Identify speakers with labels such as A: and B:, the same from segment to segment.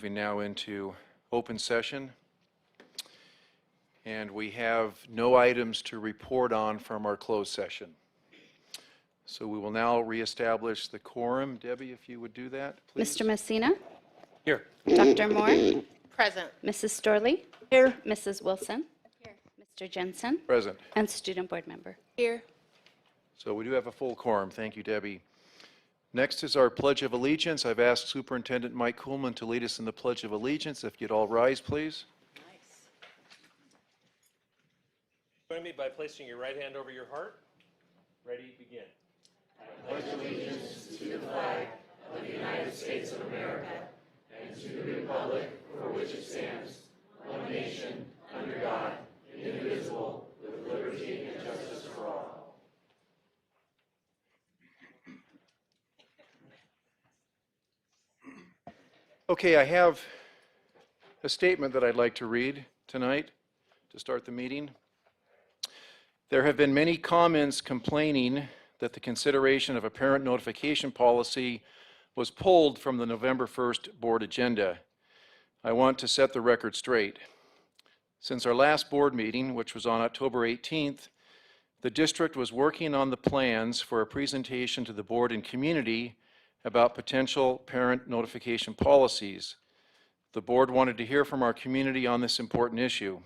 A: Moving now into open session. And we have no items to report on from our closed session. So we will now reestablish the quorum. Debbie, if you would do that, please.
B: Mr. Messina?
A: Here.
B: Dr. Moore?
C: Present.
B: Mrs. Storley? Here. Mrs. Wilson? Here. Mr. Jensen?
A: Present.
B: And student board member?
C: Here.
A: So we do have a full quorum. Thank you, Debbie. Next is our Pledge of Allegiance. I've asked Superintendent Mike Kuhlman to lead us in the Pledge of Allegiance. If you'd all rise, please.
D: Join me by placing your right hand over your heart. Ready, begin.
E: I pledge allegiance to the flag of the United States of America and to the republic for which it stands, one nation, under God, indivisible, with liberty and justice for all.
A: Okay, I have a statement that I'd like to read tonight to start the meeting. There have been many comments complaining that the consideration of a parent notification policy was pulled from the November 1st board agenda. I want to set the record straight. Since our last board meeting, which was on October 18th, the district was working on the plans for a presentation to the board and community about potential parent notification policies. The board wanted to hear from our community on this important issue.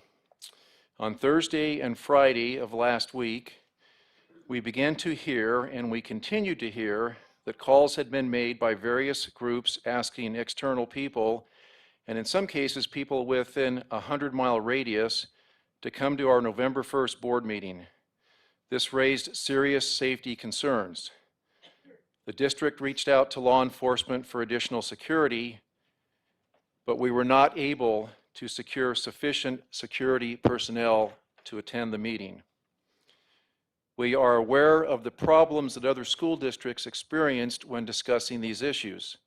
A: On Thursday and Friday of last week, we began to hear, and we continued to hear, that calls had been made by various groups asking external people, and in some cases people within a 100-mile radius, to come to our November 1st board meeting. This raised serious safety concerns. The district reached out to law enforcement for additional security, but we were not able to secure sufficient security personnel to attend the meeting. We are aware of the problems that other school districts experienced when discussing these issues.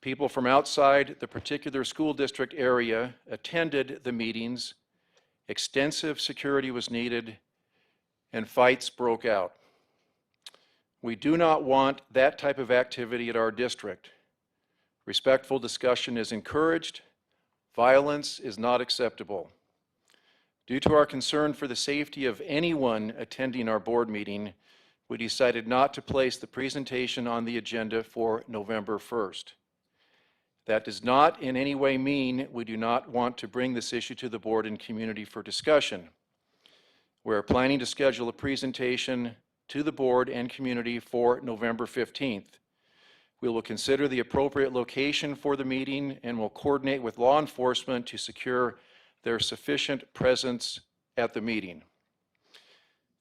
A: People from outside the particular school district area attended the meetings, extensive security was needed, and fights broke out. We do not want that type of activity at our district. Respectful discussion is encouraged. Violence is not acceptable. Due to our concern for the safety of anyone attending our board meeting, we decided not to place the presentation on the agenda for November 1st. That does not in any way mean we do not want to bring this issue to the board and community for discussion. We are planning to schedule a presentation to the board and community for November 15th. We will consider the appropriate location for the meeting and will coordinate with law enforcement to secure their sufficient presence at the meeting.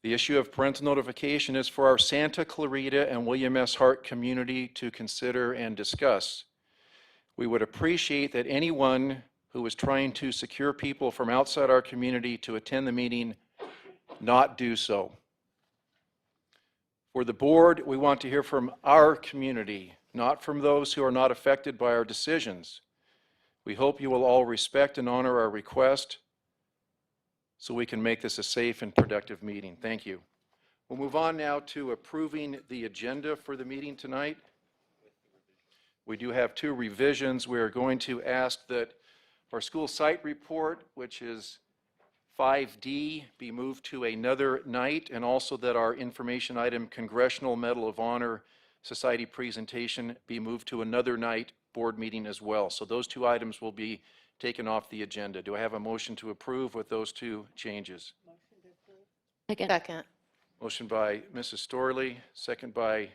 A: The issue of parental notification is for our Santa Clarita and William S. Hart community to consider and discuss. We would appreciate that anyone who is trying to secure people from outside our community to attend the meeting not do so. For the board, we want to hear from our community, not from those who are not affected by our decisions. We hope you will all respect and honor our request so we can make this a safe and productive meeting. Thank you. We'll move on now to approving the agenda for the meeting tonight. We do have two revisions. We are going to ask that our school site report, which is 5D, be moved to another night, and also that our information item, Congressional Medal of Honor Society presentation, be moved to another night board meeting as well. So those two items will be taken off the agenda. Do I have a motion to approve with those two changes?
C: Second.
A: Motion by Mrs. Storley, second by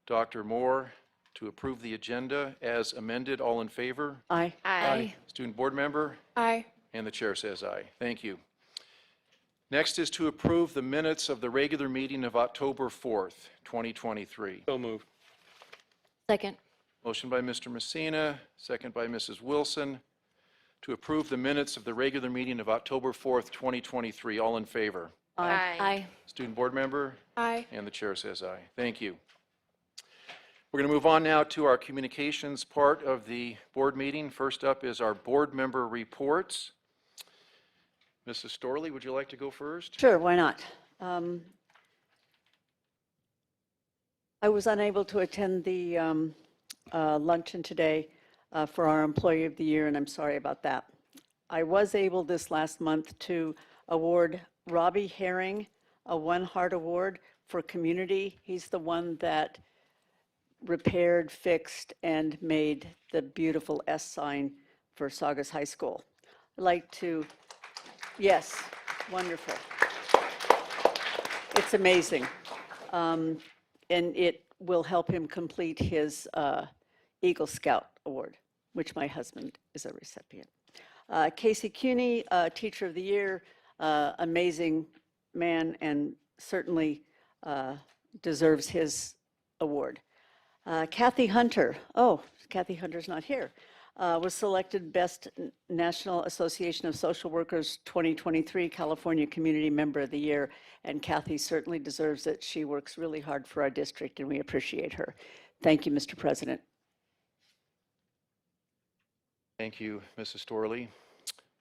A: Dr. Moore to approve the agenda as amended. All in favor?
B: Aye.
C: Aye.
A: Student board member?
C: Aye.
A: And the chair says aye. Thank you. Next is to approve the minutes of the regular meeting of October 4th, 2023.
D: So moved.
B: Second.
A: Motion by Mr. Messina, second by Mrs. Wilson, to approve the minutes of the regular meeting of October 4th, 2023. All in favor?
C: Aye.
B: Aye.
A: Student board member?
C: Aye.
A: And the chair says aye. Thank you. We're going to move on now to our communications part of the board meeting. First up is our board member reports. Mrs. Storley, would you like to go first?
F: Sure, why not? I was unable to attend the luncheon today. for our Employee of the Year, and I'm sorry about that. I was able this last month to award Robbie Herring a One Heart Award for community. He's the one that repaired, fixed, and made the beautiful S sign for Saugus High School. I'd like to, yes, wonderful. It's amazing. And it will help him complete his Eagle Scout Award, which my husband is a recipient. Casey Cuny, Teacher of the Year, amazing man and certainly deserves his award. Kathy Hunter, oh, Kathy Hunter's not here, was selected Best National Association of Social Workers 2023 California Community Member of the Year, and Kathy certainly deserves it. She works really hard for our district, and we appreciate her. Thank you, Mr. President.
A: Thank you, Mrs. Storley.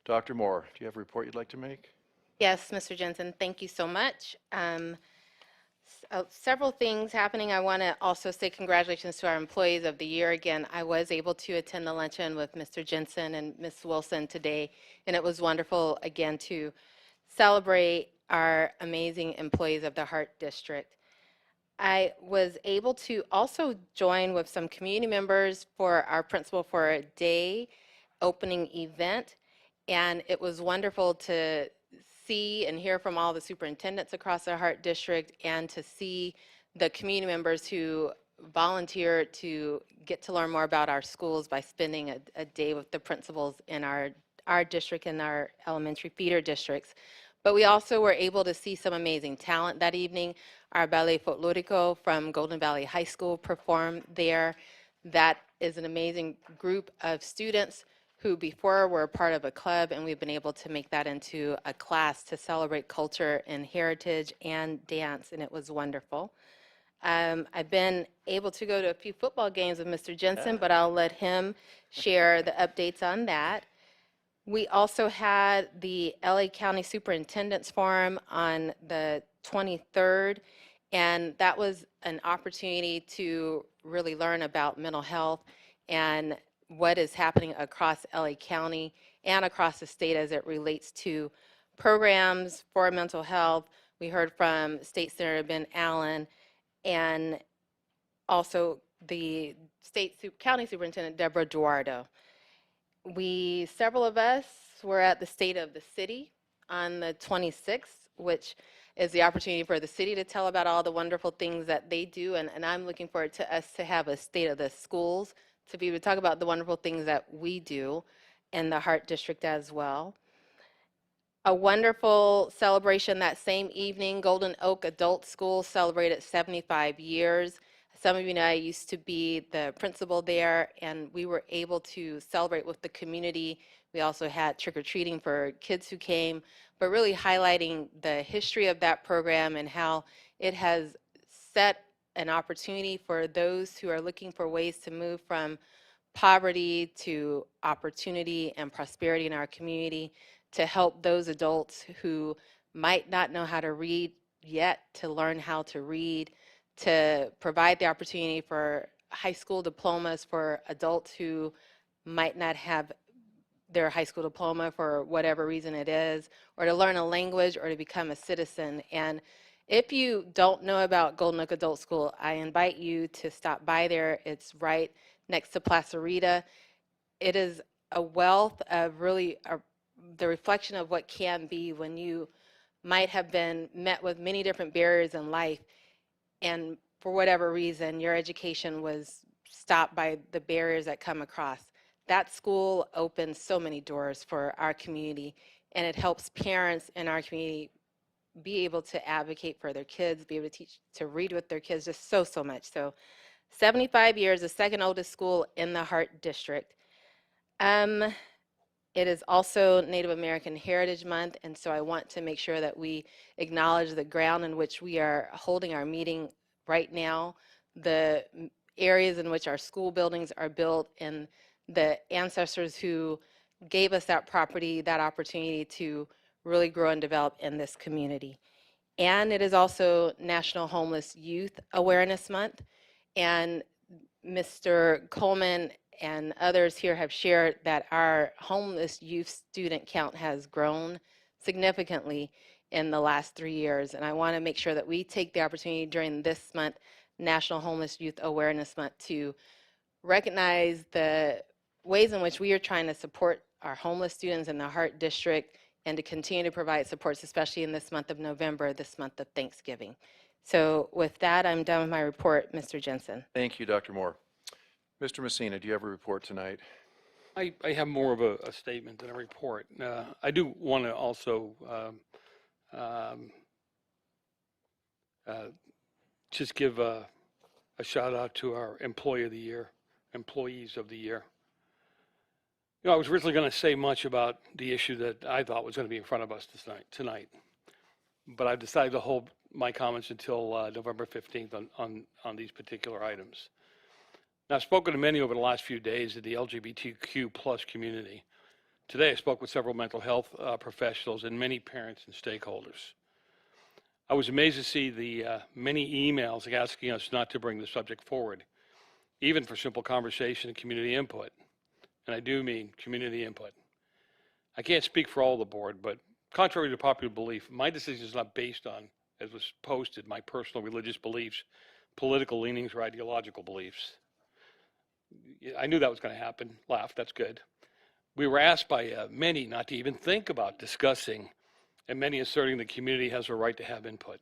A: Dr. Moore, do you have a report you'd like to make?
C: Yes, Mr. Jensen, thank you so much. Several things happening. I want to also say congratulations to our Employees of the Year. Again, I was able to attend the luncheon with Mr. Jensen and Ms. Wilson today, and it was wonderful, again, to celebrate our amazing employees of the Hart District. I was able to also join with some community members for our Principal for a Day opening event, and it was wonderful to see and hear from all the superintendents across the Hart District and to see the community members who volunteer to get to learn more about our schools by spending a day with the principals in our district and our elementary feeder districts. But we also were able to see some amazing talent that evening. Our Ballet Folklorico from Golden Valley High School performed there. That is an amazing group of students who before were part of a club, and we've been able to make that into a class to celebrate culture and heritage and dance, and it was wonderful. I've been able to go to a few football games with Mr. Jensen, but I'll let him share the updates on that. We also had the LA County Superintendent's Forum on the 23rd, and that was an opportunity to really learn about mental health and what is happening across LA County and across the state as it relates to programs for mental health. We heard from State Senator Ben Allen and also the County Superintendent Deborah Duardo. Several of us were at the State of the City on the 26th, which is the opportunity for the city to tell about all the wonderful things that they do, and I'm looking forward to us to have a State of the Schools to be able to talk about the wonderful things that we do in the Hart District as well. A wonderful celebration that same evening, Golden Oak Adult School celebrated 75 years. Some of you know I used to be the principal there, and we were able to celebrate with the community. We also had trick-or-treating for kids who came, but really highlighting the history of that program and how it has set an opportunity for those who are looking for ways to move from poverty to opportunity and prosperity in our community, to help those adults who might not know how to read yet to learn how to read, to provide the opportunity for high school diplomas for adults who might not have their high school diploma for whatever reason it is, or to learn a language or to become a citizen. And if you don't know about Golden Oak Adult School, I invite you to stop by there. It's right next to Plaza Rita. It is a wealth of really the reflection of what can be when you might have been met with many different barriers in life, and for whatever reason, your education was stopped by the barriers that come across. That school opens so many doors for our community, and it helps parents in our community be able to advocate for their kids, be able to teach to read with their kids, just so much. So 75 years, the second oldest school in the Hart District. It is also Native American Heritage Month, and so I want to make sure that we acknowledge the ground in which we are holding our meeting right now, the areas in which our school buildings are built, and the ancestors who gave us that property, that opportunity to really grow and develop in this community. And it is also National Homeless Youth Awareness Month, and Mr. Coleman and others here have shared that our homeless youth student count has grown significantly in the last 3 years. And I want to make sure that we take the opportunity during this month, National Homeless Youth Awareness Month, to recognize the ways in which we are trying to support our homeless students in the Hart District and to continue to provide supports, especially in this month of November, this month of Thanksgiving. So with that, I'm done with my report, Mr. Jensen.
A: Thank you, Dr. Moore. Mr. Messina, do you have a report tonight?
G: I have more of a statement than a report. I do want to also just give a shout out to our employees of the year. You know, I was originally going to say much about the issue that I thought was going to be in front of us tonight, but I've decided to hold my comments until November 15th on these particular items. Now, I've spoken to many over the last few days of the LGBTQ plus community. Today, I spoke with several mental health professionals and many parents and stakeholders. I was amazed to see the many emails asking us not to bring the subject forward, even for simple conversation and community input. And I do mean community input. I can't speak for all the board, but contrary to popular belief, my decision is not based on, as was posted, my personal religious beliefs, political leanings, or ideological beliefs. I knew that was going to happen. Laugh, that's good. We were asked by many not to even think about discussing, and many asserting the community has a right to have input.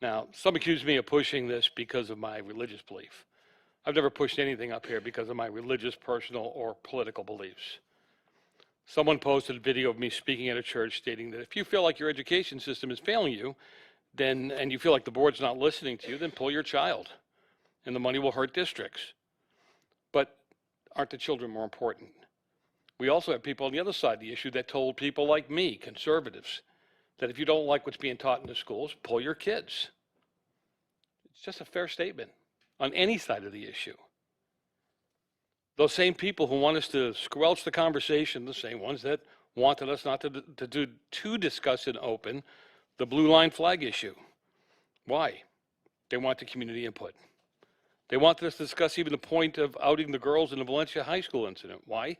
G: Now, some accuse me of pushing this because of my religious belief. I've never pushed anything up here because of my religious, personal, or political beliefs. Someone posted a video of me speaking at a church stating that if you feel like your education system is failing you, and you feel like the board's not listening to you, then pull your child, and the money will hurt districts. But aren't the children more important? We also have people on the other side of the issue that told people like me, conservatives, that if you don't like what's being taught in the schools, pull your kids. It's just a fair statement on any side of the issue. Those same people who want us to squelch the conversation, the same ones that wanted us not to discuss and open the blue line flag issue. Why? They want the community input. They wanted us to discuss even the point of outing the girls in the Valencia High School incident. Why?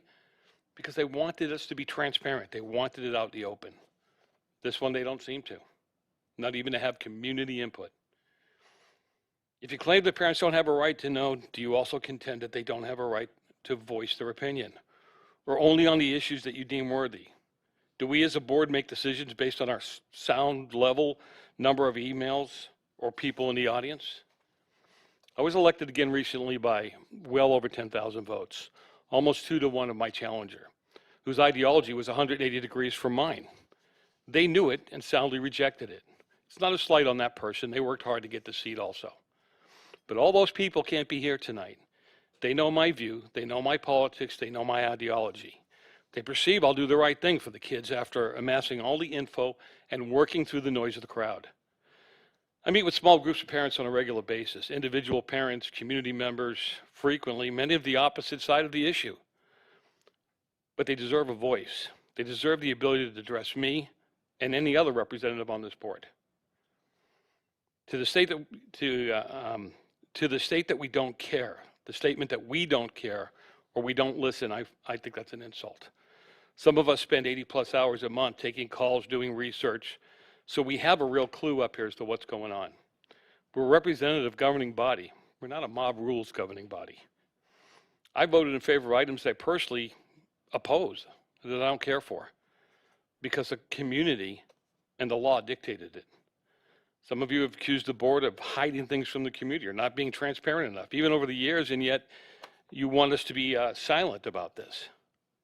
G: Because they wanted us to be transparent. They wanted it out in the open. This one, they don't seem to. Not even to have community input. If you claim that parents don't have a right to know, do you also contend that they don't have a right to voice their opinion? Or only on the issues that you deem worthy? Do we as a board make decisions based on our sound level, number of emails, or people in the audience? I was elected again recently by well over 10,000 votes, almost 2 to 1 of my challenger, whose ideology was 180 degrees from mine. They knew it and soundly rejected it. It's not a slight on that person. They worked hard to get the seat also. But all those people can't be here tonight. They know my view. They know my politics. They know my ideology. They perceive I'll do the right thing for the kids after amassing all the info and working through the noise of the crowd. I meet with small groups of parents on a regular basis, individual parents, community members, frequently, many of the opposite side of the issue. But they deserve a voice. They deserve the ability to address me and any other representative on this board. To the state that we don't care, the statement that we don't care or we don't listen, I think that's an insult. Some of us spend 80+ hours a month taking calls, doing research, so we have a real clue up here as to what's going on. We're a representative governing body. We're not a mob rules governing body. I voted in favor of items that I personally oppose, that I don't care for, because the community and the law dictated it. Some of you have accused the board of hiding things from the community or not being transparent enough, even over the years, and yet you want us to be silent about this.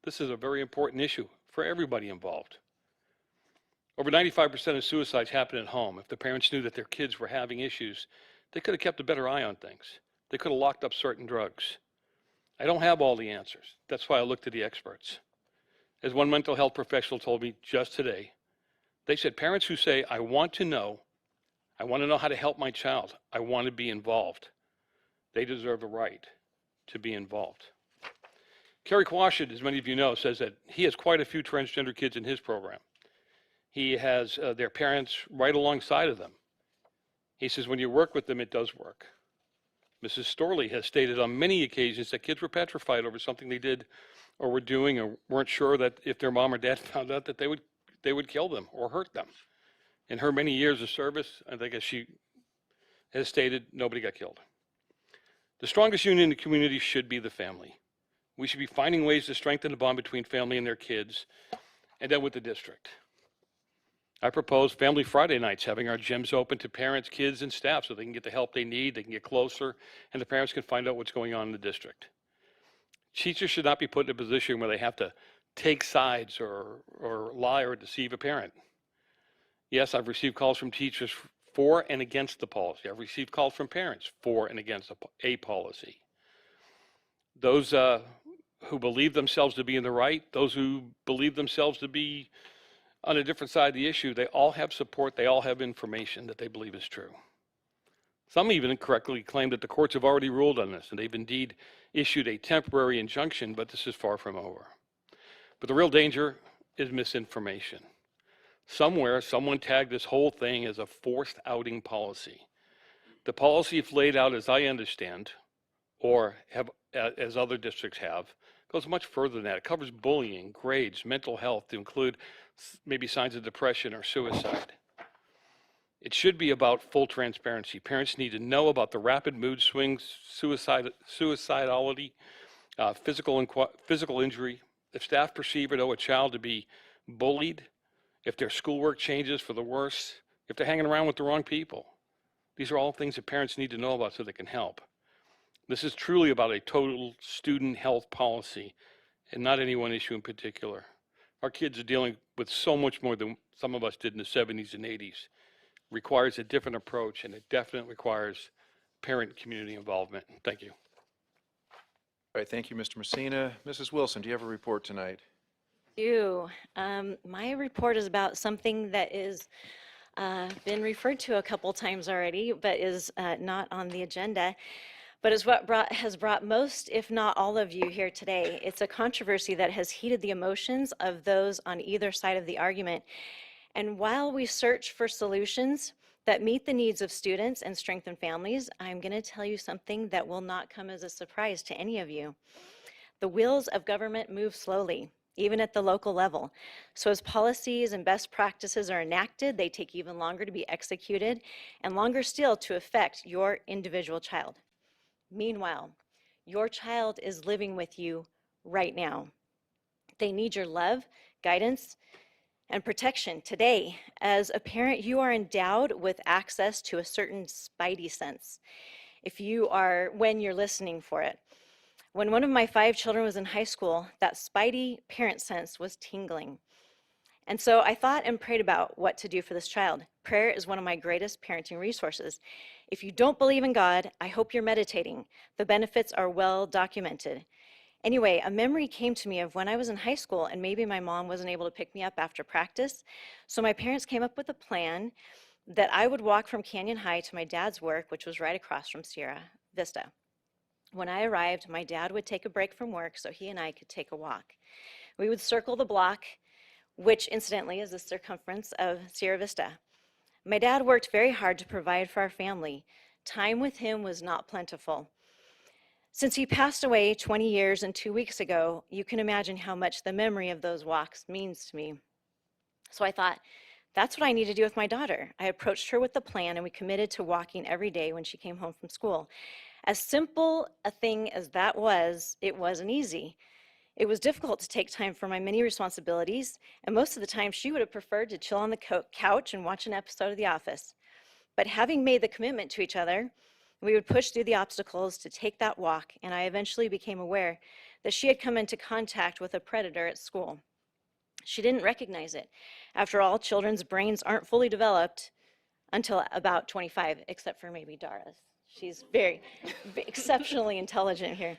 G: This is a very important issue for everybody involved. Over 95% of suicides happen at home. If the parents knew that their kids were having issues, they could have kept a better eye on things. They could have locked up certain drugs. I don't have all the answers. That's why I look to the experts. As one mental health professional told me just today, they said parents who say, I want to know how to help my child, I want to be involved, they deserve the right to be involved. Kerry Quashid, as many of you know, says that he has quite a few transgender kids in his program. He has their parents right alongside of them. He says when you work with them, it does work. Mrs. Storley has stated on many occasions that kids were petrified over something they did or were doing, or weren't sure that if their mom or dad found out that they would kill them or hurt them. In her many years of service, I think as she has stated, nobody got killed. The strongest union in the community should be the family. We should be finding ways to strengthen the bond between family and their kids, and then with the district. I propose Family Friday nights, having our gyms open to parents, kids, and staff so they can get the help they need, they can get closer, and the parents can find out what's going on in the district. Teachers should not be put in a position where they have to take sides or lie or deceive a parent. Yes, I've received calls from teachers for and against the policy. I've received calls from parents for and against a policy. Those who believe themselves to be in the right, those who believe themselves to be on a different side of the issue, they all have support, they all have information that they believe is true. Some even incorrectly claim that the courts have already ruled on this, and they've indeed issued a temporary injunction, but this is far from over. But the real danger is misinformation. Somewhere, someone tagged this whole thing as a forced outing policy. The policy, if laid out as I understand, or have, as other districts have, goes much further than that. It covers bullying, grades, mental health, to include maybe signs of depression or suicide. It should be about full transparency. Parents need to know about the rapid mood swings, suicidality, physical injury. If staff perceive or know a child to be bullied, if their schoolwork changes for the worse, if they're hanging around with the wrong people. These are all things that parents need to know about so they can help. This is truly about a total student health policy and not any one issue in particular. Our kids are dealing with so much more than some of us did in the 70s and 80s. Requires a different approach, and it definitely requires parent community involvement. Thank you.
A: All right, thank you, Mr. Messina. Mrs. Wilson, do you have a report tonight?
H: My report is about something that is been referred to a couple times already, but is not on the agenda, but is what has brought most, if not all of you here today. It's a controversy that has heated the emotions of those on either side of the argument. And while we search for solutions that meet the needs of students and strengthen families, I'm going to tell you something that will not come as a surprise to any of you. The wheels of government move slowly, even at the local level. So as policies and best practices are enacted, they take even longer to be executed and longer still to affect your individual child. Meanwhile, your child is living with you right now. They need your love, guidance, and protection today. As a parent, you are endowed with access to a certain spidey sense when you're listening for it. When one of my 5 children was in high school, that spidey parent sense was tingling. And so I thought and prayed about what to do for this child. Prayer is one of my greatest parenting resources. If you don't believe in God, I hope you're meditating. The benefits are well documented. Anyway, a memory came to me of when I was in high school and maybe my mom wasn't able to pick me up after practice. So my parents came up with a plan that I would walk from Canyon High to my dad's work, which was right across from Sierra Vista. When I arrived, my dad would take a break from work so he and I could take a walk. We would circle the block, which incidentally is the circumference of Sierra Vista. My dad worked very hard to provide for our family. Time with him was not plentiful. Since he passed away 20 years and 2 weeks ago, you can imagine how much the memory of those walks means to me. So I thought, that's what I need to do with my daughter. I approached her with the plan and we committed to walking every day when she came home from school. As simple a thing as that was, it wasn't easy. It was difficult to take time for my many responsibilities, and most of the time she would have preferred to chill on the couch and watch an episode of The Office. But having made the commitment to each other, we would push through the obstacles to take that walk, and I eventually became aware that she had come into contact with a predator at school. She didn't recognize it. After all, children's brains aren't fully developed until about 25, except for maybe Dara's. She's very exceptionally intelligent here.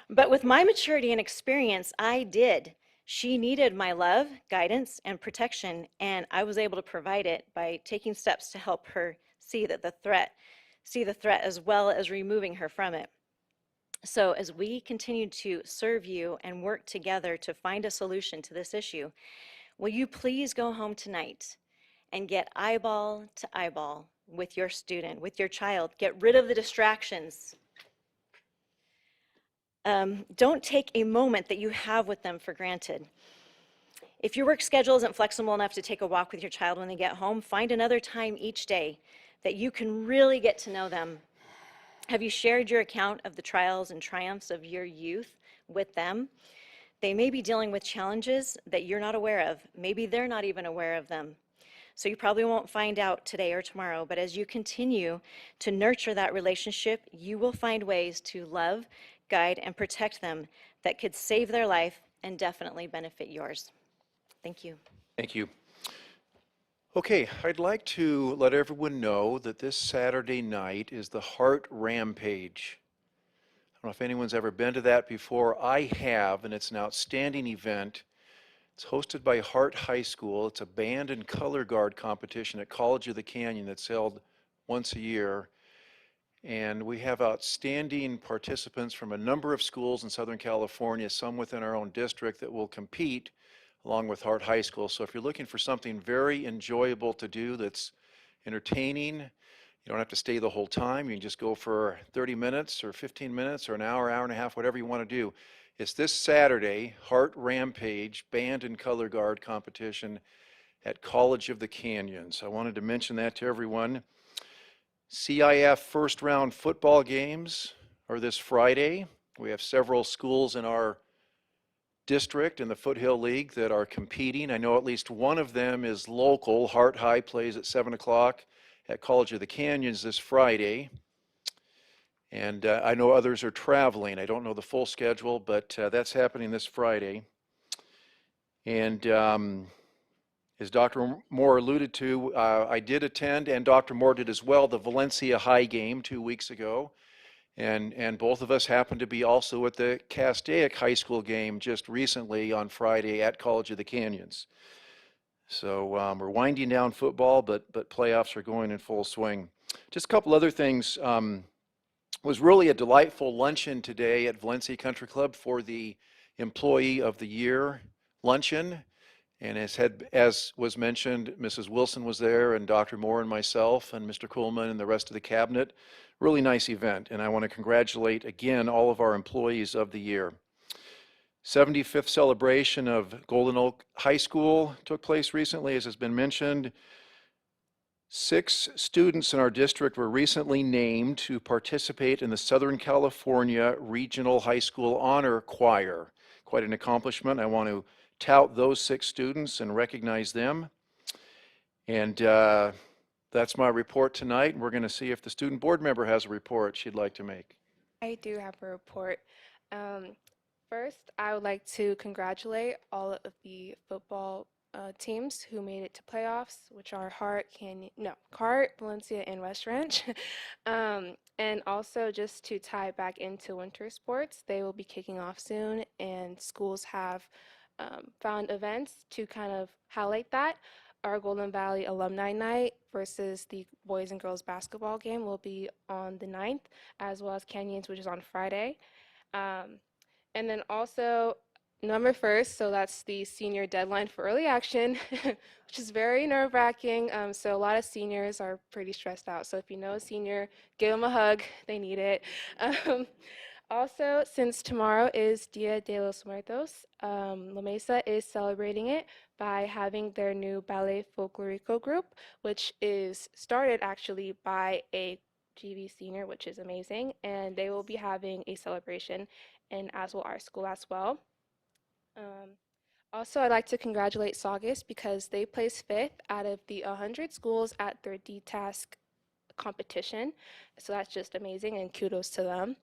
H: But with my maturity and experience, I did. She needed my love, guidance, and protection, and I was able to provide it by taking steps to help her see the threat as well as removing her from it. So as we continue to serve you and work together to find a solution to this issue, will you please go home tonight and get eyeball to eyeball with your student, with your child. Get rid of the distractions. Don't take a moment that you have with them for granted. If your work schedule isn't flexible enough to take a walk with your child when they get home, find another time each day that you can really get to know them. Have you shared your account of the trials and triumphs of your youth with them? They may be dealing with challenges that you're not aware of. Maybe they're not even aware of them. So you probably won't find out today or tomorrow, but as you continue to nurture that relationship, you will find ways to love, guide, and protect them that could save their life and definitely benefit yours. Thank you.
A: Thank you. Okay, I'd like to let everyone know that this Saturday night is the Hart Rampage. I don't know if anyone's ever been to that before. I have, and it's an outstanding event. It's hosted by Hart High School. It's a band and color guard competition at College of the Canyon that's held once a year. And we have outstanding participants from a number of schools in Southern California, some within our own district, that will compete along with Hart High School. So if you're looking for something very enjoyable to do that's entertaining, you don't have to stay the whole time. You can just go for 30 minutes or 15 minutes or an hour, hour and a half, whatever you want to do. It's this Saturday, Hart Rampage Band and Color Guard competition at College of the Canyons. I wanted to mention that to everyone. CIF first round football games are this Friday. We have several schools in our district in the Foothill League that are competing. I know at least one of them is local. Hart High plays at 7 o'clock at College of the Canyons this Friday. And I know others are traveling. I don't know the full schedule, but that's happening this Friday. And as Dr. Moore alluded to, I did attend, and Dr. Moore did as well, the Valencia High game 2 weeks ago. And both of us happened to be also at the Castaic High School game just recently on Friday at College of the Canyons. So we're winding down football, but playoffs are going in full swing. Just a couple other things. Was really a delightful luncheon today at Valencia Country Club for the Employee of the Year luncheon. And as was mentioned, Mrs. Wilson was there, and Dr. Moore and myself and Mr. Kuhlman and the rest of the cabinet. Really nice event, and I want to congratulate again all of our employees of the year. 75th celebration of Golden Oak High School took place recently, as has been mentioned. 6 students in our district were recently named to participate in the Southern California Regional High School Honor Choir. Quite an accomplishment. I want to tout those 6 students and recognize them. And that's my report tonight. We're going to see if the student board member has a report she'd like to make.
I: I do have a report. First, I would like to congratulate all of the football teams who made it to playoffs, which are Hart, Valencia, and West Ranch. And also, just to tie back into winter sports, they will be kicking off soon, and schools have found events to kind of highlight that. Our Golden Valley Alumni Night versus the boys and girls basketball game will be on the 9th, as well as Canyons, which is on Friday. And then also November 1st, so that's the senior deadline for early action, which is very nerve-wracking. So a lot of seniors are pretty stressed out. So if you know a senior, give them a hug. They need it. Also, since tomorrow is Dia de los Muertos, La Mesa is celebrating it by having their new Ballet Folklorico group, which is started actually by a GV senior, which is amazing, and they will be having a celebration, and as will our school as well. Also, I'd like to congratulate Saugus because they placed 5th out of the 100 schools at their D-Task competition, so that's just amazing, and kudos to them.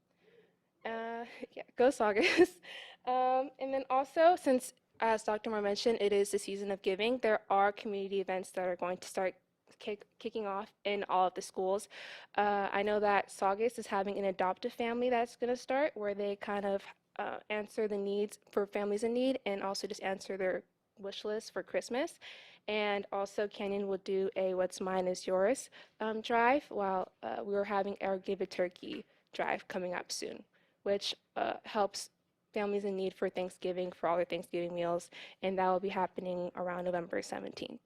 I: Yeah, go Saugus. And then also, since, as Dr. Moore mentioned, it is the season of giving, there are community events that are going to start kicking off in all of the schools. I know that Saugus is having an adoptive family that's going to start, where they kind of answer the needs for families in need and also just answer their wish list for Christmas. And also Canyon will do a What's Mine is Yours drive, while we're having our Give a Turkey drive coming up soon, which helps families in need for Thanksgiving, for all their Thanksgiving meals, and that will be happening around November 17th.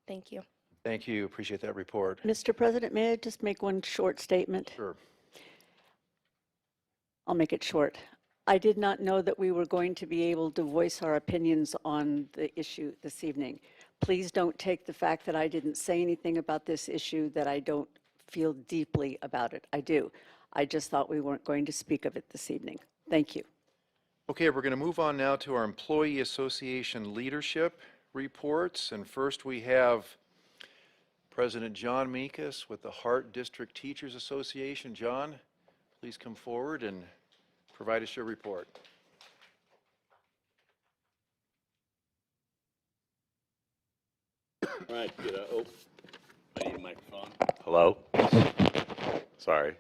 I: Thank you.
A: Thank you. Appreciate that report.
F: Mr. President, may I just make one short statement?
A: Sure.
F: I'll make it short. I did not know that we were going to be able to voice our opinions on the issue this evening. Please don't take the fact that I didn't say anything about this issue that I don't feel deeply about it. I do. I just thought we weren't going to speak of it this evening. Thank you.
A: Okay, we're going to move on now to our Employee Association leadership reports. And first we have President John Meekus with the Hart District Teachers Association. John, please come forward and provide us your report.
J: All right, good. Oh, I need a microphone. Hello? Sorry.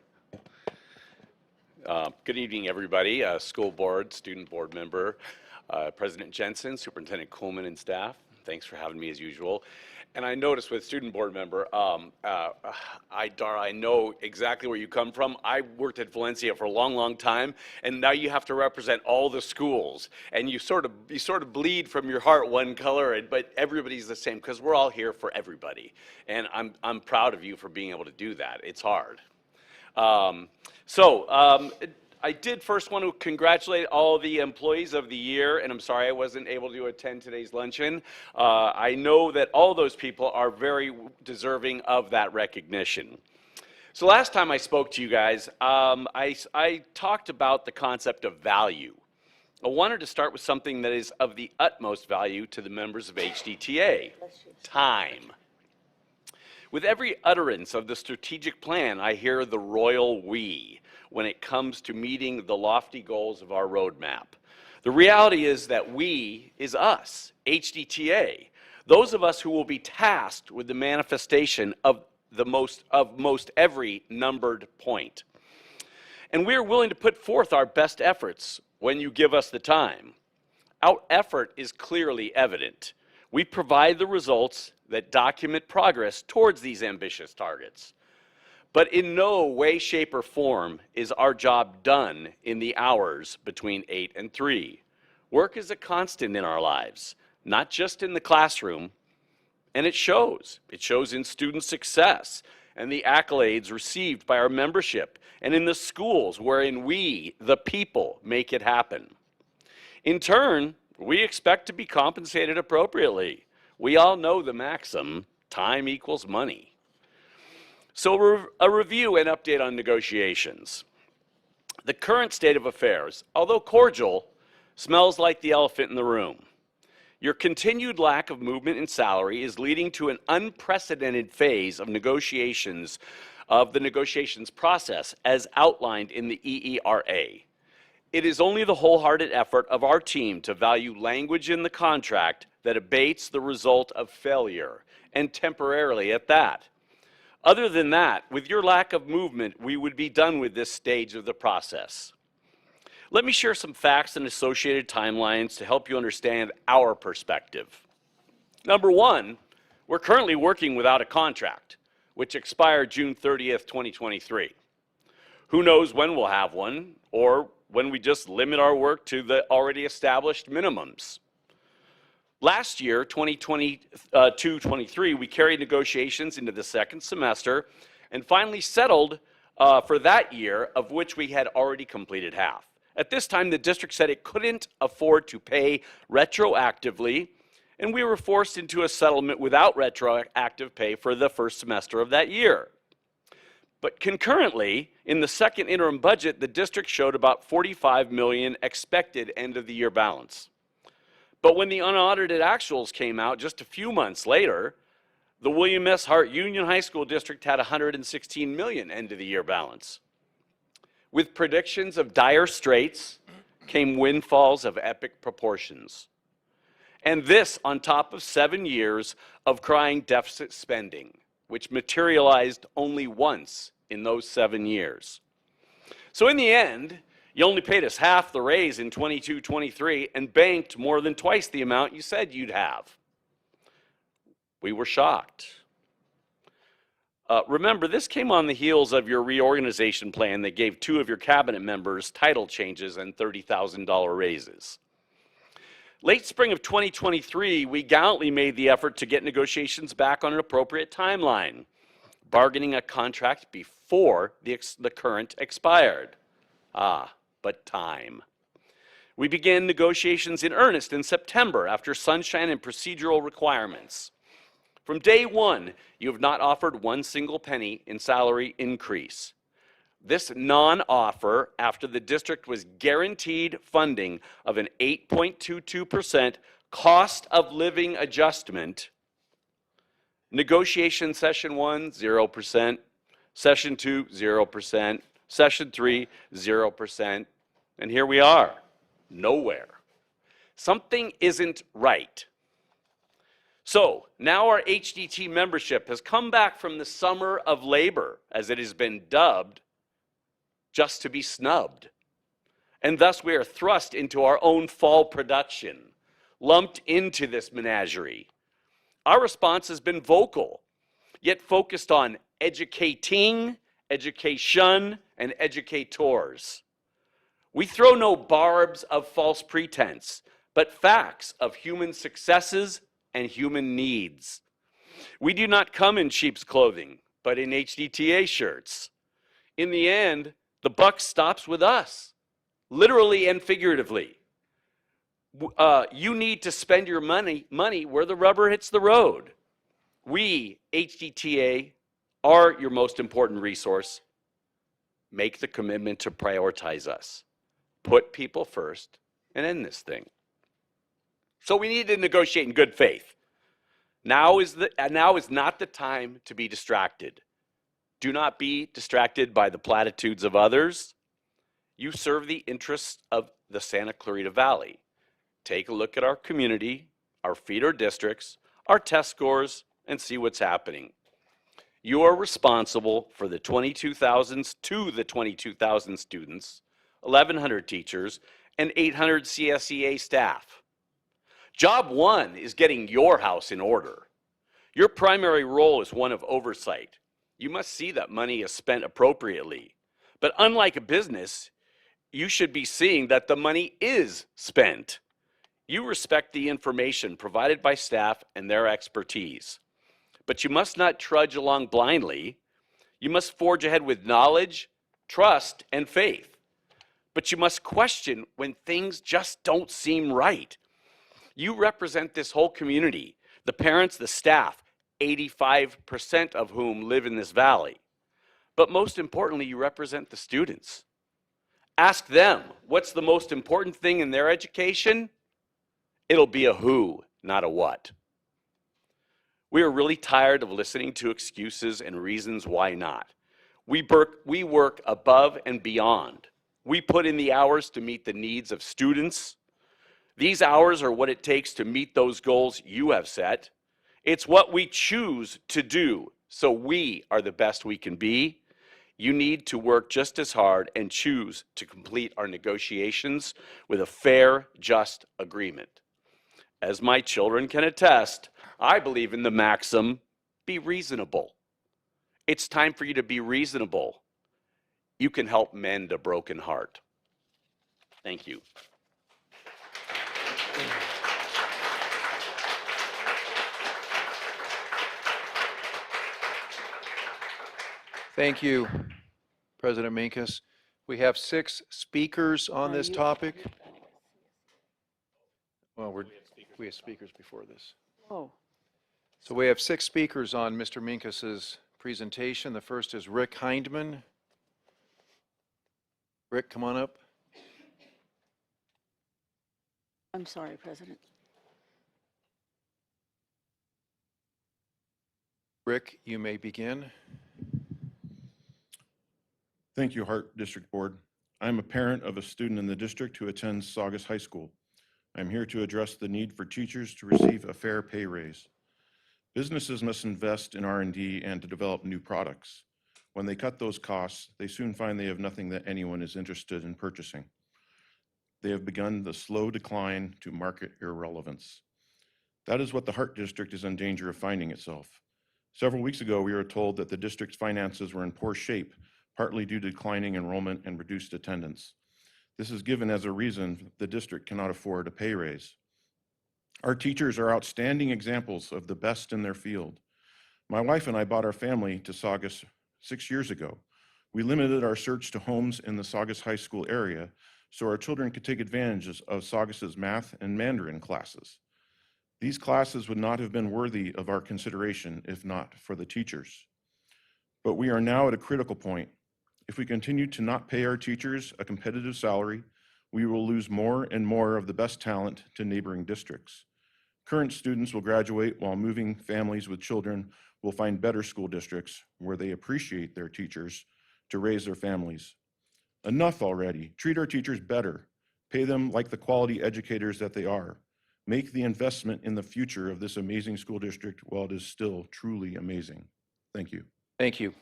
J: Good evening, everybody. School board, student board member, President Jensen, Superintendent Coleman, and staff. Thanks for having me as usual. And I noticed with student board member, I know exactly where you come from. I worked at Valencia for a long, long time, and now you have to represent all the schools. And you sort of bleed from your heart one color, but everybody's the same because we're all here for everybody. And I'm proud of you for being able to do that. It's hard. I did first want to congratulate all the employees of the year, and I'm sorry I wasn't able to attend today's luncheon. I know that all those people are very deserving of that recognition. So last time I spoke to you guys, I talked about the concept of value. I wanted to start with something that is of the utmost value to the members of HDTA, time. With every utterance of the strategic plan, I hear the royal we when it comes to meeting the lofty goals of our roadmap. The reality is that we is us, HDTA, those of us who will be tasked with the manifestation of most every numbered point. And we are willing to put forth our best efforts when you give us the time. Our effort is clearly evident. We provide the results that document progress towards these ambitious targets. But in no way, shape, or form is our job done in the hours between 8 and 3. Work is a constant in our lives, not just in the classroom, and it shows. It shows in student success and the accolades received by our membership and in the schools wherein we, the people, make it happen. In turn, we expect to be compensated appropriately. We all know the maxim, time equals money. So a review and update on negotiations. The current state of affairs, although cordial, smells like the elephant in the room. Your continued lack of movement in salary is leading to an unprecedented phase of the negotiations process as outlined in the EERA. It is only the wholehearted effort of our team to value language in the contract that abates the result of failure, and temporarily at that. Other than that, with your lack of movement, we would be done with this stage of the process. Let me share some facts and associated timelines to help you understand our perspective. Number one, we're currently working without a contract, which expired June 30th, 2023. Who knows when we'll have one, or when we just limit our work to the already established minimums. Last year, 2022-23, we carried negotiations into the second semester and finally settled for that year, of which we had already completed half. At this time, the district said it couldn't afford to pay retroactively, and we were forced into a settlement without retroactive pay for the first semester of that year. But concurrently, in the second interim budget, the district showed about $45 million expected end-of-the-year balance. But when the unaudited actuals came out just a few months later, the William S. Hart Union High School District had $116 million end-of-the-year balance. With predictions of dire straits came windfalls of epic proportions. And this on top of 7 years of crying deficit spending, which materialized only once in those 7 years. So in the end, you only paid us half the raise in 22-23 and banked more than twice the amount you said you'd have. We were shocked. Remember, this came on the heels of your reorganization plan that gave 2 of your cabinet members title changes and $30,000 raises. Late spring of 2023, we gallantly made the effort to get negotiations back on an appropriate timeline, bargaining a contract before the current expired. But time. We began negotiations in earnest in September after sunshine and procedural requirements. From day one, you have not offered one single penny in salary increase. This non-offer, after the district was guaranteed funding of an 8.22% cost of living adjustment, negotiation session 1, 0%, session 2, 0%, session 3, 0%, and here we are, nowhere. Something isn't right. So now our HDT membership has come back from the summer of labor, as it has been dubbed, just to be snubbed. And thus we are thrust into our own fall production, lumped into this menagerie. Our response has been vocal, yet focused on educating, education, and educators. We throw no barbs of false pretense, but facts of human successes and human needs. We do not come in sheep's clothing, but in HDTA shirts. In the end, the buck stops with us, literally and figuratively. You need to spend your money where the rubber hits the road. We, HDTA, are your most important resource. Make the commitment to prioritize us. Put people first and end this thing. So we need to negotiate in good faith. Now is not the time to be distracted. Do not be distracted by the platitudes of others. You serve the interests of the Santa Clarita Valley. Take a look at our community, our feeder districts, our test scores, and see what's happening. You are responsible for the 22,000 students, 1,100 teachers, and 800 CSEA staff. Job one is getting your house in order. Your primary role is one of oversight. You must see that money is spent appropriately. But unlike a business, you should be seeing that the money is spent. You respect the information provided by staff and their expertise. But you must not trudge along blindly. You must forge ahead with knowledge, trust, and faith. But you must question when things just don't seem right. You represent this whole community, the parents, the staff, 85% of whom live in this valley. But most importantly, you represent the students. Ask them, what's the most important thing in their education? It'll be a who, not a what. We are really tired of listening to excuses and reasons why not. We work above and beyond. We put in the hours to meet the needs of students. These hours are what it takes to meet those goals you have set. It's what we choose to do, so we are the best we can be. You need to work just as hard and choose to complete our negotiations with a fair, just agreement. As my children can attest, I believe in the maxim, be reasonable. It's time for you to be reasonable. You can help mend a broken heart. Thank you.
A: Thank you, President Minkus. We have 6 speakers on this topic. Well, we have speakers before this.
F: Oh,
A: So we have 6 speakers on Mr. Minkus's presentation. The first is Rick Hindman. Rick, come on up.
F: I'm sorry, President.
A: Rick, you may begin.
K: Thank you, Hart District Board. I'm a parent of a student in the district who attends Saugus High School. I'm here to address the need for teachers to receive a fair pay raise. Businesses must invest in R&D and to develop new products. When they cut those costs, they soon find they have nothing that anyone is interested in purchasing. They have begun the slow decline to market irrelevance. That is what the Hart District is in danger of finding itself. Several weeks ago, we were told that the district's finances were in poor shape, partly due to declining enrollment and reduced attendance. This is given as a reason the district cannot afford a pay raise. Our teachers are outstanding examples of the best in their field. My wife and I bought our family to Saugus 6 years ago. We limited our search to homes in the Saugus High School area so our children could take advantage of Saugus's math and Mandarin classes. These classes would not have been worthy of our consideration if not for the teachers. But we are now at a critical point. If we continue to not pay our teachers a competitive salary, we will lose more and more of the best talent to neighboring districts. Current students will graduate while moving families with children will find better school districts where they appreciate their teachers to raise their families. Enough already. Treat our teachers better. Pay them like the quality educators that they are. Make the investment in the future of this amazing school district while it is still truly amazing. Thank you.
A: Thank you.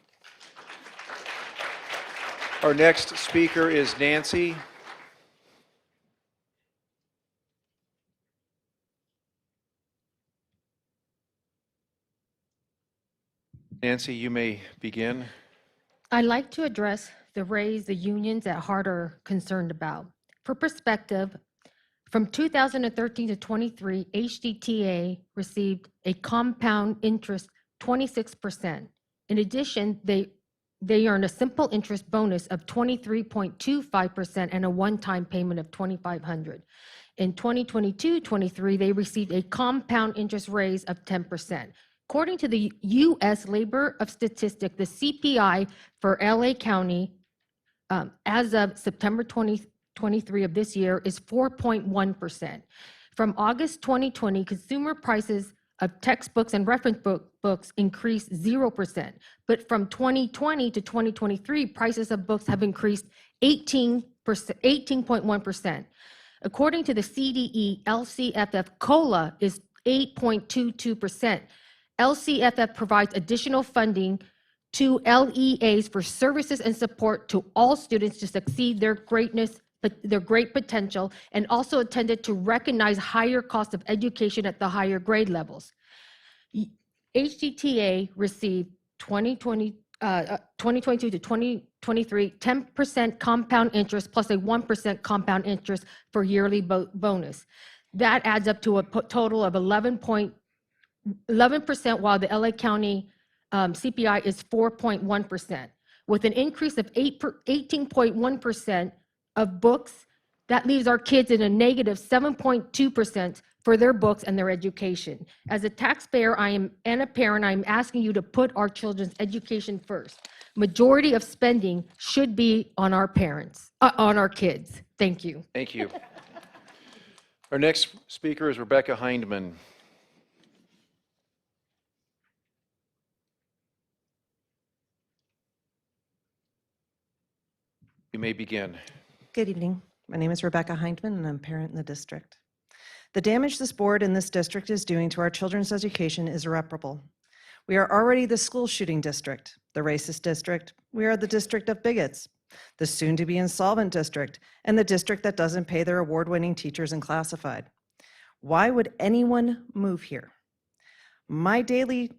A: Our next speaker is Nancy. Nancy, you may begin.
L: I'd like to address the raise the unions at Hart are concerned about. For perspective, from 2013 to 23, HDTA received a compound interest 26%. In addition, they earned a simple interest bonus of 23.25% and a one-time payment of $2,500. In 2022-23, they received a compound interest raise of 10%. According to the U.S. Labor of Statistics, the CPI for LA County as of September 2023 of this year is 4.1%. From August 2020, consumer prices of textbooks and reference books increased 0%. But from 2020 to 2023, prices of books have increased 18.1%. According to the CDE, LCFF COLA is 8.22%. LCFF provides additional funding to LEAs for services and support to all students to succeed their great potential, and also intended to recognize higher cost of education at the higher grade levels. HDTA received 2022 to 2023 10% compound interest plus a 1% compound interest for yearly bonus. That adds up to a total of 11%, while the LA County CPI is 4.1%. With an increase of 18.1% of books, that leaves our kids in a negative 7.2% for their books and their education. As a taxpayer and a parent, I'm asking you to put our children's education first. Majority of spending should be on our parents, on our kids. Thank you.
A: Thank you. Our next speaker is Rebecca Hindman. You may begin.
M: Good evening. My name is Rebecca Hindman, and I'm a parent in the district. The damage this board and this district is doing to our children's education is irreparable. We are already the school shooting district, the racist district. We are the district of bigots, the soon-to-be insolvent district, and the district that doesn't pay their award-winning teachers in classified. Why would anyone move here? Sorry,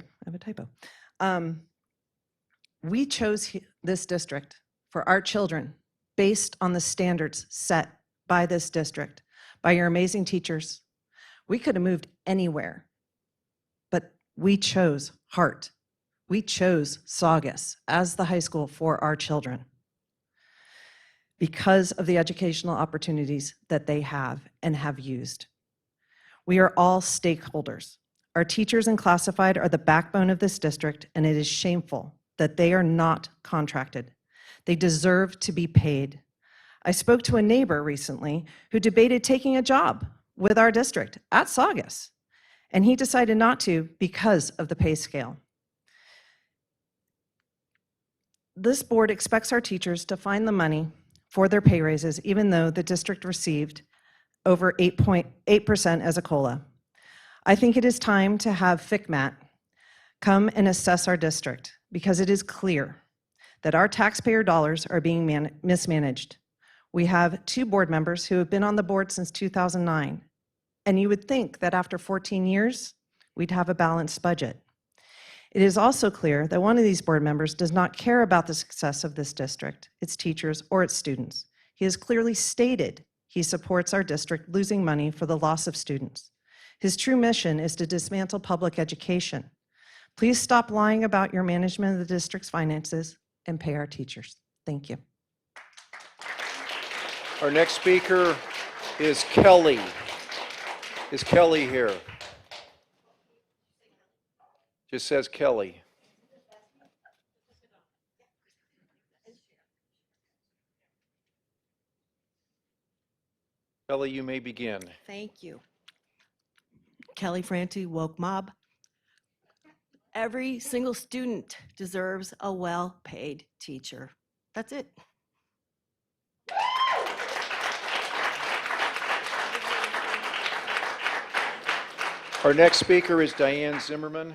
M: I have a typo. We chose this district for our children based on the standards set by this district, by your amazing teachers. We could have moved anywhere, but we chose Hart. We chose Saugus as the high school for our children because of the educational opportunities that they have and have used. We are all stakeholders. Our teachers in classified are the backbone of this district, and it is shameful that they are not contracted. They deserve to be paid. I spoke to a neighbor recently who debated taking a job with our district at Saugus, and he decided not to because of the pay scale. This board expects our teachers to find the money for their pay raises, even though the district received over 8.8% as a COLA. I think it is time to have FCMAT come and assess our district, because it is clear that our taxpayer dollars are being mismanaged. We have 2 board members who have been on the board since 2009, and you would think that after 14 years, we'd have a balanced budget. It is also clear that one of these board members does not care about the success of this district, its teachers, or its students. He has clearly stated he supports our district losing money for the loss of students. His true mission is to dismantle public education. Please stop lying about your management of the district's finances and pay our teachers. Thank you.
A: Our next speaker is Kelly. Is Kelly here? Just says Kelly. Kelly, you may begin.
N: Thank you. Kelly Franti, Woke Mob. Every single student deserves a well-paid teacher. That's it.
A: Our next speaker is Diane Zimmerman.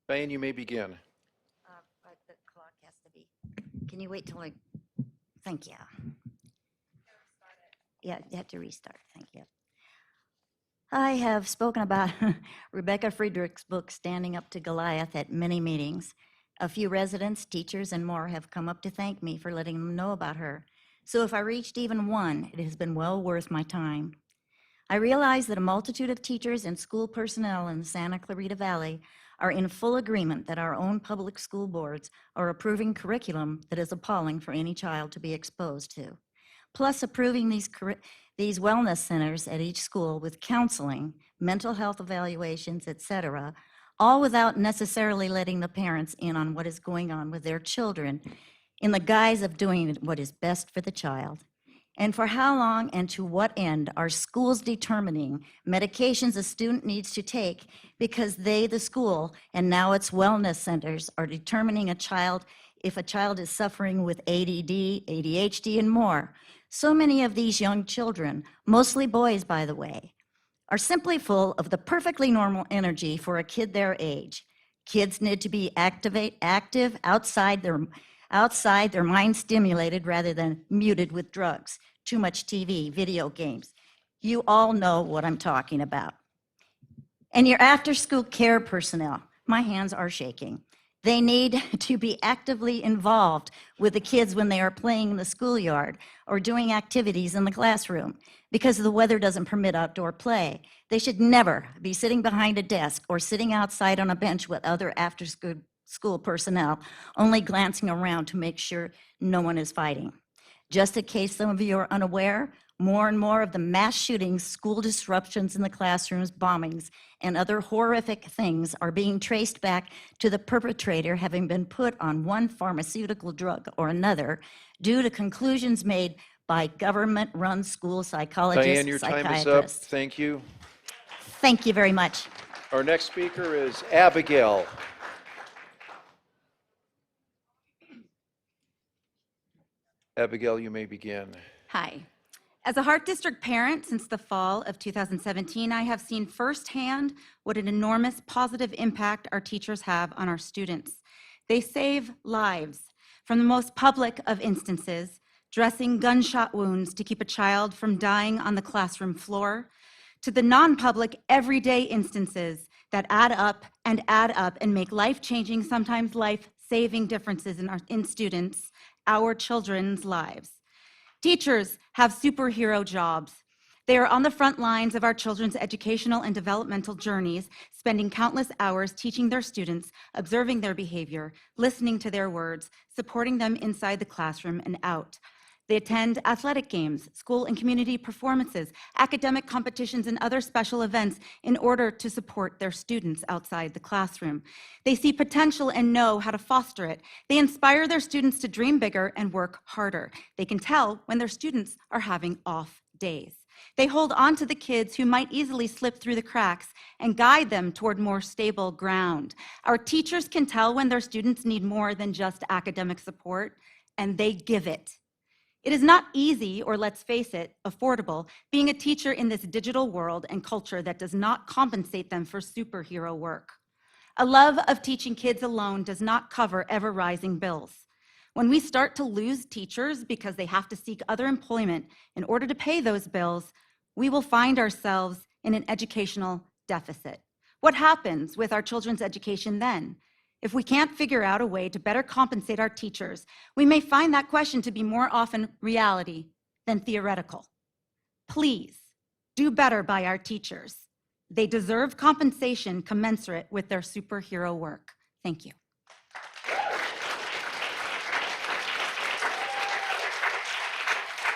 A: Diane, you may begin.
O: But the clock has to be, can you wait till I, thank you. Yeah, you have to restart, thank you. I have spoken about Rebecca Friedrich's book, Standing Up to Goliath, at many meetings. A few residents, teachers, and more have come up to thank me for letting them know about her. So if I reached even one, it has been well worth my time. I realize that a multitude of teachers and school personnel in the Santa Clarita Valley are in full agreement that our own public school boards are approving curriculum that is appalling for any child to be exposed to, plus approving these wellness centers at each school with counseling, mental health evaluations, etc., all without necessarily letting the parents in on what is going on with their children in the guise of doing what is best for the child. And for how long and to what end are schools determining medications a student needs to take because they, the school, and now its wellness centers, are determining if a child is suffering with ADD, ADHD, and more? So many of these young children, mostly boys by the way, are simply full of the perfectly normal energy for a kid their age. Kids need to be active, outside their mind stimulated rather than muted with drugs, too much TV, video games. You all know what I'm talking about. And your after-school care personnel, my hands are shaking. They need to be actively involved with the kids when they are playing in the schoolyard or doing activities in the classroom because the weather doesn't permit outdoor play. They should never be sitting behind a desk or sitting outside on a bench with other after-school personnel, only glancing around to make sure no one is fighting. Just in case some of you are unaware, more and more of the mass shootings, school disruptions in the classrooms, bombings, and other horrific things are being traced back to the perpetrator having been put on one pharmaceutical drug or another due to conclusions made by government-run school psychologists,
A: Diane, your time is up.
O: psychiatrists.
A: Thank you.
O: Thank you very much.
A: Our next speaker is Abigail. Abigail, you may begin.
P: Hi. As a Hart District parent since the fall of 2017, I have seen firsthand what an enormous positive impact our teachers have on our students. They save lives, from the most public of instances, dressing gunshot wounds to keep a child from dying on the classroom floor, to the non-public everyday instances that add up and make life-changing, sometimes life-saving differences in students, our children's lives. Teachers have superhero jobs. They are on the front lines of our children's educational and developmental journeys, spending countless hours teaching their students, observing their behavior, listening to their words, supporting them inside the classroom and out. They attend athletic games, school and community performances, academic competitions, and other special events in order to support their students outside the classroom. They see potential and know how to foster it. They inspire their students to dream bigger and work harder. They can tell when their students are having off days. They hold on to the kids who might easily slip through the cracks and guide them toward more stable ground. Our teachers can tell when their students need more than just academic support, and they give it. It is not easy, or let's face it, affordable, being a teacher in this digital world and culture that does not compensate them for superhero work. A love of teaching kids alone does not cover ever-rising bills. When we start to lose teachers because they have to seek other employment in order to pay those bills, we will find ourselves in an educational deficit. What happens with our children's education then? If we can't figure out a way to better compensate our teachers, we may find that question to be more often reality than theoretical. Please, do better by our teachers. They deserve compensation commensurate with their superhero work. Thank you.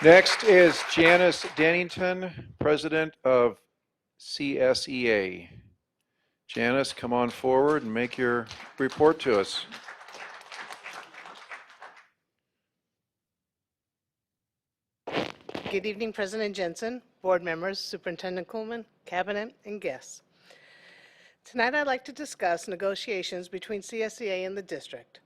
A: Next is Janice Dennington, President of CSEA. Janice, come on forward and make your report to us.
Q: Good evening, President Jensen, board members, Superintendent Kuhlman, cabinet, and guests. Tonight, I'd like to discuss negotiations between CSEA and the district.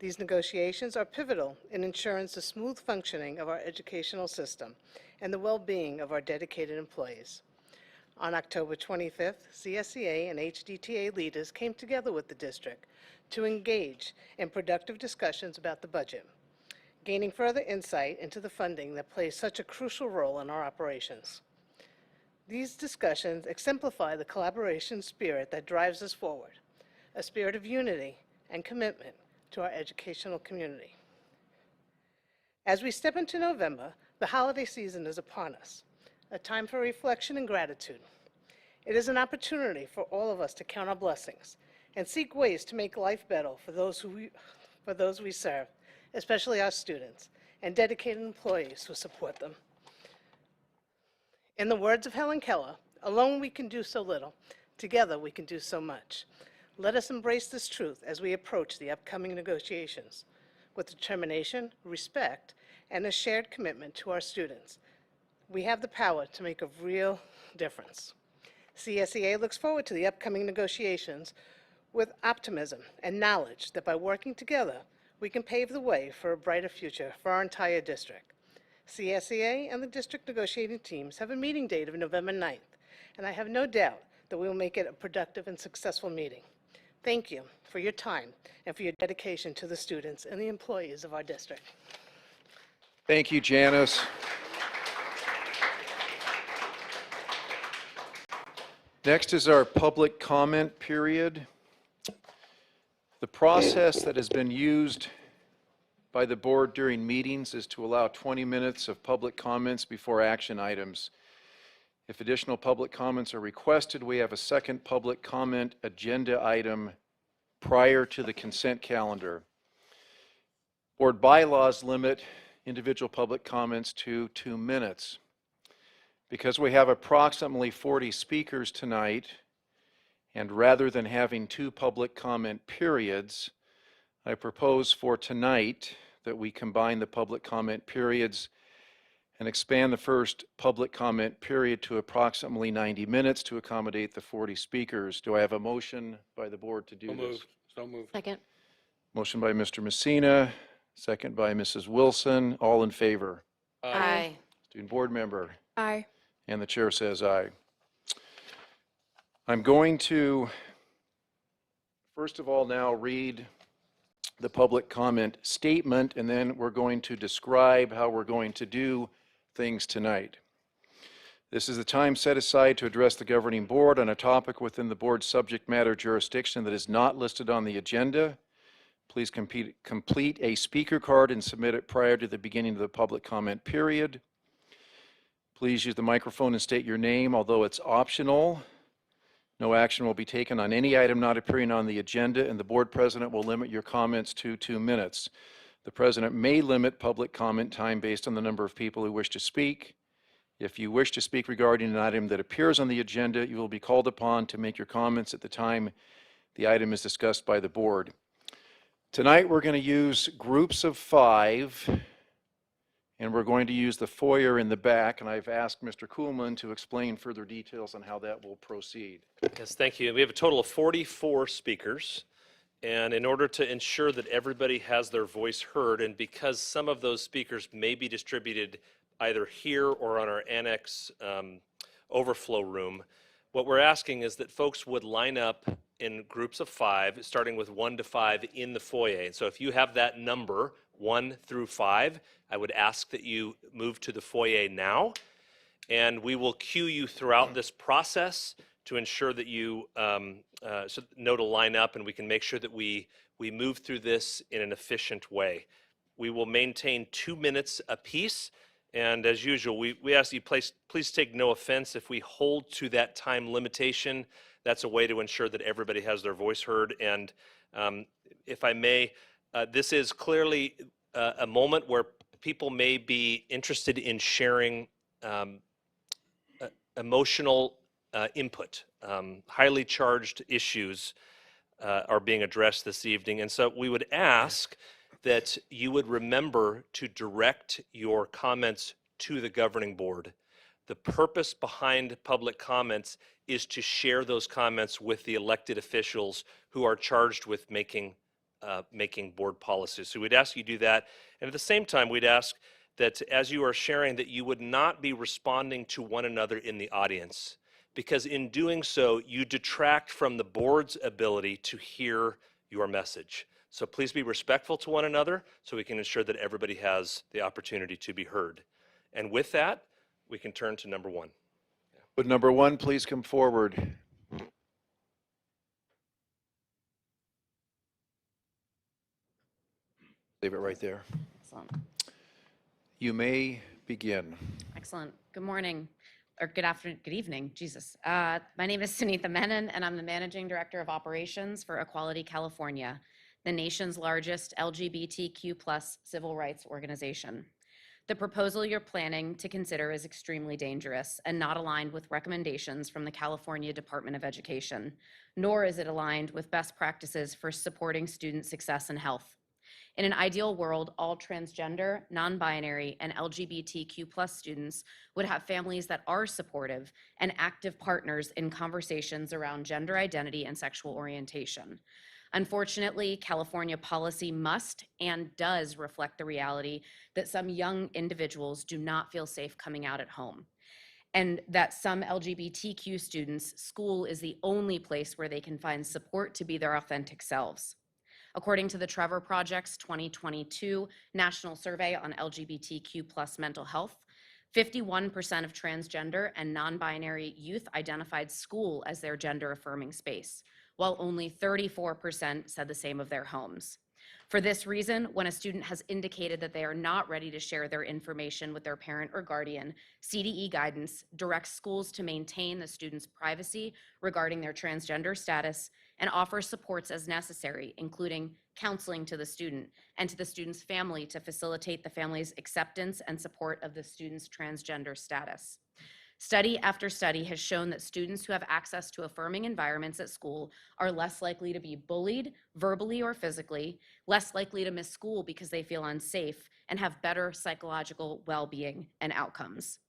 Q: These negotiations are pivotal in ensuring the smooth functioning of our educational system and the well-being of our dedicated employees. On October 25th, CSEA and HDTA leaders came together with the district to engage in productive discussions about the budget, gaining further insight into the funding that plays such a crucial role in our operations. These discussions exemplify the collaboration spirit that drives us forward, a spirit of unity and commitment to our educational community. As we step into November, the holiday season is upon us, a time for reflection and gratitude. It is an opportunity for all of us to count our blessings and seek ways to make life better for those we serve, especially our students and dedicated employees who support them. In the words of Helen Keller, alone we can do so little, together we can do so much. Let us embrace this truth as we approach the upcoming negotiations with determination, respect, and a shared commitment to our students. We have the power to make a real difference. CSEA looks forward to the upcoming negotiations with optimism and knowledge that by working together, we can pave the way for a brighter future for our entire district. CSEA and the district negotiating teams have a meeting date of November 9th, and I have no doubt that we will make it a productive and successful meeting. Thank you for your time and for your dedication to the students and the employees of our district.
A: Thank you, Janice. Next is our public comment period. The process that has been used by the board during meetings is to allow 20 minutes of public comments before action items. If additional public comments are requested, we have a second public comment agenda item prior to the consent calendar. Board bylaws limit individual public comments to 2 minutes. Because we have approximately 40 speakers tonight, and rather than having 2 public comment periods, I propose for tonight that we combine the public comment periods and expand the first public comment period to approximately 90 minutes to accommodate the 40 speakers. Do I have a motion by the board to do this?
G: So moved.
H: Second.
A: Motion by Mr. Messina, second by Mrs. Wilson. All in favor?
C: Aye.
A: Student board member?
I: Aye.
A: And the chair says aye. I'm going to, first of all, now read the public comment statement, and then we're going to describe how we're going to do things tonight. This is the time set aside to address the governing board on a topic within the board's subject matter jurisdiction that is not listed on the agenda. Please complete a speaker card and submit it prior to the beginning of the public comment period. Please use the microphone and state your name, although it's optional. No action will be taken on any item not appearing on the agenda, and the board president will limit your comments to 2 minutes. The president may limit public comment time based on the number of people who wish to speak. If you wish to speak regarding an item that appears on the agenda, you will be called upon to make your comments at the time the item is discussed by the board. Tonight, we're going to use groups of 5, and we're going to use the foyer in the back, and I've asked Mr. Kuhlman to explain further details on how that will proceed.
D: Yes, thank you. We have a total of 44 speakers. And in order to ensure that everybody has their voice heard, and because some of those speakers may be distributed either here or on our annex overflow room, what we're asking is that folks would line up in groups of 5, starting with 1 to 5 in the foyer. And so if you have that number, 1 through 5, I would ask that you move to the foyer now, and we will cue you throughout this process to ensure that you know to line up, and we can make sure that we move through this in an efficient way. We will maintain 2 minutes apiece, And as usual, we ask that you please take no offense if we hold to that time limitation. That's a way to ensure that everybody has their voice heard. And if I may, this is clearly a moment where people may be interested in sharing emotional input. Highly charged issues are being addressed this evening. And so we would ask that you would remember to direct your comments to the governing board. The purpose behind public comments is to share those comments with the elected officials who are charged with making board policies. So we'd ask you to do that. And at the same time, we'd ask that as you are sharing, that you would not be responding to one another in the audience, because in doing so, you detract from the board's ability to hear your message. So please be respectful to one another so we can ensure that everybody has the opportunity to be heard. And with that, we can turn to number one.
A: Would number one please come forward? Leave it right there.
R: Excellent.
A: You may begin.
R: Excellent. Good morning, or good afternoon, good evening, Jesus. My name is Sunitha Menon, and I'm the Managing Director of Operations for Equality California, the nation's largest LGBTQ+ civil rights organization. The proposal you're planning to consider is extremely dangerous and not aligned with recommendations from the California Department of Education, nor is it aligned with best practices for supporting student success and health. In an ideal world, all transgender, non-binary, and LGBTQ+ students would have families that are supportive and active partners in conversations around gender identity and sexual orientation. Unfortunately, California policy must and does reflect the reality that some young individuals do not feel safe coming out at home, and that some LGBTQ students, school is the only place where they can find support to be their authentic selves. According to the Trevor Project's 2022 National Survey on LGBTQ+ mental health, 51% of transgender and non-binary youth identified school as their gender-affirming space, while only 34% said the same of their homes. For this reason, when a student has indicated that they are not ready to share their information with their parent or guardian, CDE guidance directs schools to maintain the student's privacy regarding their transgender status and offer supports as necessary, including counseling to the student and to the student's family to facilitate the family's acceptance and support of the student's transgender status. Study after study has shown that students who have access to affirming environments at school are less likely to be bullied, verbally or physically, less likely to miss school because they feel unsafe, and have better psychological well-being and outcomes.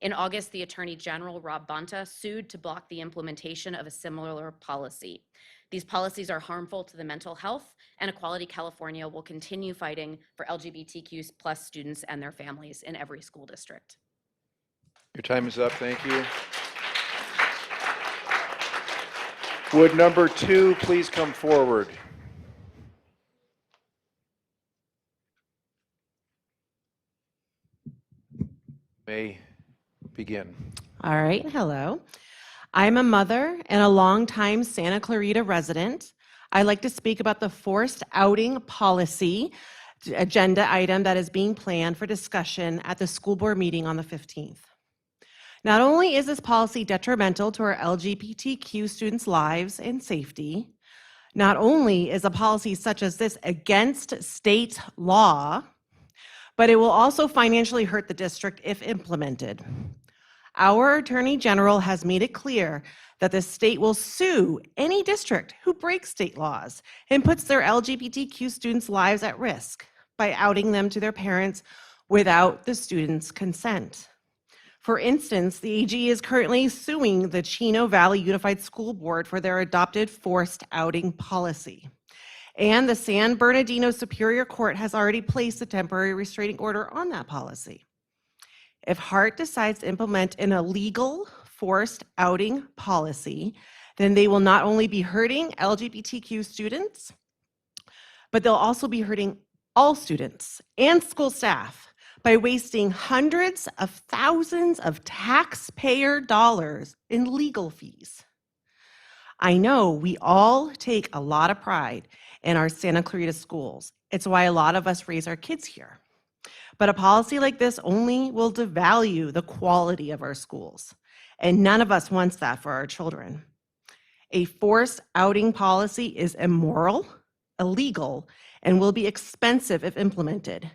R: In August, the Attorney General, Rob Bonta, sued to block the implementation of a similar policy. These policies are harmful to the mental health, and Equality California will continue fighting for LGBTQ+ students and their families in every school district.
A: Your time is up. Thank you. Would number two please come forward? May begin.
S: All right, hello. I'm a mother and a longtime Santa Clarita resident. I'd like to speak about the forced outing policy agenda item that is being planned for discussion at the school board meeting on the 15th. Not only is this policy detrimental to our LGBTQ students' lives and safety, not only is a policy such as this against state law, but it will also financially hurt the district if implemented. Our Attorney General has made it clear that the state will sue any district who breaks state laws and puts their LGBTQ students' lives at risk by outing them to their parents without the students' consent. For instance, the AG is currently suing the Chino Valley Unified School Board for their adopted forced outing policy. And the San Bernardino Superior Court has already placed a temporary restraining order on that policy. If Hart decides to implement an illegal forced outing policy, then they will not only be hurting LGBTQ students, but they'll also be hurting all students and school staff by wasting hundreds of thousands of taxpayer dollars in legal fees. I know we all take a lot of pride in our Santa Clarita schools. It's why a lot of us raise our kids here. But a policy like this only will devalue the quality of our schools. And none of us wants that for our children. A forced outing policy is immoral, illegal, and will be expensive if implemented.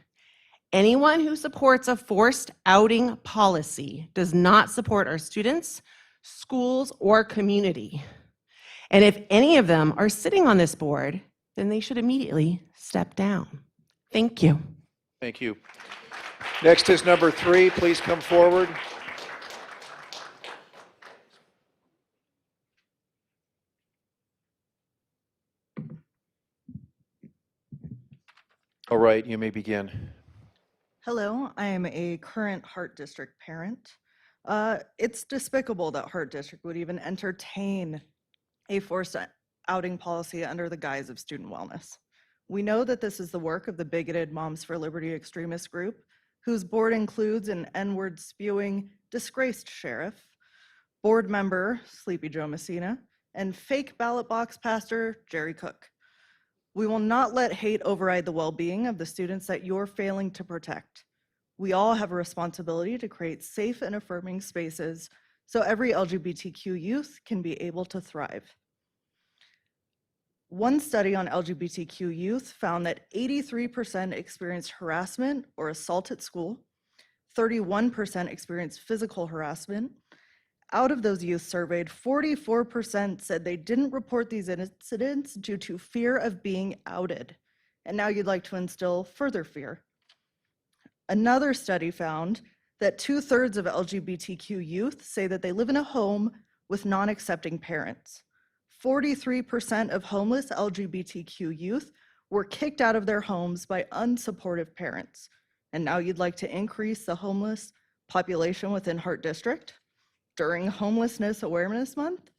S: Anyone who supports a forced outing policy does not support our students, schools, or community. And if any of them are sitting on this board, then they should immediately step down. Thank you.
A: Thank you. Next is number 3. Please come forward. All right, you may begin.
T: Hello, I am a current Hart District parent. It's despicable that Hart District would even entertain a forced outing policy under the guise of student wellness. We know that this is the work of the bigoted Moms for Liberty extremist group, whose board includes an N-word spewing, disgraced sheriff, board member Sleepy Joe Messina, and fake ballot box pastor Jerry Cook. We will not let hate override the well-being of the students that you're failing to protect. We all have a responsibility to create safe and affirming spaces so every LGBTQ youth can be able to thrive. One study on LGBTQ youth found that 83% experienced harassment or assault at school, 31% experienced physical harassment. Out of those youth surveyed, 44% said they didn't report these incidents due to fear of being outed. And now you'd like to instill further fear. Another study found that 2/3 of LGBTQ youth say that they live in a home with non-accepting parents. 43% of homeless LGBTQ youth were kicked out of their homes by unsupportive parents. And now you'd like to increase the homeless population within Hart District during Homelessness Awareness Month?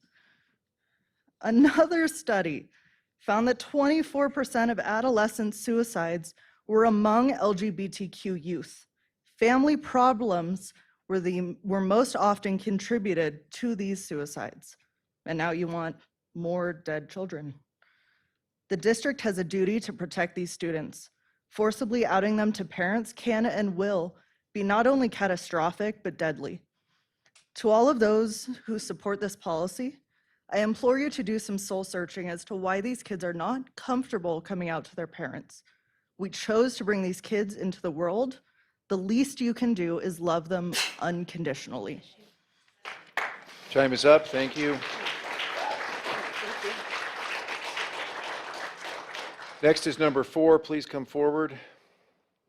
T: Another study found that 24% of adolescent suicides were among LGBTQ youth. Family problems were most often contributed to these suicides. And now you want more dead children. The district has a duty to protect these students. Forcibly outing them to parents can and will be not only catastrophic, but deadly. To all of those who support this policy, I implore you to do some soul searching as to why these kids are not comfortable coming out to their parents. We chose to bring these kids into the world. The least you can do is love them unconditionally.
A: Time is up. Thank you. Next is number 4. Please come forward.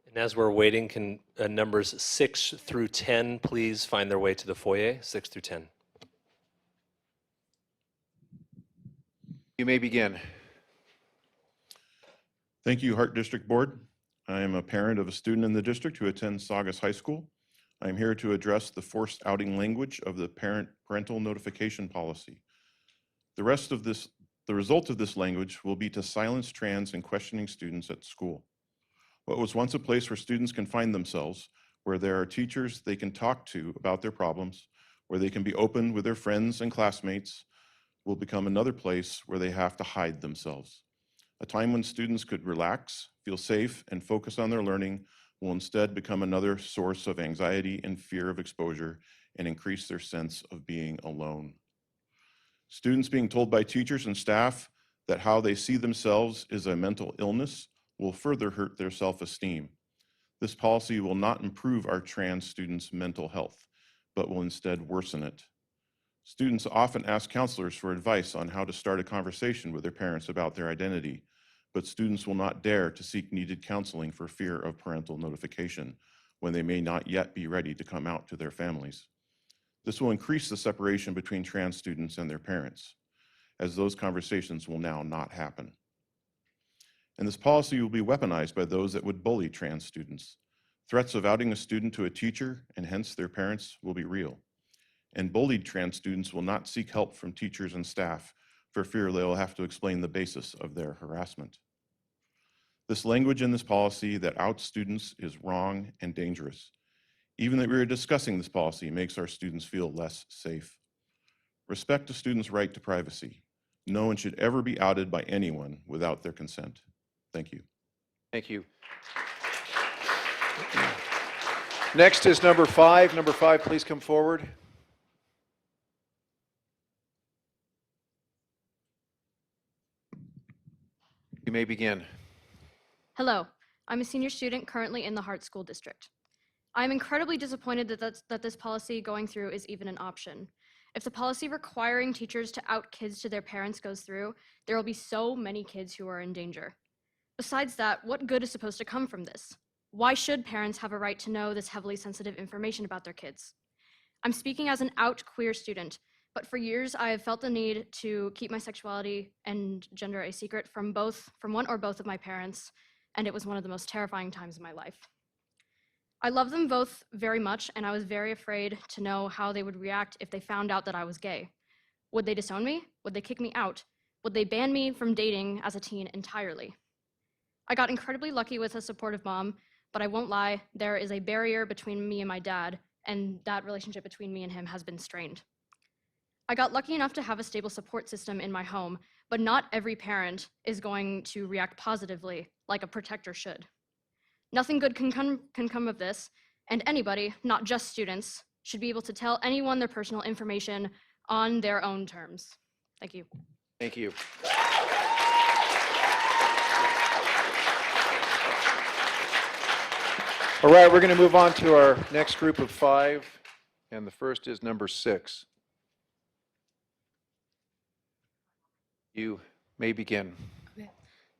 D: And as we're waiting, can numbers 6 through 10 please find their way to the foyer? 6 through 10.
A: You may begin.
K: Thank you, Hart District Board. I am a parent of a student in the district who attends Saugus High School. I am here to address the forced outing language of the parental notification policy. The result of this language will be to silence trans and questioning students at school. What was once a place where students can find themselves, where there are teachers they can talk to about their problems, where they can be open with their friends and classmates, will become another place where they have to hide themselves. A time when students could relax, feel safe, and focus on their learning will instead become another source of anxiety and fear of exposure and increase their sense of being alone. Students being told by teachers and staff that how they see themselves is a mental illness will further hurt their self-esteem. This policy will not improve our trans students' mental health, but will instead worsen it. Students often ask counselors for advice on how to start a conversation with their parents about their identity, but students will not dare to seek needed counseling for fear of parental notification when they may not yet be ready to come out to their families. This will increase the separation between trans students and their parents, as those conversations will now not happen. And this policy will be weaponized by those that would bully trans students. Threats of outing a student to a teacher and hence their parents will be real. And bullied trans students will not seek help from teachers and staff for fear they will have to explain the basis of their harassment. This language in this policy that outs students is wrong and dangerous. Even that we are discussing this policy makes our students feel less safe. Respect a student's right to privacy. No one should ever be outed by anyone without their consent. Thank you.
A: Thank you. Next is number 5. Number 5, please come forward. You may begin.
U: Hello, I'm a senior student currently in the Hart School District. I'm incredibly disappointed that this policy going through is even an option. If the policy requiring teachers to out kids to their parents goes through, there will be so many kids who are in danger. Besides that, what good is supposed to come from this? Why should parents have a right to know this heavily sensitive information about their kids? I'm speaking as an out queer student, but for years I have felt the need to keep my sexuality and gender a secret from one or both of my parents, and it was one of the most terrifying times of my life. I love them both very much, and I was very afraid to know how they would react if they found out that I was gay. Would they disown me? Would they kick me out? Would they ban me from dating as a teen entirely? I got incredibly lucky with a supportive mom, but I won't lie, there is a barrier between me and my dad, and that relationship between me and him has been strained. I got lucky enough to have a stable support system in my home, but not every parent is going to react positively like a protector should. Nothing good can come of this, and anybody, not just students, should be able to tell anyone their personal information on their own terms. Thank you.
A: Thank you. All right, we're going to move on to our next group of 5, and the first is number 6. You may begin.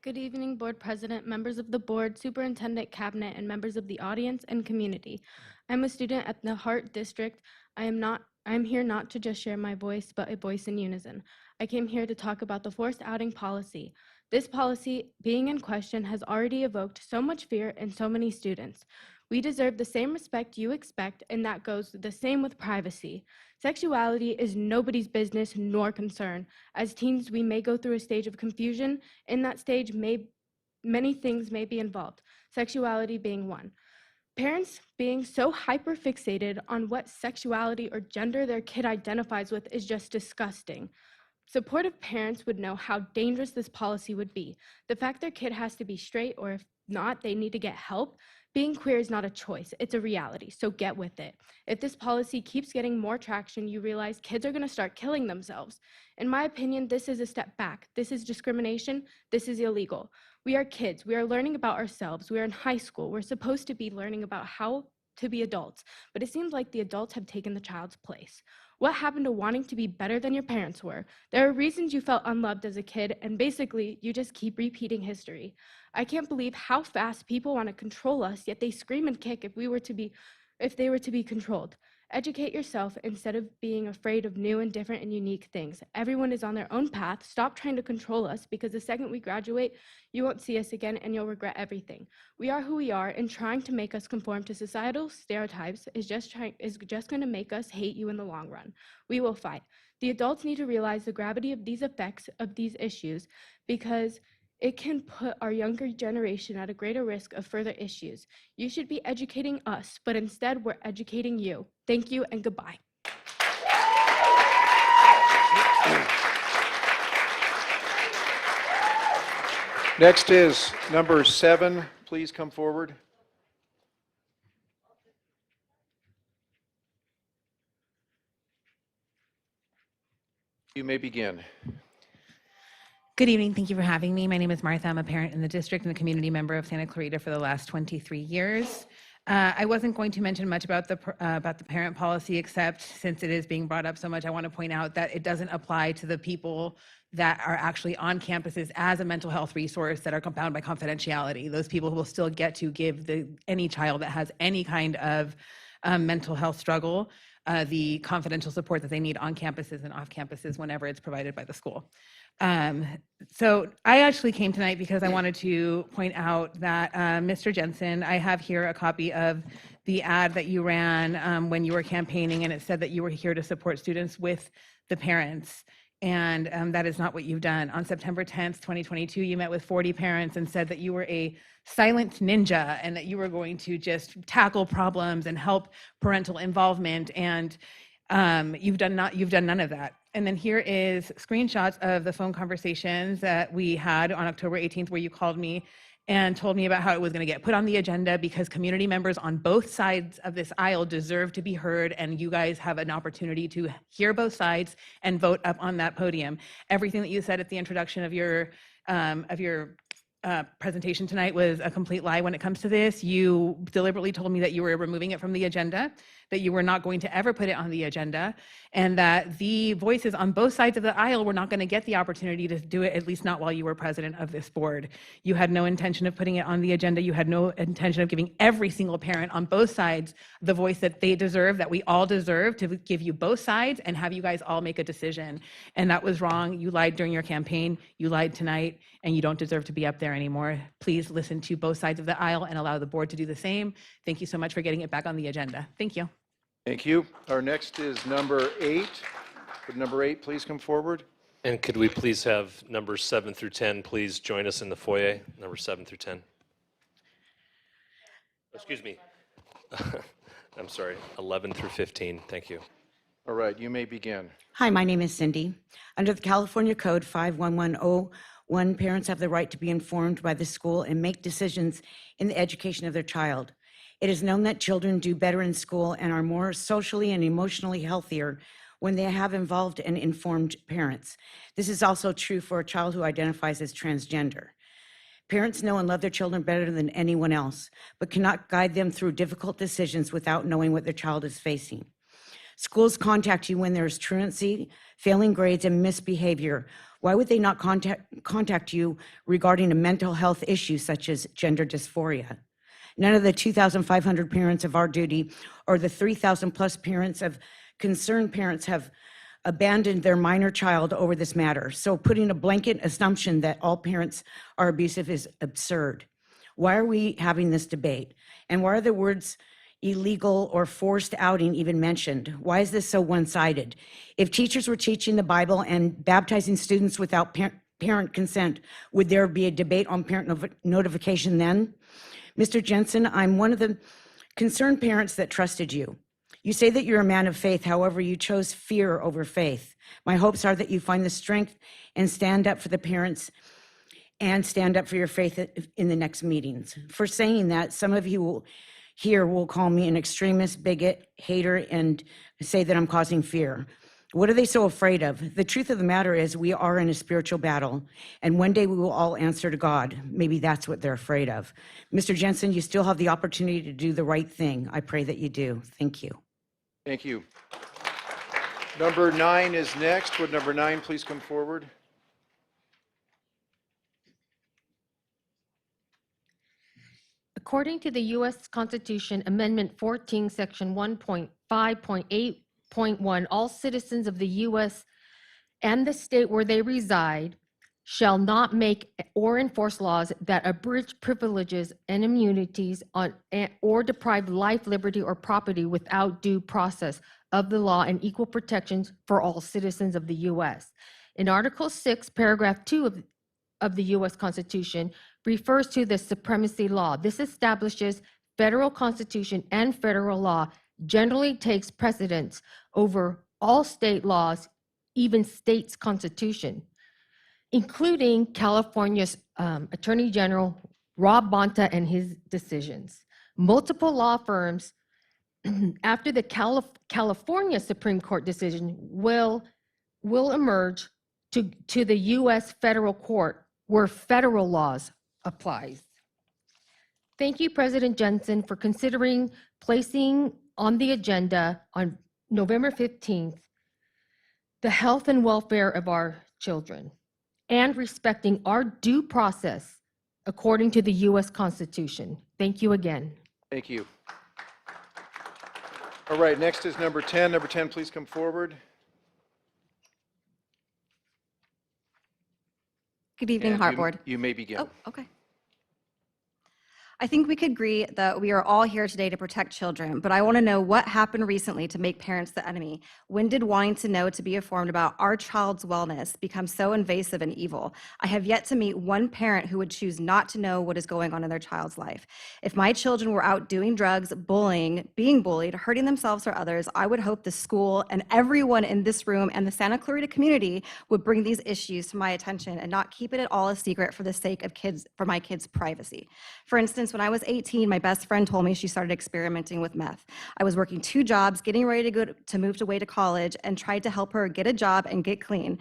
V: Good evening, Board President, members of the Board, Superintendent, Cabinet, and members of the audience and community. I'm a student at the Hart District. I'm here not to just share my voice, but a voice in unison. I came here to talk about the forced outing policy. This policy, being in question, has already evoked so much fear in so many students. We deserve the same respect you expect, and that goes the same with privacy. Sexuality is nobody's business nor concern. As teens, we may go through a stage of confusion. In that stage, many things may be involved, sexuality being one. Parents being so hyper-fixated on what sexuality or gender their kid identifies with is just disgusting. Supportive parents would know how dangerous this policy would be. The fact their kid has to be straight, or if not, they need to get help. Being queer is not a choice, it's a reality, so get with it. If this policy keeps getting more traction, you realize kids are gonna start killing themselves. In my opinion, this is a step back. This is discrimination, this is illegal. We are kids, we are learning about ourselves, we are in high school, we're supposed to be learning about how to be adults, but it seems like the adults have taken the child's place. What happened to wanting to be better than your parents were? There are reasons you felt unloved as a kid, and basically, you just keep repeating history. I can't believe how fast people want to control us, yet they scream and kick if they were to be controlled. Educate yourself instead of being afraid of new and different and unique things. Everyone is on their own path. Stop trying to control us, because the second we graduate, you won't see us again and you'll regret everything. We are who we are, and trying to make us conform to societal stereotypes is just going to make us hate you in the long run. We will fight. The adults need to realize the gravity of these effects of these issues, because it can put our younger generation at a greater risk of further issues. You should be educating us, but instead we're educating you. Thank you and goodbye.
A: Next is number 7. Please come forward. You may begin.
W: Good evening. Thank you for having me. My name is Martha. I'm a parent in the district and a community member of Santa Clarita for the last 23 years. I wasn't going to mention much about the parent policy, except since it is being brought up so much, I want to point out that it doesn't apply to the people that are actually on campuses as a mental health resource that are bound by confidentiality. Those people will still get to give any child that has any kind of mental health struggle the confidential support that they need on campuses and off campuses whenever it's provided by the school. So I actually came tonight because I wanted to point out that Mr. Jensen, I have here a copy of the ad that you ran when you were campaigning, and it said that you were here to support students with the parents. And that is not what you've done. On September 10th, 2022, you met with 40 parents and said that you were a silent ninja and that you were going to just tackle problems and help parental involvement. And you've done none of that. And then here is screenshots of the phone conversations that we had on October 18th, where you called me and told me about how it was going to get put on the agenda because community members on both sides of this aisle deserve to be heard, and you guys have an opportunity to hear both sides and vote up on that podium. Everything that you said at the introduction of your presentation tonight was a complete lie when it comes to this. You deliberately told me that you were removing it from the agenda, that you were not going to ever put it on the agenda, and that the voices on both sides of the aisle were not going to get the opportunity to do it, at least not while you were president of this board. You had no intention of putting it on the agenda. You had no intention of giving every single parent on both sides the voice that they deserve, that we all deserve, to give you both sides and have you guys all make a decision. And that was wrong. You lied during your campaign. You lied tonight, and you don't deserve to be up there anymore. Please listen to both sides of the aisle and allow the board to do the same. Thank you so much for getting it back on the agenda. Thank you.
A: Thank you. Our next is number 8. Would number 8 please come forward?
D: And could we please have numbers 7 through 10 please join us in the foyer, number 7 through 10? Excuse me. I'm sorry, 11 through 15. Thank you.
A: All right, you may begin.
B: Hi, my name is Cindy. Under the California Code 51101, parents have the right to be informed by the school and make decisions in the education of their child. It is known that children do better in school and are more socially and emotionally healthier when they have involved and informed parents. This is also true for a child who identifies as transgender. Parents know and love their children better than anyone else, but cannot guide them through difficult decisions without knowing what their child is facing. Schools contact you when there is truancy, failing grades, and misbehavior. Why would they not contact you regarding a mental health issue such as gender dysphoria? None of the 2,500 parents of Our Duty or the 3,000 plus parents of concerned parents have abandoned their minor child over this matter. So putting a blanket assumption that all parents are abusive is absurd. Why are we having this debate? And why are the words illegal or forced outing even mentioned? Why is this so one-sided? If teachers were teaching the Bible and baptizing students without parent consent, would there be a debate on parent notification then? Mr. Jensen, I'm one of the concerned parents that trusted you. You say that you're a man of faith, however, you chose fear over faith. My hopes are that you find the strength and stand up for the parents and stand up for your faith in the next meetings. For saying that, some of you here will call me an extremist, bigot, hater, and say that I'm causing fear. What are they so afraid of? The truth of the matter is we are in a spiritual battle, and one day we will all answer to God. Maybe that's what they're afraid of. Mr. Jensen, you still have the opportunity to do the right thing. I pray that you do. Thank you.
A: Thank you. Number 9 is next. Would number 9 please come forward?
L: According to the U.S. Constitution, Amendment 14, Section 1.5.8.1, all citizens of the U.S. and the state where they reside shall not make or enforce laws that abridge privileges and immunities on or deprive life, liberty, or property without due process of the law and equal protections for all citizens of the U.S. In Article 6, Paragraph 2 of the U.S. Constitution refers to the supremacy law. This establishes federal constitution and federal law generally takes precedence over all state laws, even states' constitution, including California's Attorney General Rob Bonta and his decisions. Multiple law firms after the California Supreme Court decision will emerge to the U.S. federal court where federal laws applies. Thank you, President Jensen, for considering placing on the agenda on November 15th the health and welfare of our children and respecting our due process according to the U.S. Constitution. Thank you again.
A: Thank you. All right, next is number 10. Number 10, please come forward.
E: Good evening,
A: And
E: Hart Board.
A: you may begin.
E: Oh, okay. I think we could agree that we are all here today to protect children, but I want to know what happened recently to make parents the enemy. When did wanting to know to be informed about our child's wellness become so invasive and evil? I have yet to meet one parent who would choose not to know what is going on in their child's life. If my children were out doing drugs, bullying, being bullied, hurting themselves or others, I would hope the school and everyone in this room and the Santa Clarita community would bring these issues to my attention and not keep it at all a secret for the sake of for my kids' privacy. For instance, when I was 18, my best friend told me she started experimenting with meth. I was working 2 jobs, getting ready to move away to college, and tried to help her get a job and get clean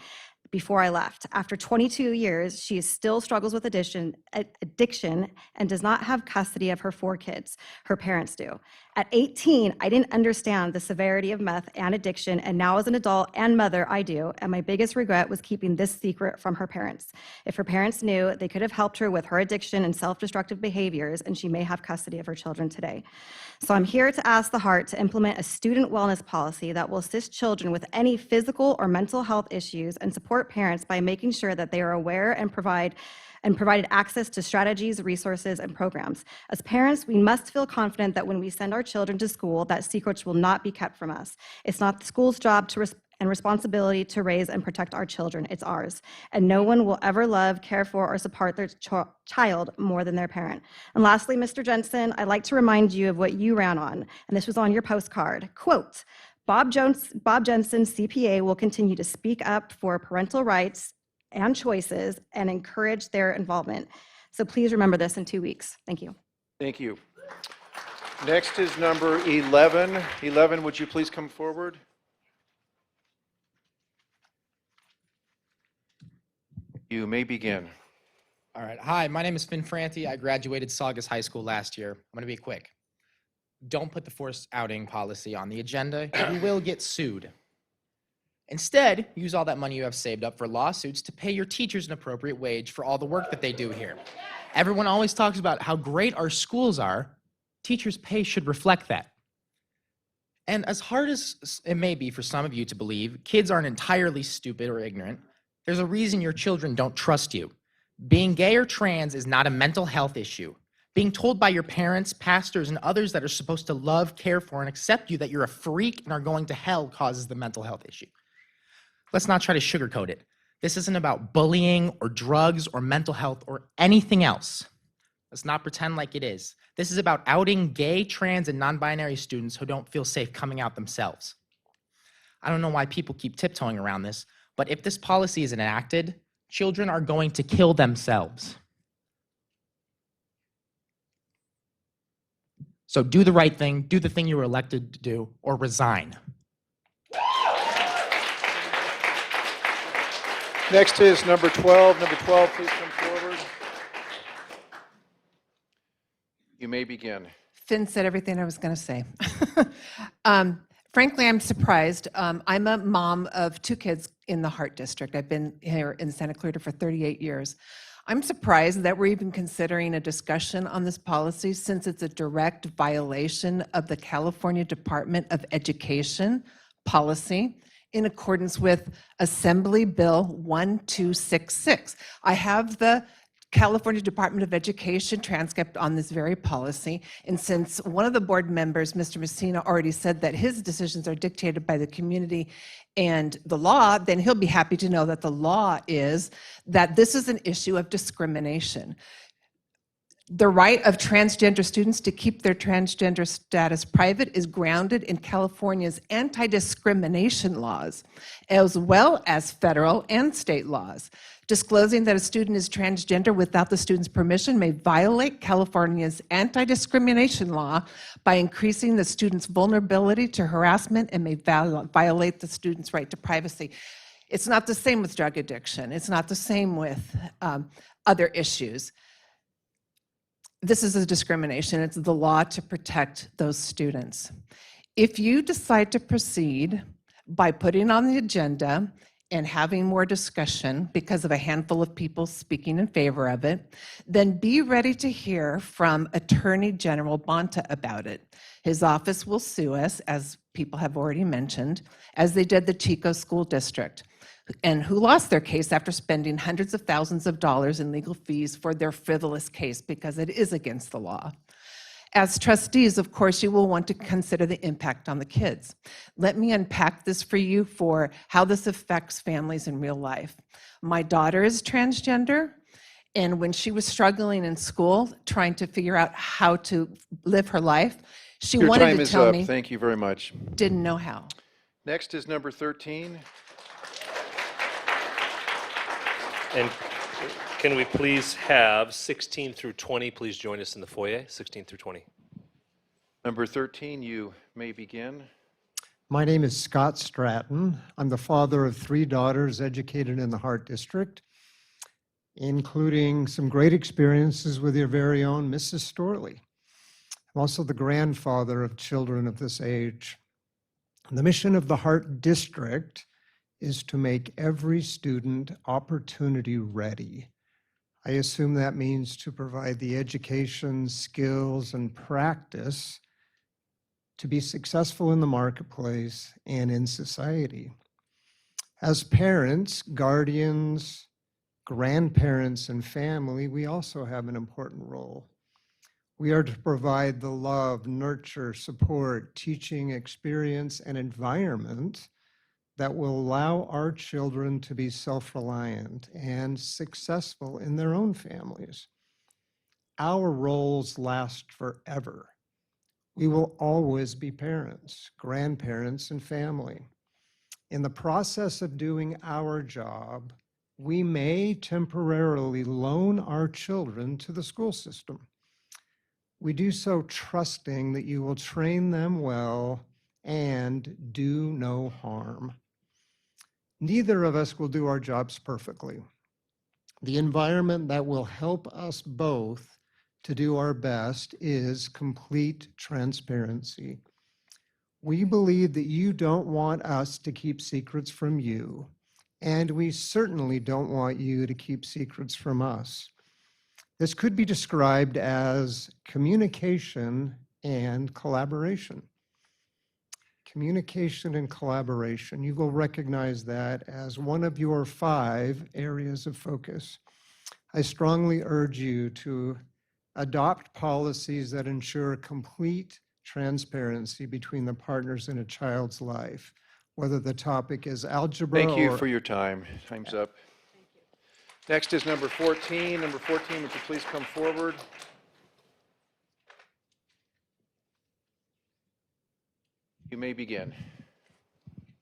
E: before I left. After 22 years, she still struggles with addiction and does not have custody of her 4 kids. Her parents do. At 18, I didn't understand the severity of meth and addiction, and now as an adult and mother, I do, and my biggest regret was keeping this secret from her parents. If her parents knew, they could have helped her with her addiction and self-destructive behaviors, and she may have custody of her children today. So I'm here to ask the Hart to implement a student wellness policy that will assist children with any physical or mental health issues and support parents by making sure that they are aware and provided access to strategies, resources, and programs. As parents, we must feel confident that when we send our children to school, that secrets will not be kept from us. It's not the school's job and responsibility to raise and protect our children. It's ours. And no one will ever love, care for, or support their child more than their parent. And lastly, Mr. Jensen, I'd like to remind you of what you ran on, and this was on your postcard. Quote, Bob Jensen, CPA, will continue to speak up for parental rights and choices and encourage their involvement. So please remember this in 2 weeks. Thank you.
A: Thank you. Next is number 11. 11, would you please come forward? You may begin.
F: All right. Hi, my name is Finn Franti. I graduated Saugus High School last year. I'm going to be quick. Don't put the forced outing policy on the agenda. You will get sued. Instead, use all that money you have saved up for lawsuits to pay your teachers an appropriate wage for all the work that they do here. Everyone always talks about how great our schools are. Teachers' pay should reflect that. And as hard as it may be for some of you to believe, kids aren't entirely stupid or ignorant. There's a reason your children don't trust you. Being gay or trans is not a mental health issue. Being told by your parents, pastors, and others that are supposed to love, care for, and accept you that you're a freak and are going to hell causes the mental health issue. Let's not try to sugarcoat it. This isn't about bullying or drugs or mental health or anything else. Let's not pretend like it is. This is about outing gay, trans, and non-binary students who don't feel safe coming out themselves. I don't know why people keep tiptoeing around this, but if this policy is enacted, children are going to kill themselves. So do the right thing, do the thing you were elected to do, or resign.
A: Next is number 12. Number 12, please come forward. You may begin.
J: Finn said everything I was going to say. Frankly, I'm surprised. I'm a mom of 2 kids in the Hart District. I've been here in Santa Clarita for 38 years. I'm surprised that we're even considering a discussion on this policy since it's a direct violation of the California Department of Education policy in accordance with Assembly Bill 1266. I have the California Department of Education transcript on this very policy, and since one of the board members, Mr. Messina, already said that his decisions are dictated by the community and the law, then he'll be happy to know that the law is that this is an issue of discrimination. The right of transgender students to keep their transgender status private is grounded in California's anti-discrimination laws, as well as federal and state laws. Disclosing that a student is transgender without the student's permission may violate California's anti-discrimination law by increasing the student's vulnerability to harassment and may violate the student's right to privacy. It's not the same with drug addiction. It's not the same with other issues. This is a discrimination. It's the law to protect those students. If you decide to proceed by putting on the agenda and having more discussion because of a handful of people speaking in favor of it, then be ready to hear from Attorney General Bonta about it. His office will sue us, as people have already mentioned, as they did the Chico School District. and who lost their case after spending hundreds of thousands of dollars in legal fees for their frivolous case because it is against the law. As trustees, of course, you will want to consider the impact on the kids. Let me unpack this for you for how this affects families in real life. My daughter is transgender, and when she was struggling in school, trying to figure out how to live her life, she
A: Your
J: wanted
A: time
J: to
A: is
J: tell
A: up.
J: me,
A: Thank you very much.
J: didn't know how.
A: Next is number 13.
D: And can we please have 16 through 20 please join us in the foyer, 16 through 20.
A: Number 13, you may begin.
M: My name is Scott Stratton. I'm the father of 3 daughters educated in the Hart District, including some great experiences with your very own Mrs. Storley. I'm also the grandfather of children of this age. The mission of the Hart District is to make every student opportunity ready. I assume that means to provide the education, skills, and practice to be successful in the marketplace and in society. As parents, guardians, grandparents, and family, we also have an important role. We are to provide the love, nurture, support, teaching experience, and environment that will allow our children to be self-reliant and successful in their own families. Our roles last forever. We will always be parents, grandparents, and family. In the process of doing our job, we may temporarily loan our children to the school system. We do so trusting that you will train them well and do no harm. Neither of us will do our jobs perfectly. The environment that will help us both to do our best is complete transparency. We believe that you don't want us to keep secrets from you, and we certainly don't want you to keep secrets from us. This could be described as communication and collaboration. Communication and collaboration. You will recognize that as one of your 5 areas of focus. I strongly urge you to adopt policies that ensure complete transparency between the partners in a child's life, whether the topic is algebra
A: Thank you
M: or...
A: for your time. Time's up. Next is number 14. Number 14, would you please come forward? You may begin.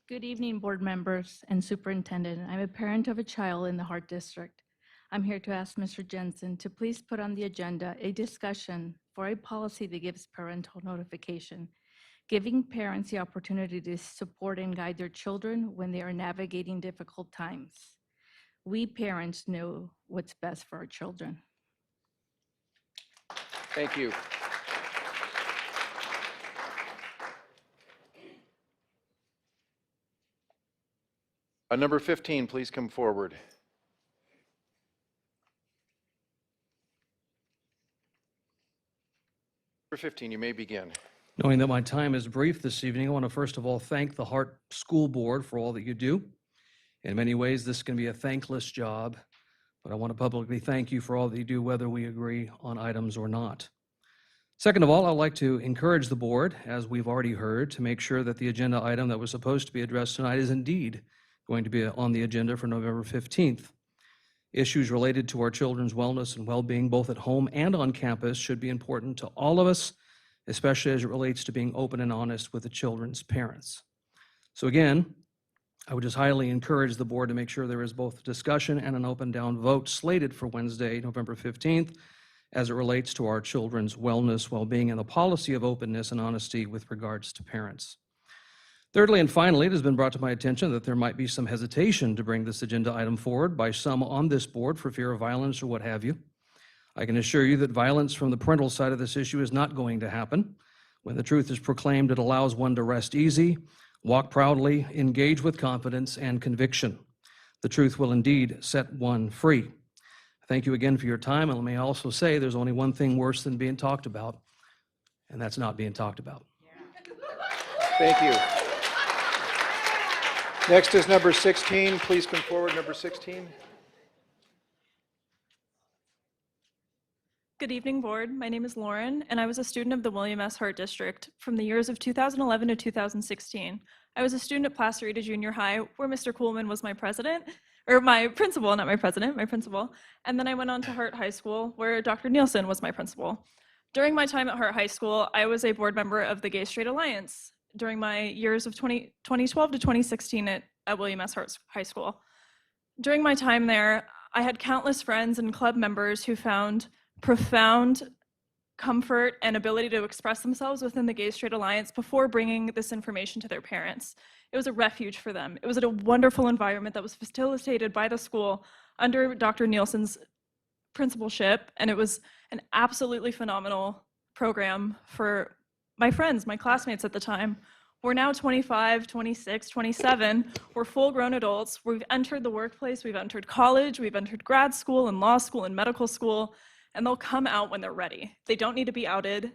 N: Good evening, board members and superintendent. I'm a parent of a child in the Hart District. I'm here to ask Mr. Jensen to please put on the agenda a discussion for a policy that gives parental notification, giving parents the opportunity to support and guide their children when they are navigating difficult times. We parents know what's best for our children.
A: Thank you. Number 15, please come forward. Number 15, you may begin.
O: Knowing that my time is brief this evening, I want to first of all thank the Hart School Board for all that you do. In many ways, this can be a thankless job, but I want to publicly thank you for all that you do, whether we agree on items or not. Second of all, I'd like to encourage the board, as we've already heard, to make sure that the agenda item that was supposed to be addressed tonight is indeed going to be on the agenda for November 15th. Issues related to our children's wellness and well-being, both at home and on campus, should be important to all of us, especially as it relates to being open and honest with the children's parents. So again, I would just highly encourage the board to make sure there is both discussion and an open down vote slated for Wednesday, November 15th, as it relates to our children's wellness, well-being, and the policy of openness and honesty with regards to parents. Thirdly and finally, it has been brought to my attention that there might be some hesitation to bring this agenda item forward by some on this board for fear of violence or what have you. I can assure you that violence from the parental side of this issue is not going to happen. When the truth is proclaimed, it allows one to rest easy, walk proudly, engage with confidence and conviction. The truth will indeed set one free. Thank you again for your time, and let me also say there's only one thing worse than being talked about, and that's not being talked about.
A: Thank you. Next is number 16. Please come forward, number 16.
G: Good evening, board. My name is Lauren, and I was a student of the William S. Hart District from the years of 2011 to 2016. I was a student at Placerita Junior High, where Mr. Kuhlman was my president, or my principal, not my president, my principal. And then I went on to Hart High School, where Dr. Nielsen was my principal. During my time at Hart High School, I was a board member of the Gay Straight Alliance during my years of 2012 to 2016 at William S. Hart High School. During my time there, I had countless friends and club members who found profound comfort and ability to express themselves within the Gay Straight Alliance before bringing this information to their parents. It was a refuge for them. It was a wonderful environment that was facilitated by the school under Dr. Nielsen's principalship, and it was an absolutely phenomenal program for my friends, my classmates at the time. We're now 25, 26, 27. We're full-grown adults. We've entered the workplace, we've entered college, we've entered grad school and law school and medical school, and they'll come out when they're ready. They don't need to be outed.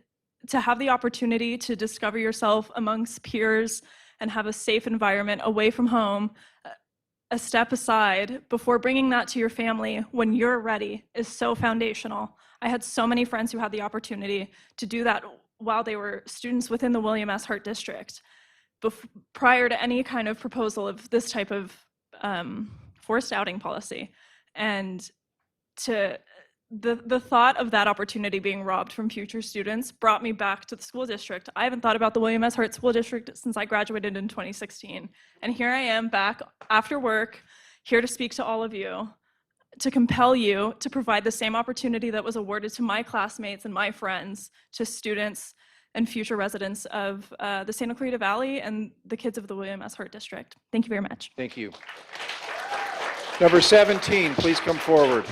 G: To have the opportunity to discover yourself amongst peers and have a safe environment away from home, a step aside before bringing that to your family when you're ready is so foundational. I had so many friends who had the opportunity to do that while they were students within the William S. Hart District, prior to any kind of proposal of this type of forced outing policy. And the thought of that opportunity being robbed from future students brought me back to the school district. I haven't thought about the William S. Hart School District since I graduated in 2016. And here I am back after work, here to speak to all of you, to compel you to provide the same opportunity that was awarded to my classmates and my friends, to students and future residents of the Santa Clarita Valley and the kids of the William S. Hart District. Thank you very much.
A: Thank you. Number 17, please come forward.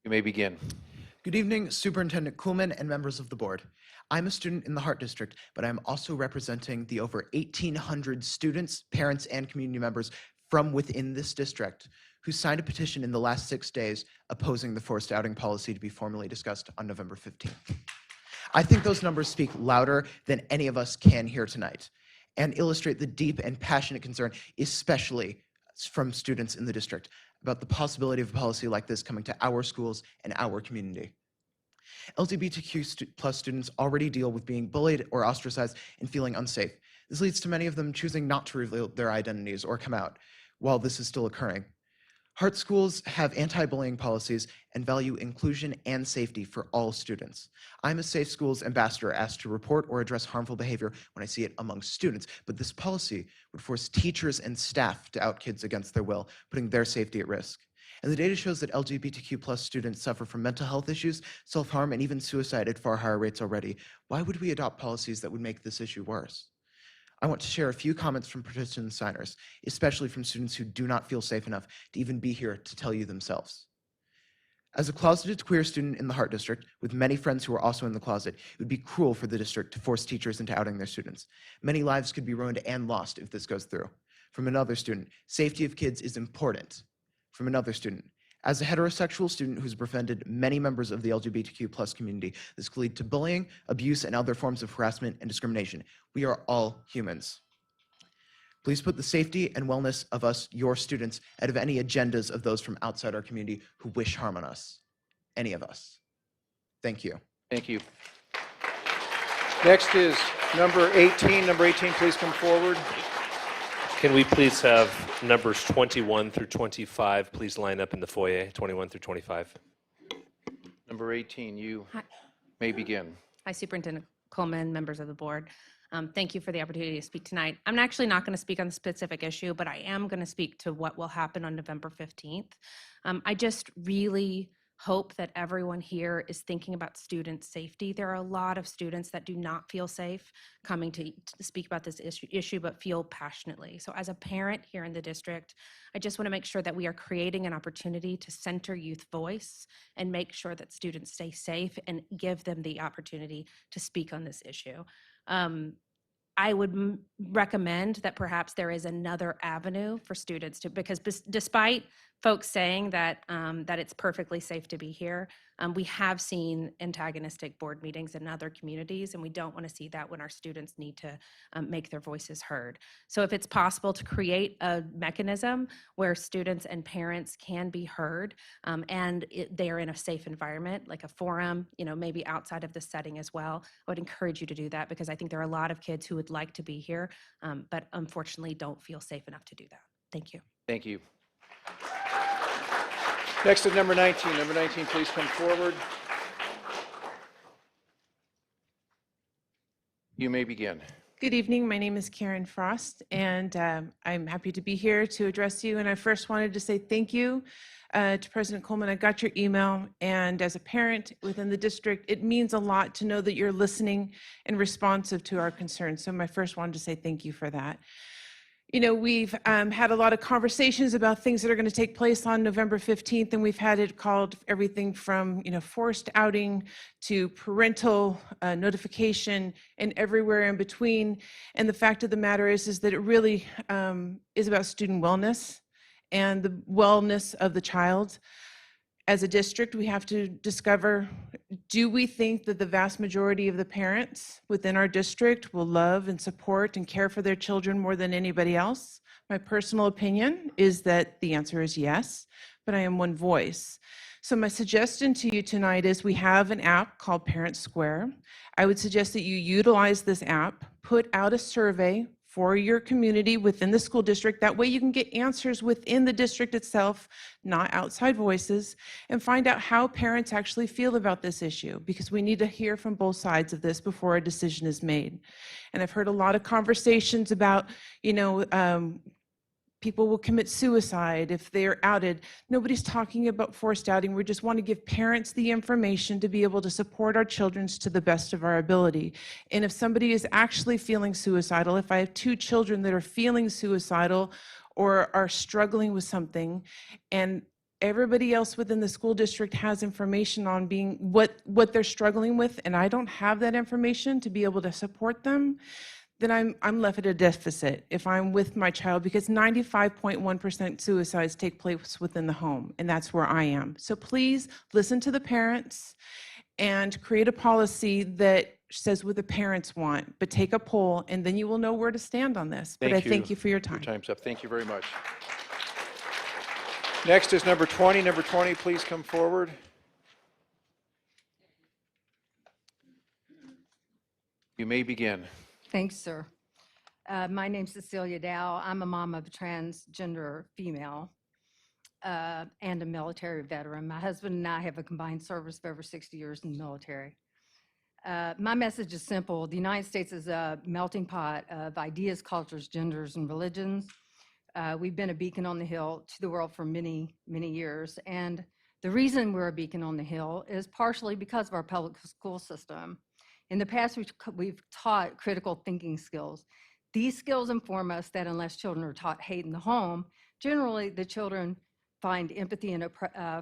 A: You may begin.
P: Good evening, Superintendent Kuhlman and members of the board. I'm a student in the Hart District, but I'm also representing the over 1,800 students, parents, and community members from within this district who signed a petition in the last 6 days opposing the forced outing policy to be formally discussed on November 15th. I think those numbers speak louder than any of us can here tonight and illustrate the deep and passionate concern, especially from students in the district, about the possibility of a policy like this coming to our schools and our community. LGBTQ plus students already deal with being bullied or ostracized and feeling unsafe. This leads to many of them choosing not to reveal their identities or come out while this is still occurring. Hart schools have anti-bullying policies and value inclusion and safety for all students. I'm a Safe Schools ambassador asked to report or address harmful behavior when I see it among students, but this policy would force teachers and staff to out kids against their will, putting their safety at risk. And the data shows that LGBTQ plus students suffer from mental health issues, self-harm, and even suicide at far higher rates already. Why would we adopt policies that would make this issue worse? I want to share a few comments from petition signers, especially from students who do not feel safe enough to even be here to tell you themselves. As a closeted queer student in the Hart District, with many friends who are also in the closet, it would be cruel for the district to force teachers into outing their students. Many lives could be ruined and lost if this goes through. From another student, safety of kids is important. From another student, as a heterosexual student who's befriended many members of the LGBTQ plus community, this could lead to bullying, abuse, and other forms of harassment and discrimination. We are all humans. Please put the safety and wellness of us, your students, out of any agendas of those from outside our community who wish harm on us. Any of us. Thank you.
A: Thank you. Next is number 18. Number 18, please come forward.
D: Can we please have numbers 21 through 25 please line up in the foyer, 21 through 25?
A: Number 18, you may begin.
R: Hi, Superintendent Coleman, members of the board. Thank you for the opportunity to speak tonight. I'm actually not going to speak on the specific issue, but I am going to speak to what will happen on November 15th. I just really hope that everyone here is thinking about student safety. There are a lot of students that do not feel safe coming to speak about this issue, but feel passionately. So as a parent here in the district, I just want to make sure that we are creating an opportunity to center youth voice and make sure that students stay safe and give them the opportunity to speak on this issue. I would recommend that perhaps there is another avenue for students to, because despite
C: folks saying that that it's perfectly safe to be here. We have seen antagonistic board meetings in other communities, and we don't want to see that when our students need to make their voices heard. So if it's possible to create a mechanism where students and parents can be heard, and they're in a safe environment, like a forum, maybe outside of the setting as well, I would encourage you to do that, because I think there are a lot of kids who would like to be here, but unfortunately don't feel safe enough to do that. Thank you.
A: Thank you. Next is number 19. Number 19, please come forward. You may begin.
H: Good evening. My name is Karen Frost, and I'm happy to be here to address you. And I first wanted to say thank you to President Coleman. I got your email, and as a parent within the district, it means a lot to know that you're listening and responsive to our concerns. So I first wanted to say thank you for that. We've had a lot of conversations about things that are going to take place on November 15th, and we've had it called everything from, forced outing to parental notification and everywhere in between. And the fact of the matter is that it really is about student wellness and the wellness of the child. As a district, we have to discover, do we think that the vast majority of the parents within our district will love and support and care for their children more than anybody else? My personal opinion is that the answer is yes, but I am one voice. So my suggestion to you tonight is we have an app called Parent Square. I would suggest that you utilize this app, put out a survey for your community within the school district. That way you can get answers within the district itself, not outside voices, and find out how parents actually feel about this issue, because we need to hear from both sides of this before a decision is made. And I've heard a lot of conversations about, people will commit suicide if they're outed. Nobody's talking about forced outing. We just want to give parents the information to be able to support our children to the best of our ability. And if somebody is actually feeling suicidal, if I have 2 children that are feeling suicidal or are struggling with something, and everybody else within the school district has information on being what they're struggling with, and I don't have that information to be able to support them, then I'm left at a deficit if I'm with my child, because 95.1% suicides take place within the home, and that's where I am. So please listen to the parents and create a policy that says what the parents want, but take a poll, and then you will know where to stand on this. But I thank you for your time.
A: Your time's up. Thank you very much. Next is number 20. Number 20, please come forward. You may begin.
Q: Thanks, sir. My name's Cecilia Dow. I'm a mom of a transgender female and a military veteran. My husband and I have a combined service of over 60 years in the military. My message is simple. The United States is a melting pot of ideas, cultures, genders, and religions. We've been a beacon on the hill to the world for many, many years. And the reason we're a beacon on the hill is partially because of our public school system. In the past, we've taught critical thinking skills. These skills inform us that unless children are taught hate in the home, generally the children find empathy and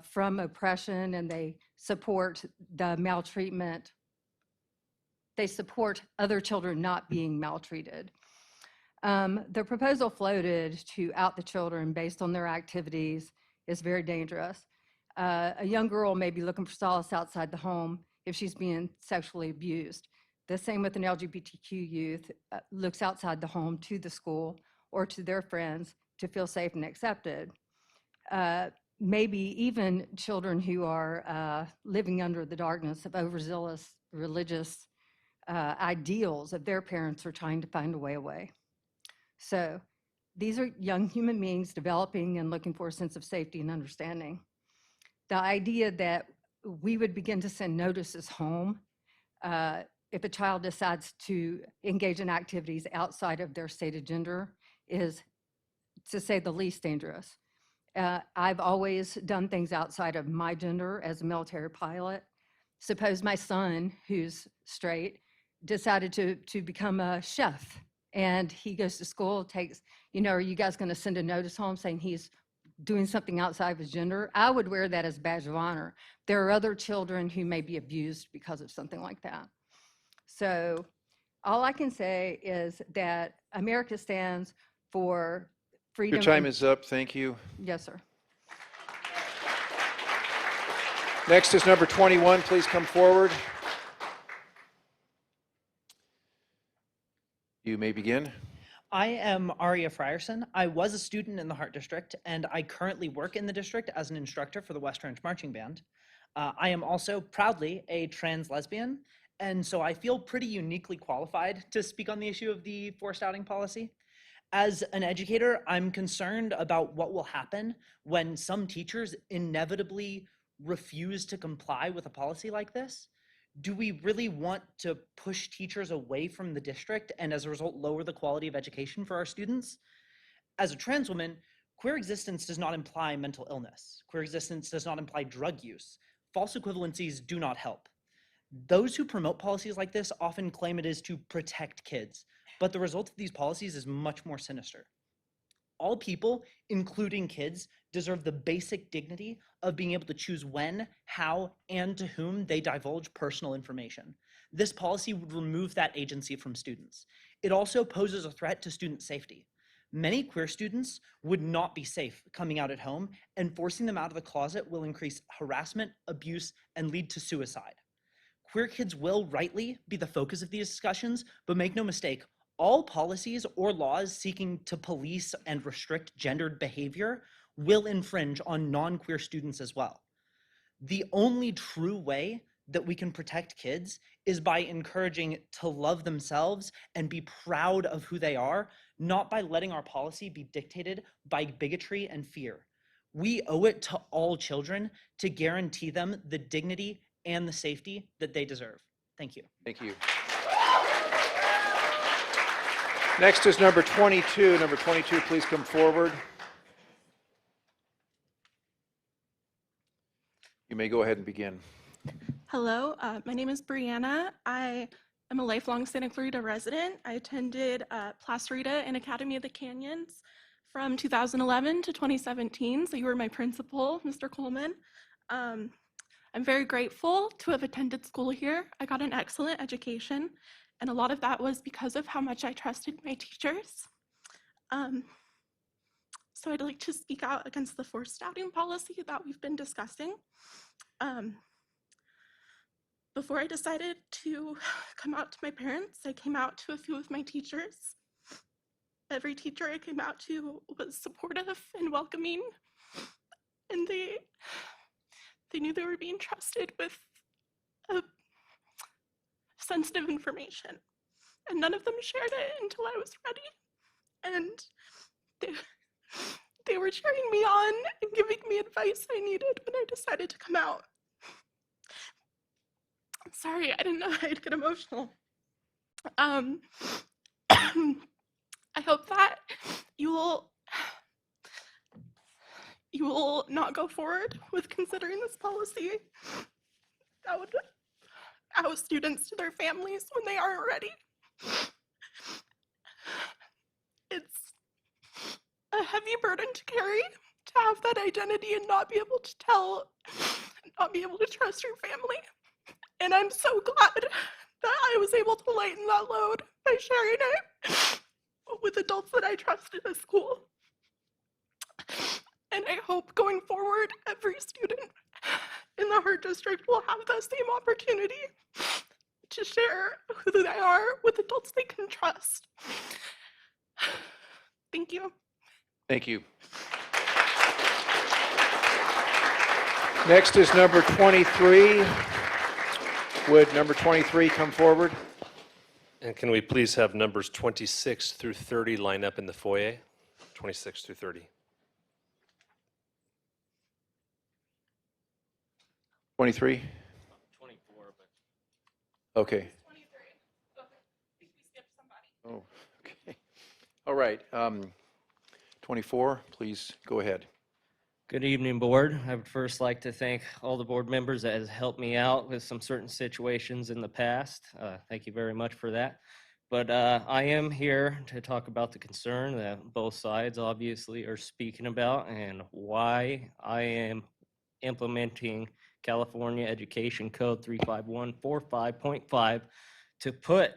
Q: from oppression, and they support the maltreatment. They support other children not being maltreated. The proposal floated to out the children based on their activities is very dangerous. A young girl may be looking for solace outside the home if she's being sexually abused. The same with an LGBTQ youth looks outside the home to the school or to their friends to feel safe and accepted. Maybe even children who are living under the darkness of overzealous religious ideals of their parents are trying to find a way away. So these are young human beings developing and looking for a sense of safety and understanding. The idea that we would begin to send notices home if a child decides to engage in activities outside of their stated gender is, to say the least, dangerous. I've always done things outside of my gender as a military pilot. Suppose my son, who's straight, decided to become a chef, and he goes to school, takes, are you guys going to send a notice home saying he's doing something outside of his gender? I would wear that as a badge of honor. There are other children who may be abused because of something like that. So all I can say is that America stands for freedom.
A: Your time is up. Thank you.
Q: Yes, sir.
A: Next is number 21. Please come forward. You may begin.
I: I am Aria Frierson. I was a student in the Hart District, and I currently work in the district as an instructor for the West Ranch Marching Band. I am also proudly a trans lesbian, and so I feel pretty uniquely qualified to speak on the issue of the forced outing policy. As an educator, I'm concerned about what will happen when some teachers inevitably refuse to comply with a policy like this. Do we really want to push teachers away from the district and as a result lower the quality of education for our students? As a trans woman, queer existence does not imply mental illness. Queer existence does not imply drug use. False equivalencies do not help. Those who promote policies like this often claim it is to protect kids, but the result of these policies is much more sinister. All people, including kids, deserve the basic dignity of being able to choose when, how, and to whom they divulge personal information. This policy would remove that agency from students. It also poses a threat to student safety. Many queer students would not be safe coming out at home, and forcing them out of the closet will increase harassment, abuse, and lead to suicide. Queer kids will rightly be the focus of these discussions, but make no mistake, all policies or laws seeking to police and restrict gendered behavior will infringe on non-queer students as well. The only true way that we can protect kids is by encouraging to love themselves and be proud of who they are, not by letting our policy be dictated by bigotry and fear. We owe it to all children to guarantee them the dignity and the safety that they deserve. Thank you.
A: Thank you. Next is number 22. Number 22, please come forward. You may go ahead and begin.
S: Hello, my name is Brianna. I am a lifelong Santa Clarita resident. I attended Placerita and Academy of the Canyons from 2011 to 2017, so you were my principal, Mr. Coleman. I'm very grateful to have attended school here. I got an excellent education, and a lot of that was because of how much I trusted my teachers. So I'd like to speak out against the forced outing policy that we've been discussing. Before I decided to come out to my parents, I came out to a few of my teachers. Every teacher I came out to was supportive and welcoming, and they knew they were being trusted with sensitive information, and none of them shared it until I was ready. And they were cheering me on and giving me advice I needed when I decided to come out. Sorry, I didn't know I'd get emotional. I hope that you will not go forward with considering this policy that would oust students to their families when they aren't ready. It's a heavy burden to carry, to have that identity and not be able to tell, not be able to trust your family. And I'm so glad that I was able to lighten that load by sharing it with adults that I trusted at school. And I hope going forward, every student in the Hart District will have that same opportunity to share who they are with adults they can trust. Thank you.
A: Thank you. Next is number 23. Would number 23 come forward?
D: And can we please have numbers 26 through 30 line up in the foyer? 26 through 30.
A: 23?
D: 24, but.
A: Okay. Oh, okay. All right. 24, please go ahead.
T: Good evening, board. I would first like to thank all the board members that has helped me out with some certain situations in the past. Thank you very much for that. But I am here to talk about the concern that both sides obviously are speaking about and why I am implementing California Education Code 35145.5 to put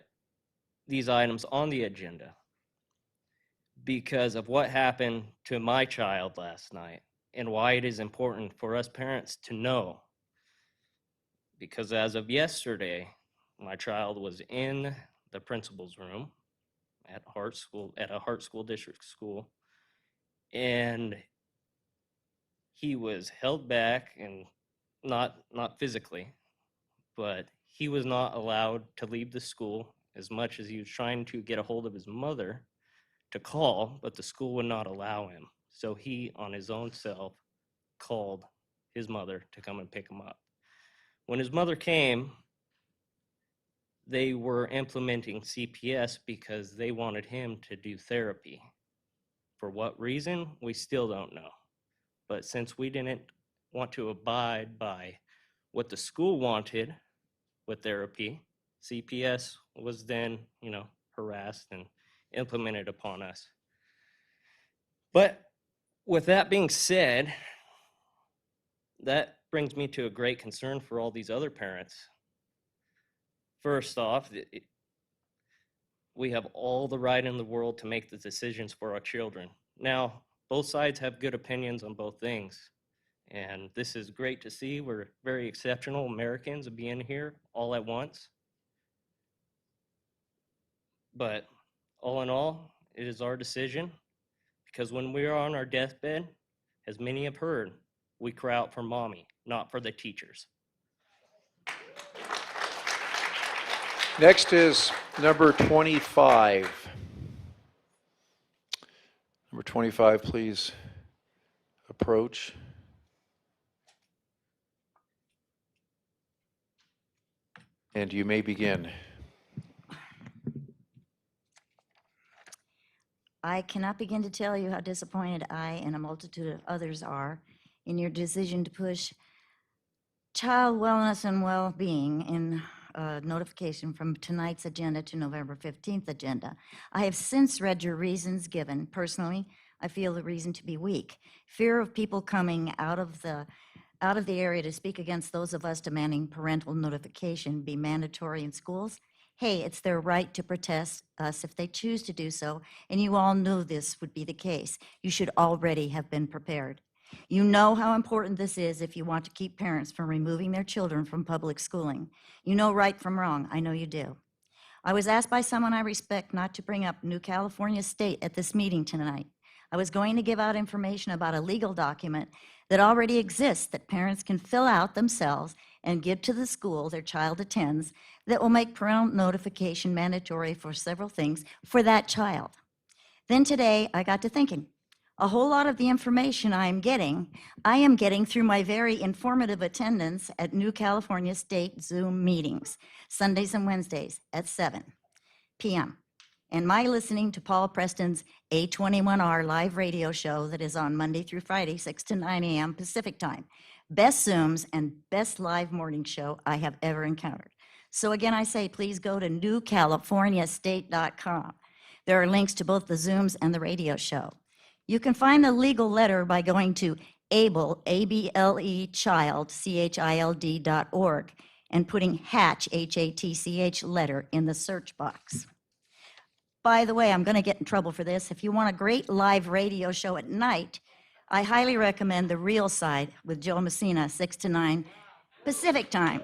T: these items on the agenda because of what happened to my child last night and why it is important for us parents to know because as of yesterday, my child was in the principal's room at a Hart School District school, and he was held back, and not physically, but he was not allowed to leave the school as much as he was trying to get a hold of his mother to call, but the school would not allow him. So he, on his own self, called his mother to come and pick him up. When his mother came, they were implementing CPS because they wanted him to do therapy. For what reason, we still don't know. But since we didn't want to abide by what the school wanted with therapy, CPS was then, harassed and implemented upon us. But with that being said, that brings me to a great concern for all these other parents. First off, we have all the right in the world to make the decisions for our children. Now, both sides have good opinions on both things. And this is great to see. We're very exceptional Americans being here all at once. But all in all, it is our decision, because when we are on our deathbed, as many have heard, we cry out for mommy, not for the teachers.
A: Next is number 25. Number 25, please approach. And you may begin.
K: I cannot begin to tell you how disappointed I and a multitude of others are in your decision to push child wellness and well-being in notification from tonight's agenda to November 15th agenda. I have since read your reasons given. Personally, I feel the reason to be weak. Fear of people coming out of the area to speak against those of us demanding parental notification be mandatory in schools. Hey, it's their right to protest us if they choose to do so, and you all knew this would be the case. You should already have been prepared. You know how important this is if you want to keep parents from removing their children from public schooling. You know right from wrong. I know you do. I was asked by someone I respect not to bring up New California State at this meeting tonight. I was going to give out information about a legal document that already exists that parents can fill out themselves and give to the school their child attends that will make parental notification mandatory for several things for that child. Then today, I got to thinking, a whole lot of the information I am getting through my very informative attendance at New California State Zoom meetings, Sundays and Wednesdays at 7 p.m. And my listening to Paul Preston's A21R live radio show that is on Monday through Friday, 6 to 9 a.m. Pacific time. Best Zooms and best live morning show I have ever encountered. So again, I say, please go to newcaliforniastate.com. There are links to both the Zooms and the radio show. You can find the legal letter by going to able, A-B-L-E, child, CHILD.org, and putting hatch, H-A-T-C-H, letter in the search box. By the way, I'm going to get in trouble for this. If you want a great live radio show at night, I highly recommend The Real Side with Joe Messina, 6 to 9 Pacific time.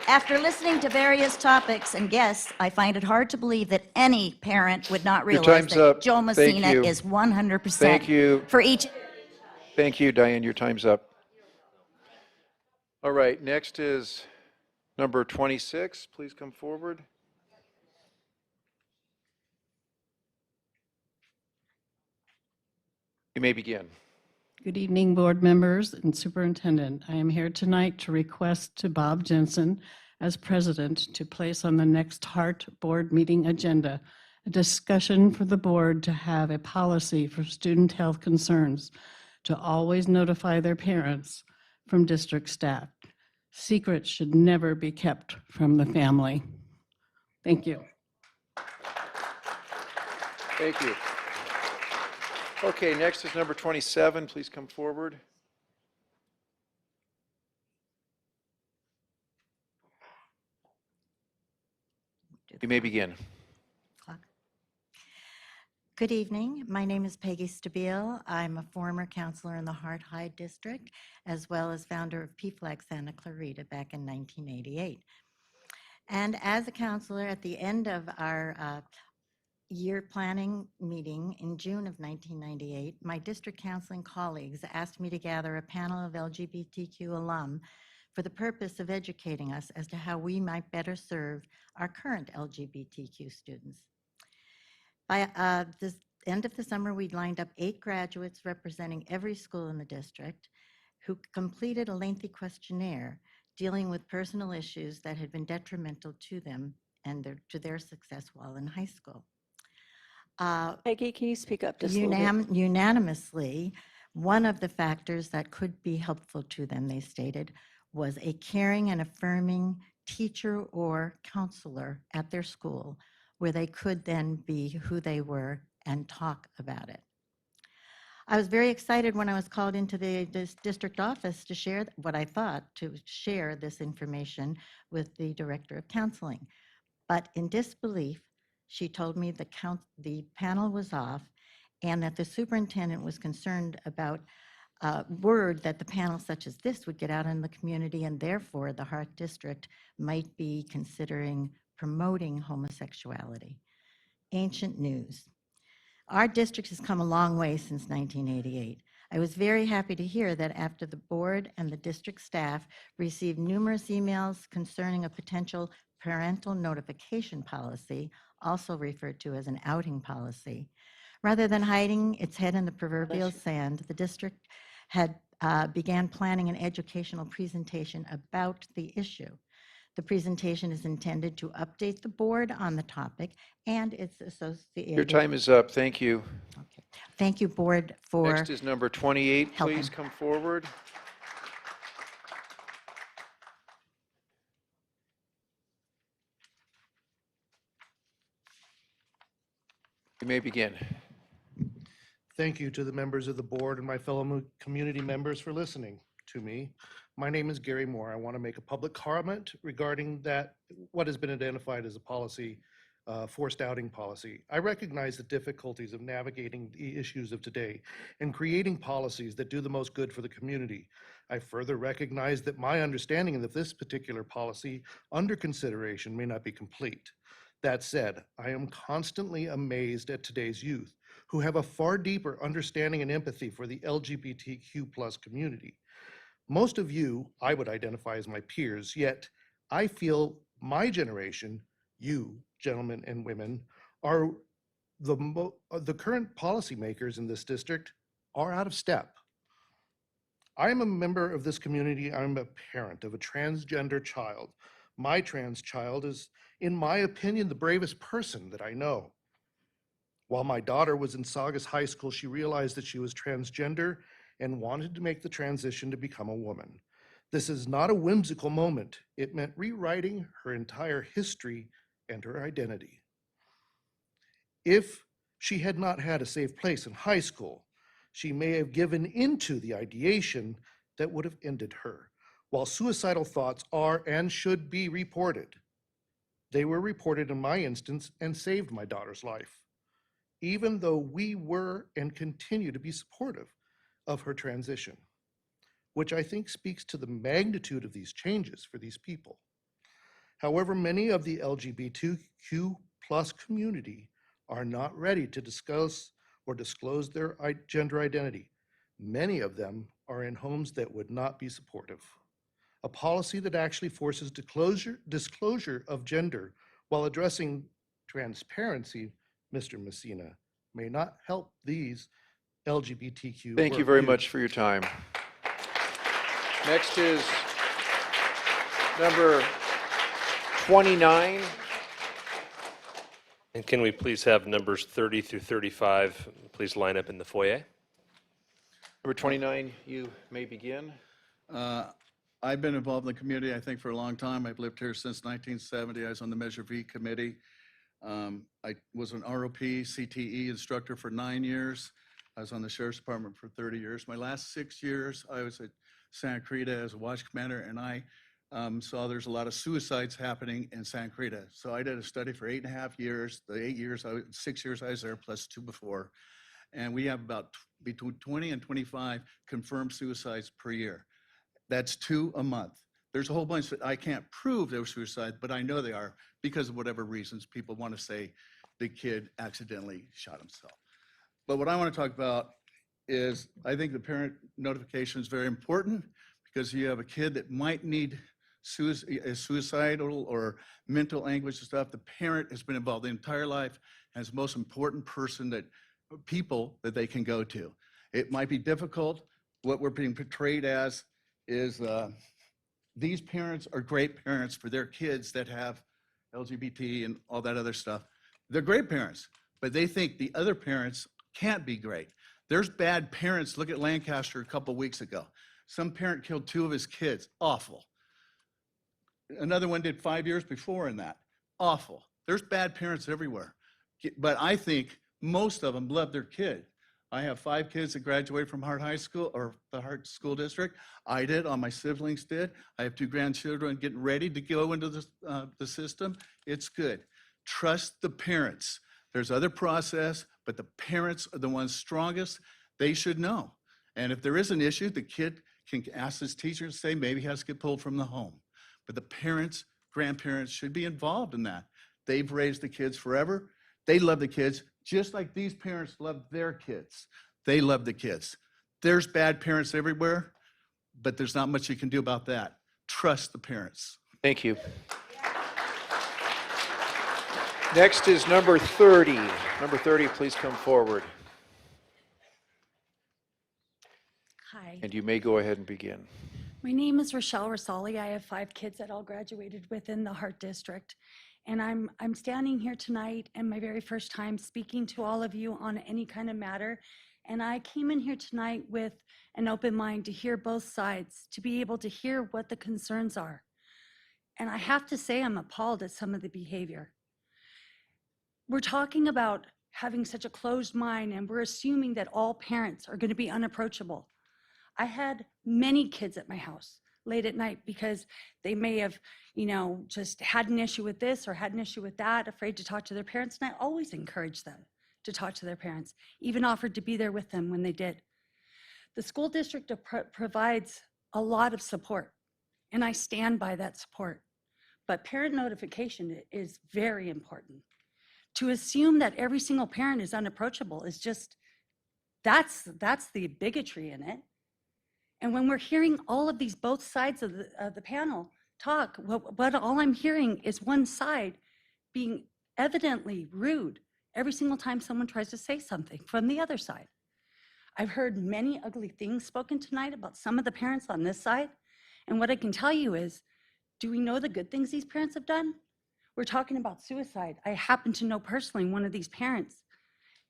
K: After listening to various topics and guests, I find it hard to believe that any parent would not realize that Joe Messina is 100% for each.
A: Thank you, Diane. Your time's up. All right, next is number 26. Please come forward. You may begin.
U: Good evening, board members and superintendent. I am here tonight to request to Bob Jensen, as president, to place on the next Hart board meeting agenda a discussion for the board to have a policy for student health concerns, to always notify their parents from district staff. Secrets should never be kept from the family. Thank you.
A: Thank you. Okay, next is number 27. Please come forward. You may begin.
B: Good evening. My name is Peggy Stabile. I'm a former counselor in the Hart High District, as well as founder of PFLAG Santa Clarita back in 1988. And as a counselor at the end of our year planning meeting in June of 1998, my district counseling colleagues asked me to gather a panel of LGBTQ alum for the purpose of educating us as to how we might better serve our current LGBTQ students. By the end of the summer, we lined up 8 graduates representing every school in the district who completed a lengthy questionnaire dealing with personal issues that had been detrimental to them and to their success while in high school.
V: Peggy, can you speak up just a little bit?
B: Unanimously, one of the factors that could be helpful to them, they stated, was a caring and affirming teacher or counselor at their school where they could then be who they were and talk about it. I was very excited when I was called into this district office to share what I thought, to share this information with the director of counseling. But in disbelief, she told me the panel was off and that the superintendent was concerned about word that the panel such as this would get out in the community, and therefore the Hart District might be considering promoting homosexuality. Ancient news. Our district has come a long way since 1988. I was very happy to hear that after the board and the district staff received numerous emails concerning a potential parental notification policy, also referred to as an outing policy, rather than hiding its head in the proverbial sand, the district had began planning an educational presentation about the issue. The presentation is intended to update the board on the topic and its associated.
A: Your time is up. Thank you.
B: Okay. Thank you, board, for
A: Next is number 28.
B: helping.
A: Please come forward. You may begin.
W: Thank you to the members of the board and my fellow community members for listening to me. My name is Gary Moore. I want to make a public comment regarding what has been identified as a policy, forced outing policy. I recognize the difficulties of navigating the issues of today and creating policies that do the most good for the community. I further recognize that my understanding of this particular policy under consideration may not be complete. That said, I am constantly amazed at today's youth who have a far deeper understanding and empathy for the LGBTQ+ community. Most of you, I would identify as my peers, yet I feel my generation, you gentlemen and women, are the current policymakers in this district are out of step. I am a member of this community. I'm a parent of a transgender child. My trans child is, in my opinion, the bravest person that I know. While my daughter was in Saugus High School, she realized that she was transgender and wanted to make the transition to become a woman. This is not a whimsical moment. It meant rewriting her entire history and her identity. If she had not had a safe place in high school, she may have given into the ideation that would have ended her. While suicidal thoughts are and should be reported, they were reported in my instance and saved my daughter's life, even though we were and continue to be supportive of her transition, which I think speaks to the magnitude of these changes for these people. However, many of the LGBTQ+ community are not ready to discuss or disclose their gender identity. Many of them are in homes that would not be supportive. A policy that actually forces disclosure of gender while addressing transparency, Mr. Messina, may not help these LGBTQ.
A: Thank you very much for your time. Next is number 29.
D: And can we please have numbers 30 through 35, please line up in the foyer?
A: Number 29, you may begin.
X: I've been involved in the community, I think, for a long time. I've lived here since 1970. I was on the Measure V committee. I was an ROP CTE instructor for 9 years. I was on the Sheriff's Department for 30 years. My last 6 years, I was at Santa Clarita as a watch commander, and I saw there's a lot of suicides happening in San Creta. So I did a study for 8.5 years, the 6 years I was there, plus 2 before. And we have about between 20 and 25 confirmed suicides per year. That's 2 a month. There's a whole bunch that I can't prove they were suicides, but I know they are because of whatever reasons people want to say the kid accidentally shot himself. But what I want to talk about is I think the parent notification is very important because you have a kid that might need suicidal or mental anguish and stuff. The parent has been involved the entire life and is the most important people that they can go to. It might be difficult. What we're being portrayed as is these parents are great parents for their kids that have LGBT and all that other stuff. They're great parents, but they think the other parents can't be great. There's bad parents. Look at Lancaster a couple weeks ago. Some parent killed 2 of his kids. Awful. Another one did 5 years before in that. Awful. There's bad parents everywhere. But I think most of them love their kid. I have 5 kids that graduated from Hart High School or the Hart School District. I did, all my siblings did. I have 2 grandchildren getting ready to go into the system. It's good. Trust the parents. There's other process, but the parents are the ones strongest. They should know. And if there is an issue, the kid can ask his teacher and say maybe he has to get pulled from the home. But the parents, grandparents should be involved in that. They've raised the kids forever. They love the kids just like these parents love their kids. They love the kids. There's bad parents everywhere, but there's not much you can do about that. Trust the parents.
A: Thank you. Next is number 30. Number 30, please come forward.
E: Hi.
A: And you may go ahead and begin.
E: My name is Rochelle Rosali. I have 5 kids that all graduated within the Hart District. And I'm standing here tonight and my very first time speaking to all of you on any kind of matter. And I came in here tonight with an open mind to hear both sides, to be able to hear what the concerns are. And I have to say I'm appalled at some of the behavior. We're talking about having such a closed mind and we're assuming that all parents are going to be unapproachable. I had many kids at my house late at night because they may have, just had an issue with this or had an issue with that, afraid to talk to their parents. And I always encouraged them to talk to their parents, even offered to be there with them when they did. The school district provides a lot of support, and I stand by that support. But parent notification is very important. To assume that every single parent is unapproachable is just, that's the bigotry in it. And when we're hearing all of these both sides of the panel talk, what all I'm hearing is one side being evidently rude every single time someone tries to say something from the other side. I've heard many ugly things spoken tonight about some of the parents on this side. And what I can tell you is, do we know the good things these parents have done? We're talking about suicide. I happen to know personally one of these parents,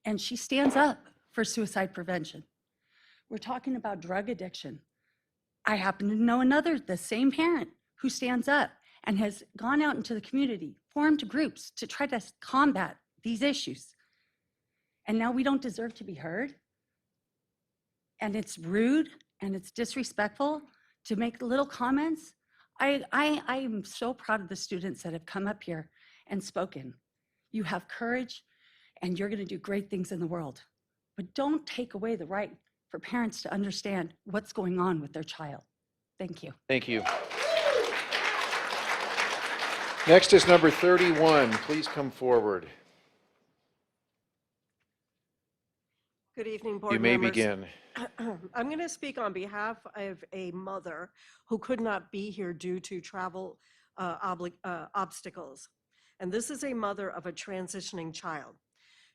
E: and she stands up for suicide prevention. We're talking about drug addiction. I happen to know the same parent who stands up and has gone out into the community, formed groups to try to combat these issues. And now we don't deserve to be heard. And it's rude and it's disrespectful to make little comments. I am so proud of the students that have come up here and spoken. You have courage and you're going to do great things in the world. But don't take away the right for parents to understand what's going on with their child. Thank you.
A: Thank you. Next is number 31. Please come forward.
F: Good evening, board
A: You may
F: members.
A: begin.
F: I'm going to speak on behalf of a mother who could not be here due to travel obstacles. And this is a mother of a transitioning child.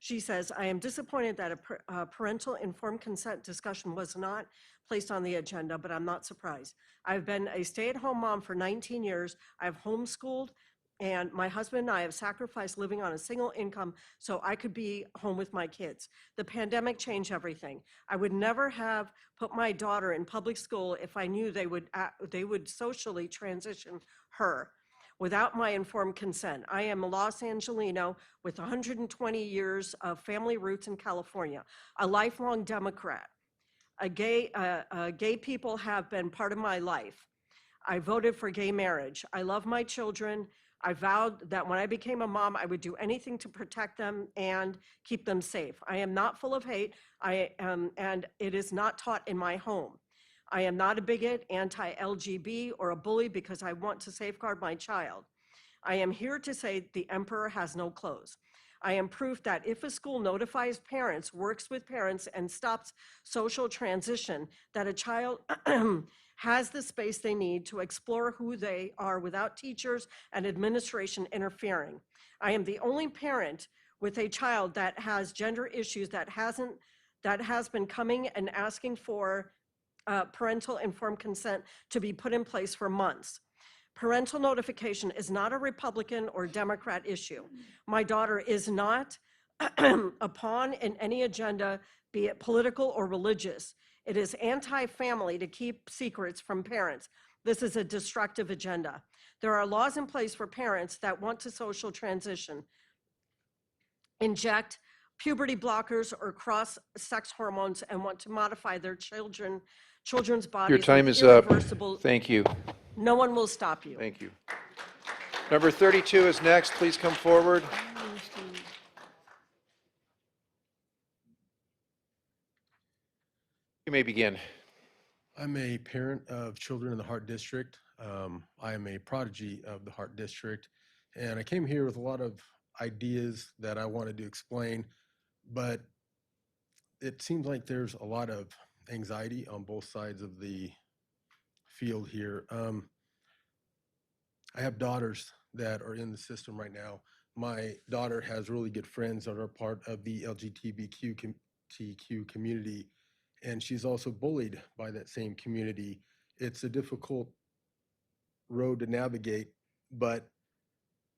F: She says, I am disappointed that a parental informed consent discussion was not placed on the agenda, but I'm not surprised. I've been a stay-at-home mom for 19 years. I've homeschooled, and my husband and I have sacrificed living on a single income so I could be home with my kids. The pandemic changed everything. I would never have put my daughter in public school if I knew they would socially transition her without my informed consent. I am a Los Angelino with 120 years of family roots in California, a lifelong Democrat. Gay people have been part of my life. I voted for gay marriage. I love my children. I vowed that when I became a mom, I would do anything to protect them and keep them safe. I am not full of hate, and it is not taught in my home. I am not a bigot, anti-LGB, or a bully because I want to safeguard my child. I am here to say the emperor has no clothes. I am proof that if a school notifies parents, works with parents, and stops social transition, that a child has the space they need to explore who they are without teachers and administration interfering. I am the only parent with a child that has gender issues that has been coming and asking for parental informed consent to be put in place for months. Parental notification is not a Republican or Democrat issue. My daughter is not a pawn in any agenda, be it political or religious. It is anti-family to keep secrets from parents. This is a destructive agenda. There are laws in place for parents that want to social transition, inject puberty blockers or cross-sex hormones, and want to modify their children's bodies.
A: Your time
F: with
A: is up.
F: irreversible.
A: Thank you.
F: No one will stop you.
A: Thank you. Number 32 is next. Please come forward. You may begin.
J: I'm a parent of children in the Hart District. I am a prodigy of the Hart District, and I came here with a lot of ideas that I wanted to explain, but it seems like there's a lot of anxiety on both sides of the field here. I have daughters that are in the system right now. My daughter has really good friends that are part of the LGBTQ community, and she's also bullied by that same community. It's a difficult road to navigate, but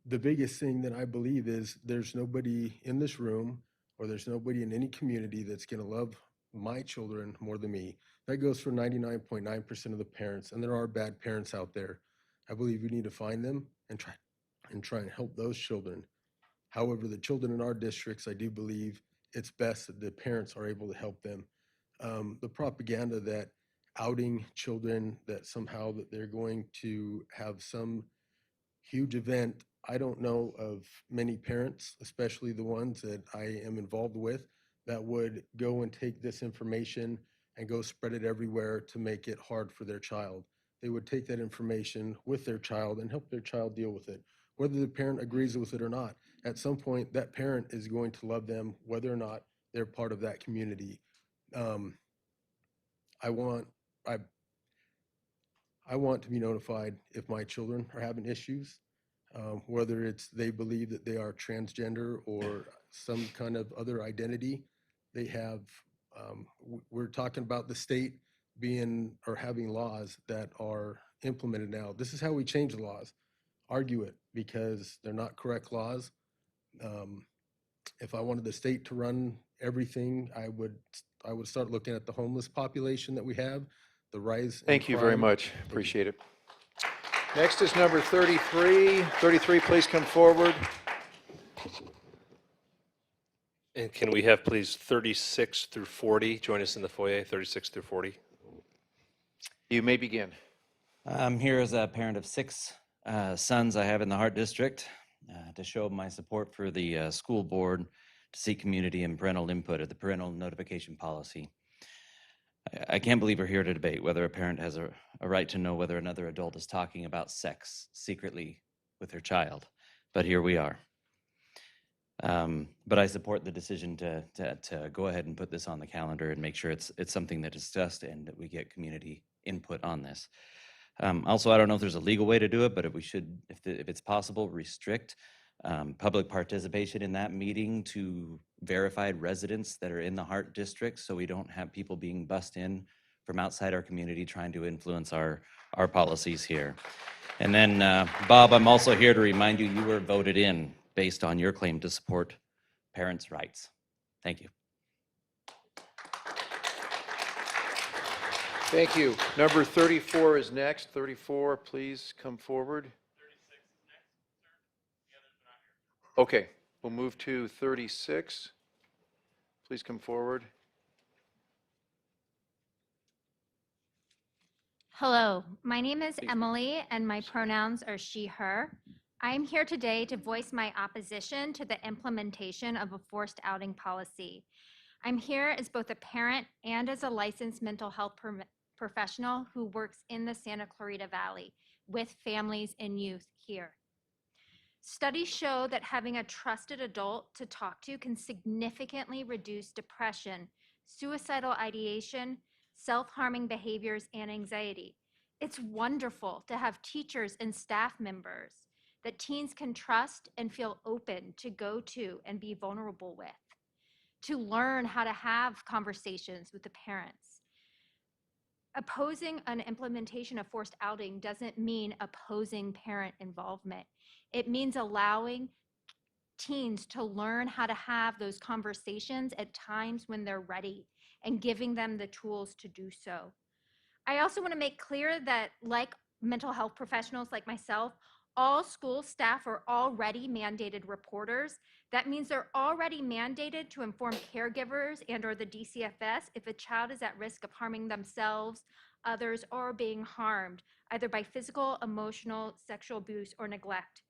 J: the biggest thing that I believe is there's nobody in this room or there's nobody in any community that's going to love my children more than me. That goes for 99.9% of the parents, and there are bad parents out there. I believe we need to find them and try and help those children. However, the children in our districts, I do believe it's best that the parents are able to help them. The propaganda that outing children, that somehow that they're going to have some huge event, I don't know of many parents, especially the ones that I am involved with, that would go and take this information and go spread it everywhere to make it hard for their child. They would take that information with their child and help their child deal with it, whether the parent agrees with it or not. At some point, that parent is going to love them, whether or not they're part of that community. I want to be notified if my children are having issues, whether it's they believe that they are transgender or some kind of other identity they have. We're talking about the state being or having laws that are implemented now. This is how we change the laws. Argue it, because they're not correct laws. If I wanted the state to run everything, I would start looking at the homeless population that we have, the rise in
A: Thank you very
J: crime.
A: much. Appreciate it. Next is number 33. 33, please come forward.
D: And can we have please 36 through 40 join us in the foyer, 36 through 40?
A: You may begin.
L: I'm here as a parent of 6 sons I have in the Hart District to show my support for the school board to seek community and parental input of the parental notification policy. I can't believe we're here to debate whether a parent has a right to know whether another adult is talking about sex secretly with their child, but here we are. But I support the decision to go ahead and put this on the calendar and make sure it's something that is discussed and that we get community input on this. Also, I don't know if there's a legal way to do it, but if it's possible, restrict public participation in that meeting to verified residents that are in the Hart District, so we don't have people being bussed in from outside our community trying to influence our policies here. And then, Bob, I'm also here to remind you, you were voted in based on your claim to support parents' rights. Thank you.
A: Thank you. Number 34 is next. 34, please come forward. 36 is next, sir. The others are not here. Okay, we'll move to 36. Please come forward.
G: Hello, my name is Emily and my pronouns are she, her. I am here today to voice my opposition to the implementation of a forced outing policy. I'm here as both a parent and as a licensed mental health professional who works in the Santa Clarita Valley with families and youth here. Studies show that having a trusted adult to talk to can significantly reduce depression, suicidal ideation, self-harming behaviors, and anxiety. It's wonderful to have teachers and staff members that teens can trust and feel open to go to and be vulnerable with, to learn how to have conversations with the parents. Opposing an implementation of forced outing doesn't mean opposing parent involvement. It means allowing teens to learn how to have those conversations at times when they're ready and giving them the tools to do so. I also want to make clear that, like mental health professionals like myself, all school staff are already mandated reporters. That means they're already mandated to inform caregivers and/or the DCFS if a child is at risk of harming themselves, others, or being harmed, either by physical, emotional, sexual abuse, or neglect.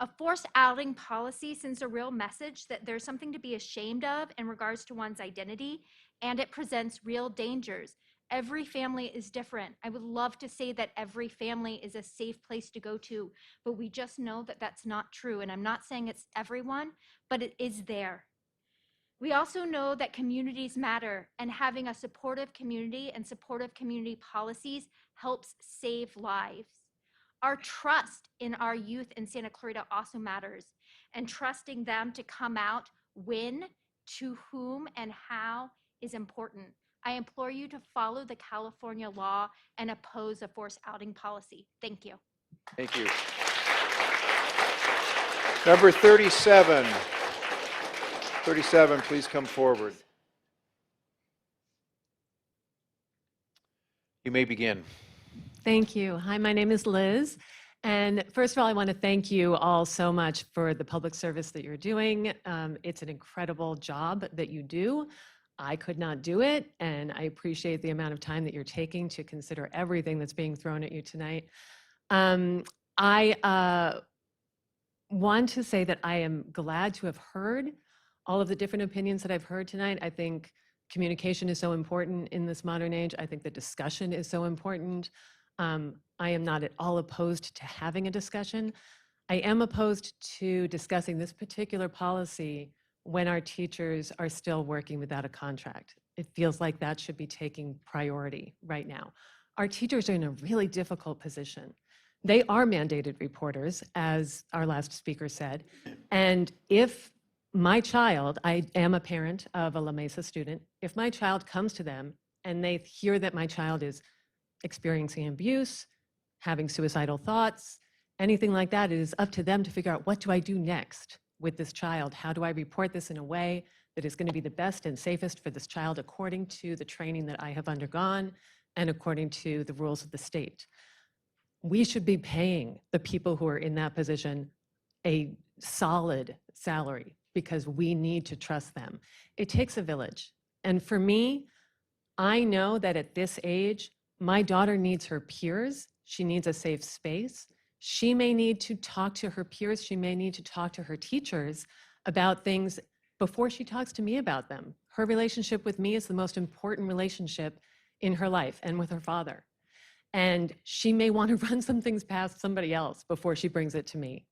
G: A forced outing policy sends a real message that there's something to be ashamed of in regards to one's identity, and it presents real dangers. Every family is different. I would love to say that every family is a safe place to go to, but we just know that that's not true. And I'm not saying it's everyone, but it is there. We also know that communities matter, and having a supportive community and supportive community policies helps save lives. Our trust in our youth in Santa Clarita also matters, and trusting them to come out when, to whom, and how is important. I implore you to follow the California law and oppose a forced outing policy. Thank you.
A: Thank you. Number 37. 37, please come forward. You may begin.
M: Thank you. Hi, my name is Liz. And first of all, I want to thank you all so much for the public service that you're doing. It's an incredible job that you do. I could not do it, and I appreciate the amount of time that you're taking to consider everything that's being thrown at you tonight. I want to say that I am glad to have heard all of the different opinions that I've heard tonight. I think communication is so important in this modern age. I think the discussion is so important. I am not at all opposed to having a discussion. I am opposed to discussing this particular policy when our teachers are still working without a contract. It feels like that should be taking priority right now. Our teachers are in a really difficult position. They are mandated reporters, as our last speaker said. And if my child, I am a parent of a La Mesa student, if my child comes to them and they hear that my child is experiencing abuse, having suicidal thoughts, anything like that, it is up to them to figure out, what do I do next with this child? How do I report this in a way that is going to be the best and safest for this child according to the training that I have undergone and according to the rules of the state? We should be paying the people who are in that position a solid salary because we need to trust them. It takes a village. And for me, I know that at this age, my daughter needs her peers. She needs a safe space. She may need to talk to her peers. She may need to talk to her teachers about things before she talks to me about them. Her relationship with me is the most important relationship in her life and with her father. And she may want to run some things past somebody else before she brings it to me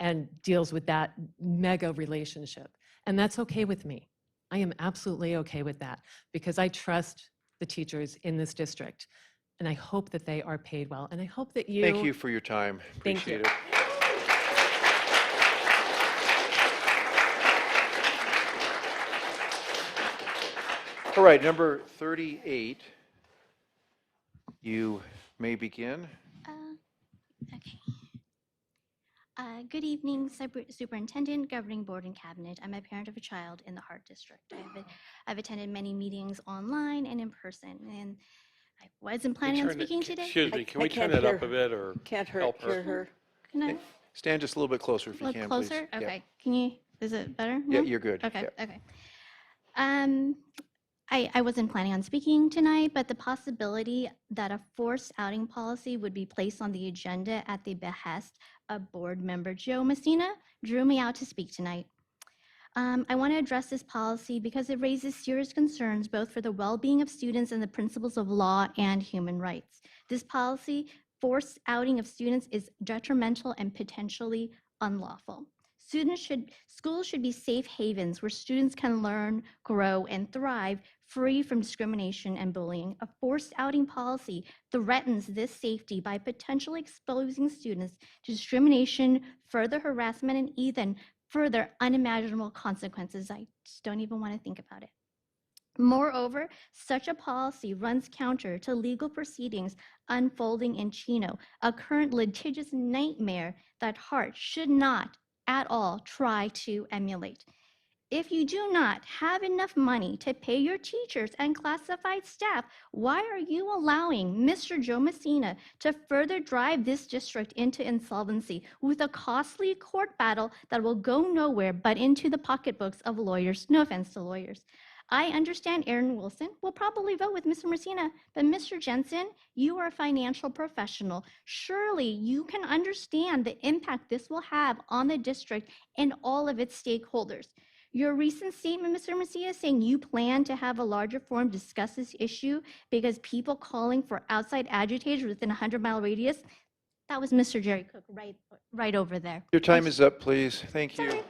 M: and deals with that mega relationship. And that's okay with me. I am absolutely okay with that because I trust the teachers in this district. And I hope that they are paid well. And I hope that you...
A: Thank you for your time.
M: Thank
A: Appreciate
M: you.
A: it. All right, number 38. You may begin.
N: Okay. Good evening, Superintendent, Governing Board, and Cabinet. I'm a parent of a child in the Hart District. I've attended many meetings online and in person, and I wasn't planning on speaking today.
D: Excuse me, can we turn it up a bit or help her?
N: Hear her. Can I?
A: Stand just a little bit closer if
N: A
A: you
N: little
A: can,
N: closer?
A: please.
N: Okay. Can you, is it better?
A: Yeah,
N: now?
A: you're good.
N: Okay,
A: Yeah.
N: okay. I wasn't planning on speaking tonight, but the possibility that a forced outing policy would be placed on the agenda at the behest of board member Joe Messina drew me out to speak tonight. I want to address this policy because it raises serious concerns both for the well-being of students and the principles of law and human rights. This policy, forced outing of students, is detrimental and potentially unlawful. Schools should be safe havens where students can learn, grow, and thrive free from discrimination and bullying. A forced outing policy threatens this safety by potentially exposing students to discrimination, further harassment, and even further unimaginable consequences. I just don't even want to think about it. Moreover, such a policy runs counter to legal proceedings unfolding in Chino, a current litigious nightmare that Hart should not at all try to emulate. If you do not have enough money to pay your teachers and classified staff, why are you allowing Mr. Joe Messina to further drive this district into insolvency with a costly court battle that will go nowhere but into the pocketbooks of lawyers? No offense to lawyers. I understand Aaron Wilson will probably vote with Mr. Messina, but Mr. Jensen, you are a financial professional. Surely you can understand the impact this will have on the district and all of its stakeholders. Your recent statement, Mr. Messina, saying you plan to have a larger forum discuss this issue because people calling for outside agitators within a 100-mile radius, that was Mr. Jerry Cook right over there.
A: Your time is up, please. Thank you.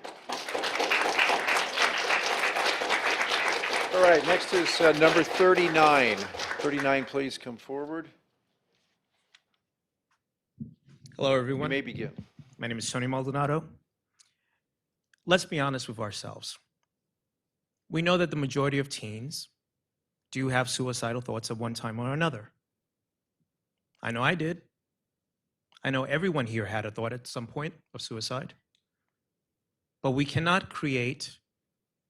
A: All right, next is number 39. 39, please come forward.
C: Hello,
A: You
C: everyone.
A: may begin.
C: My name is Tony Maldonado. Let's be honest with ourselves. We know that the majority of teens do have suicidal thoughts at one time or another. I know I did. I know everyone here had a thought at some point of suicide. But we cannot create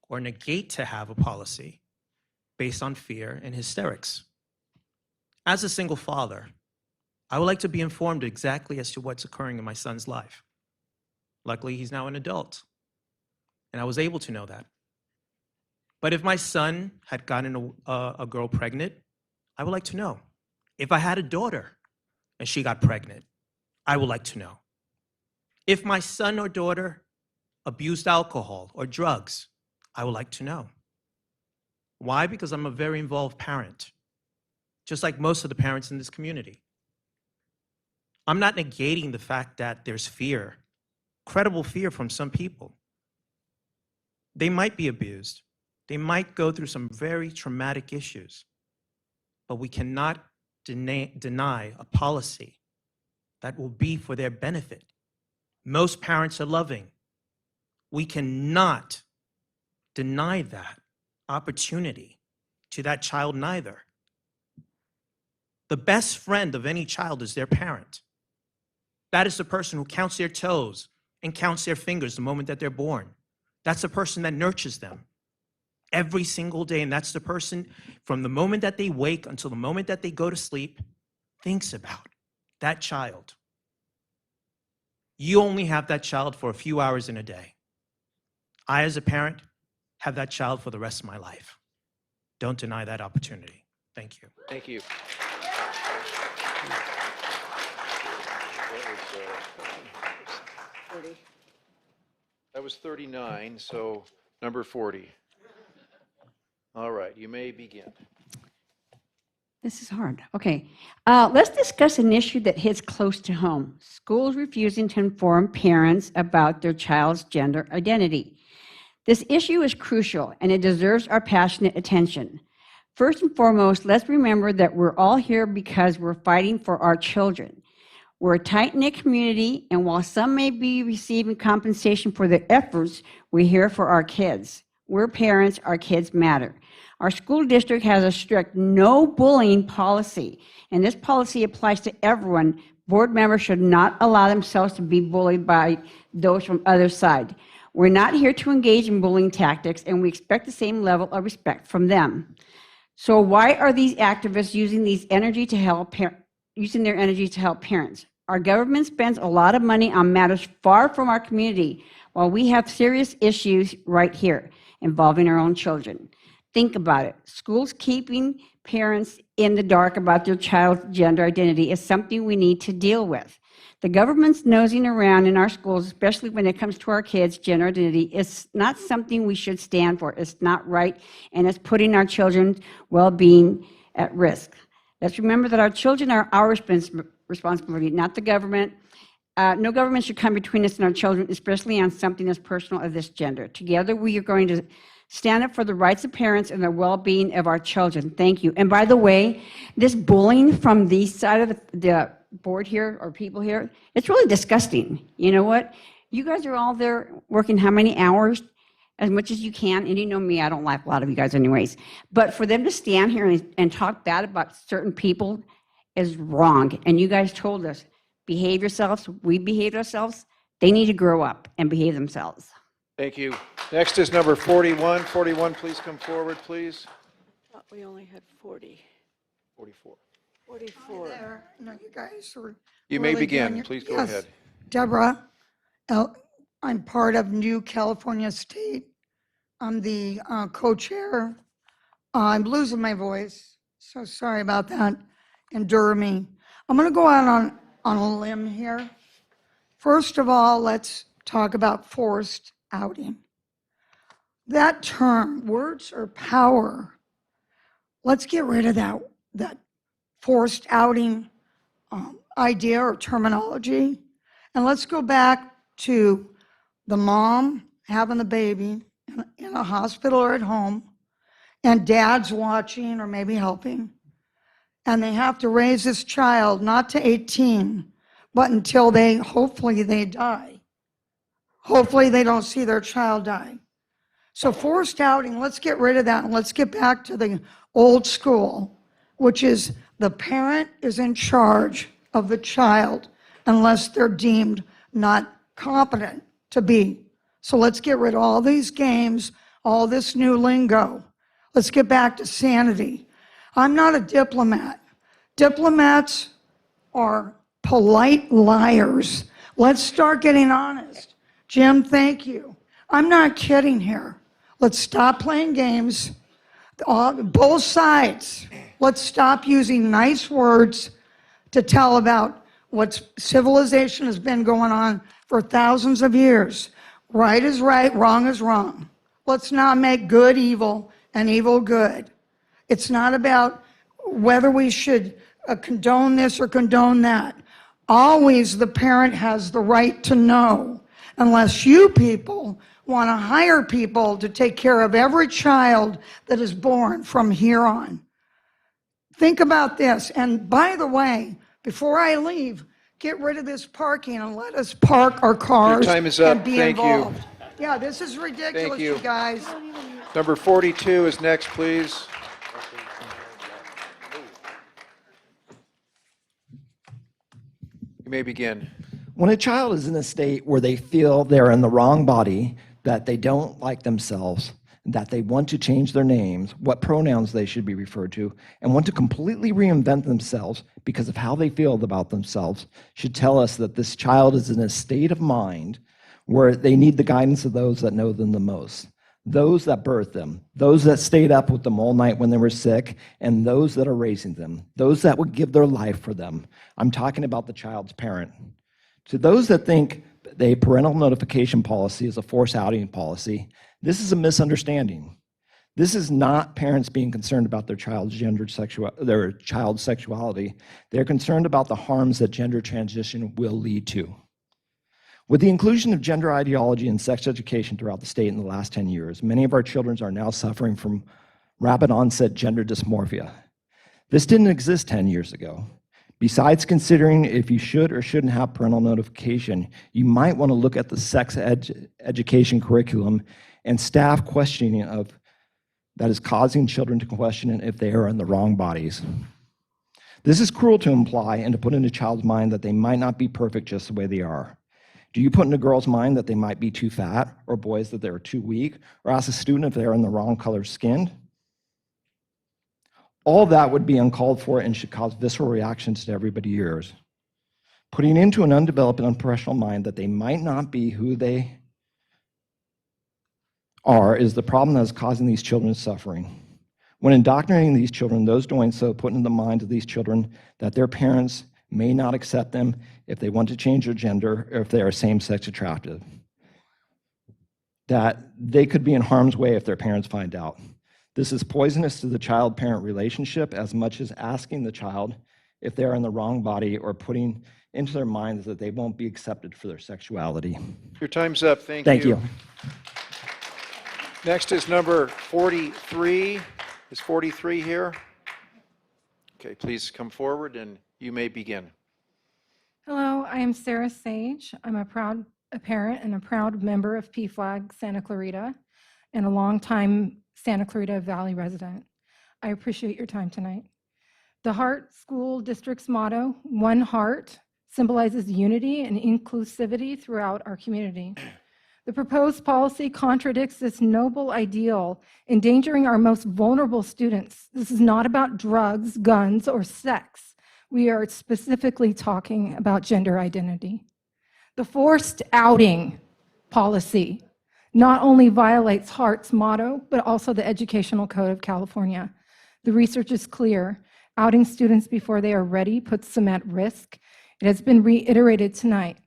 C: or negate to have a policy based on fear and hysterics. As a single father, I would like to be informed exactly as to what's occurring in my son's life. Luckily, he's now an adult, and I was able to know that. But if my son had gotten a girl pregnant, I would like to know. If I had a daughter and she got pregnant, I would like to know. If my son or daughter abused alcohol or drugs, I would like to know. Why? Because I'm a very involved parent, just like most of the parents in this community. I'm not negating the fact that there's fear, credible fear from some people. They might be abused. They might go through some very traumatic issues, but we cannot deny a policy that will be for their benefit. Most parents are loving. We cannot deny that opportunity to that child neither. The best friend of any child is their parent. That is the person who counts their toes and counts their fingers the moment that they're born. That's the person that nurtures them every single day, and that's the person from the moment that they wake until the moment that they go to sleep thinks about that child. You only have that child for a few hours in a day. I, as a parent, have that child for the rest of my life. Don't deny that opportunity. Thank you.
A: Thank you. That was 39, so number 40. All right, you may begin.
O: This is hard. Okay. Let's discuss an issue that hits close to home. Schools refusing to inform parents about their child's gender identity. This issue is crucial and it deserves our passionate attention. First and foremost, let's remember that we're all here because we're fighting for our children. We're a tight-knit community, and while some may be receiving compensation for their efforts, we're here for our kids. We're parents, our kids matter. Our school district has a strict no bullying policy, and this policy applies to everyone. Board members should not allow themselves to be bullied by those from other side. We're not here to engage in bullying tactics, and we expect the same level of respect from them. So why are these activists using their energy to help parents? Our government spends a lot of money on matters far from our community, while we have serious issues right here involving our own children. Think about it. Schools keeping parents in the dark about their child's gender identity is something we need to deal with. The government's nosing around in our schools, especially when it comes to our kids' gender identity, is not something we should stand for. It's not right, and it's putting our children's well-being at risk. Let's remember that our children are our responsibility, not the government. No government should come between us and our children, especially on something as personal as this gender. Together, we are going to stand up for the rights of parents and the well-being of our children. Thank you. And by the way, this bullying from the side of the board here, or people here, it's really disgusting. You know what? You guys are all there working how many hours? As much as you can, and you know me, I don't like a lot of you guys anyways. But for them to stand here and talk bad about certain people is wrong. And you guys told us, behave yourselves, we behaved ourselves. They need to grow up and behave themselves.
A: Thank you. Next is number 41. 41, please come forward, please.
V: Thought we only had 40.
A: 44.
V: 44.
H: No, you guys are.
A: You may
H: really doing
A: begin.
H: your-
A: Please go
H: Yes.
A: ahead.
H: Deborah, I'm part of New California State. I'm the co-chair. I'm losing my voice, so sorry about that. Endure me. I'm going to go out on a limb here. First of all, let's talk about forced outing. That term, words are power. Let's get rid of that forced outing idea or terminology. And let's go back to the mom having the baby in a hospital or at home, and dad's watching or maybe helping. And they have to raise this child not to 18, but until hopefully they die. Hopefully they don't see their child die. So forced outing, let's get rid of that and let's get back to the old school, which is the parent is in charge of the child unless they're deemed not competent to be. So let's get rid of all these games, all this new lingo. Let's get back to sanity. I'm not a diplomat. Diplomats are polite liars. Let's start getting honest. Jim, thank you. I'm not kidding here. Let's stop playing games. Both sides. Let's stop using nice words to tell about what civilization has been going on for thousands of years. Right is right, wrong is wrong. Let's not make good evil and evil good. It's not about whether we should condone this or condone that. Always the parent has the right to know, unless you people want to hire people to take care of every child that is born from here on. Think about this. And by the way, before I leave, get rid of this parking and let us park our cars
A: Your time is up.
H: and be
A: Thank you.
H: involved. Yeah, this is ridiculous,
A: you.
H: you guys.
A: Number 42 is next, please. You may begin.
P: When a child is in a state where they feel they're in the wrong body, that they don't like themselves, that they want to change their names, what pronouns they should be referred to, and want to completely reinvent themselves because of how they feel about themselves, should tell us that this child is in a state of mind where they need the guidance of those that know them the most. Those that birthed them, those that stayed up with them all night when they were sick, and those that are raising them, those that would give their life for them. I'm talking about the child's parent. To those that think a parental notification policy is a forced outing policy, this is a misunderstanding. This is not parents being concerned about their child's their child's sexuality. They're concerned about the harms that gender transition will lead to. With the inclusion of gender ideology and sex education throughout the state in the last 10 years, many of our children are now suffering from rapid onset gender dysmorphia. This didn't exist 10 years ago. Besides considering if you should or shouldn't have parental notification, you might want to look at the sex education curriculum and staff questioning of that is causing children to question if they are in the wrong bodies. This is cruel to imply and to put in a child's mind that they might not be perfect just the way they are. Do you put in a girl's mind that they might be too fat, or boys that they're too weak, or ask a student if they're in the wrong color skinned? All that would be uncalled for and should cause visceral reactions to everybody's ears. Putting into an undeveloped and unprofessional mind that they might not be who they are is the problem that is causing these children's suffering. When indoctrinating these children, those doing so put into the minds of these children that their parents may not accept them if they want to change their gender or if they are same-sex attractive, that they could be in harm's way if their parents find out. This is poisonous to the child-parent relationship as much as asking the child if they are in the wrong body or putting into their minds that they won't be accepted for their sexuality.
A: Your time's up. Thank
P: Thank
A: you.
P: you.
A: Next is number 43. Is 43 here? Okay, please come forward and you may begin.
I: Hello, I am Sarah Sage. I'm a parent and a proud member of PFLAG Santa Clarita and a longtime Santa Clarita Valley resident. I appreciate your time tonight. The Hart School District's motto, One Heart, symbolizes unity and inclusivity throughout our community. The proposed policy contradicts this noble ideal, endangering our most vulnerable students. This is not about drugs, guns, or sex. We are specifically talking about gender identity. The forced outing policy not only violates Hart's motto, but also the Educational Code of California. The research is clear. Outing students before they are ready puts them at risk. It has been reiterated tonight.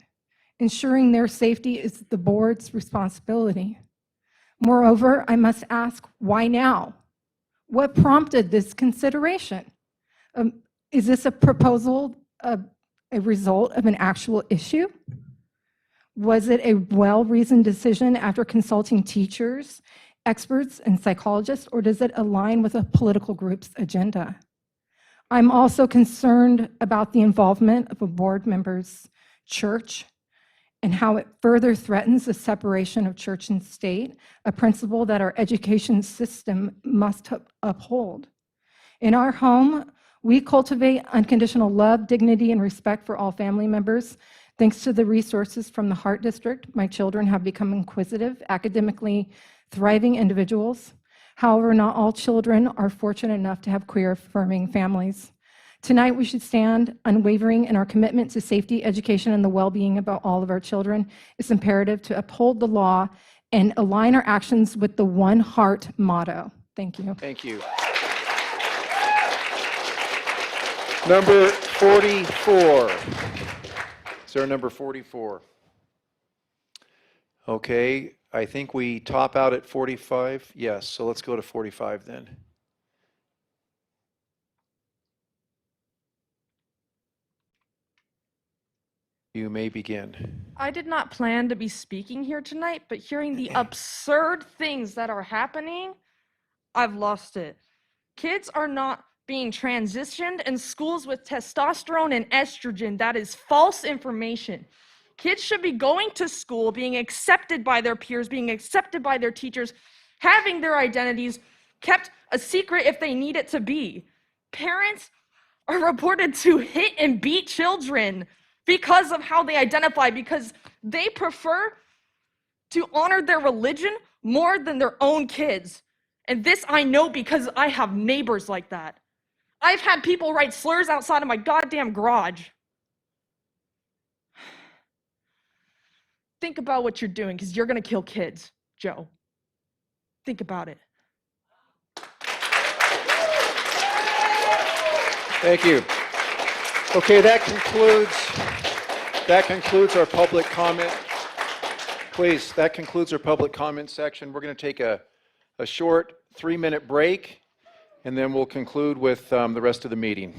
I: Ensuring their safety is the board's responsibility. Moreover, I must ask, why now? What prompted this consideration? Is this a proposal, a result of an actual issue? Was it a well-reasoned decision after consulting teachers, experts, and psychologists, or does it align with a political group's agenda? I'm also concerned about the involvement of a board member's church and how it further threatens the separation of church and state, a principle that our education system must uphold. In our home, we cultivate unconditional love, dignity, and respect for all family members. Thanks to the resources from the Hart District, my children have become inquisitive, academically thriving individuals. However, not all children are fortunate enough to have queer-affirming families. Tonight, we should stand unwavering in our commitment to safety, education, and the well-being of all of our children. It's imperative to uphold the law and align our actions with the One Heart motto. Thank you.
A: Thank you. Number 44. Is there a number 44? Okay, I think we top out at 45. Yes, so let's go to 45 then. You may begin.
Q: I did not plan to be speaking here tonight, but hearing the absurd things that are happening, I've lost it. Kids are not being transitioned in schools with testosterone and estrogen. That is false information. Kids should be going to school, being accepted by their peers, being accepted by their teachers, having their identities kept a secret if they need it to be. Parents are reported to hit and beat children because of how they identify, because they prefer to honor their religion more than their own kids. And this I know because I have neighbors like that. I've had people write slurs outside of my goddamn garage. Think about what you're doing, because you're going to kill kids, Joe. Think about it.
A: Thank you. Okay, that concludes our public comment. Please, that concludes our public comment section. We're going to take a short 3-minute break, and then we'll conclude with the rest of the meeting.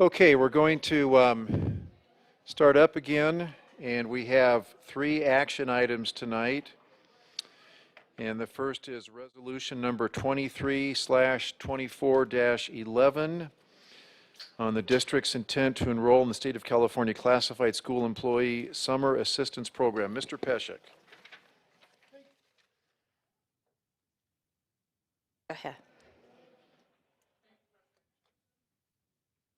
A: Okay, we're going to start up again, and we have 3 action items tonight. And the first is resolution number 23/24-11 on the district's intent to enroll in the State of California Classified School Employee Summer Assistance Program. Mr. Peshek.
K: Go ahead.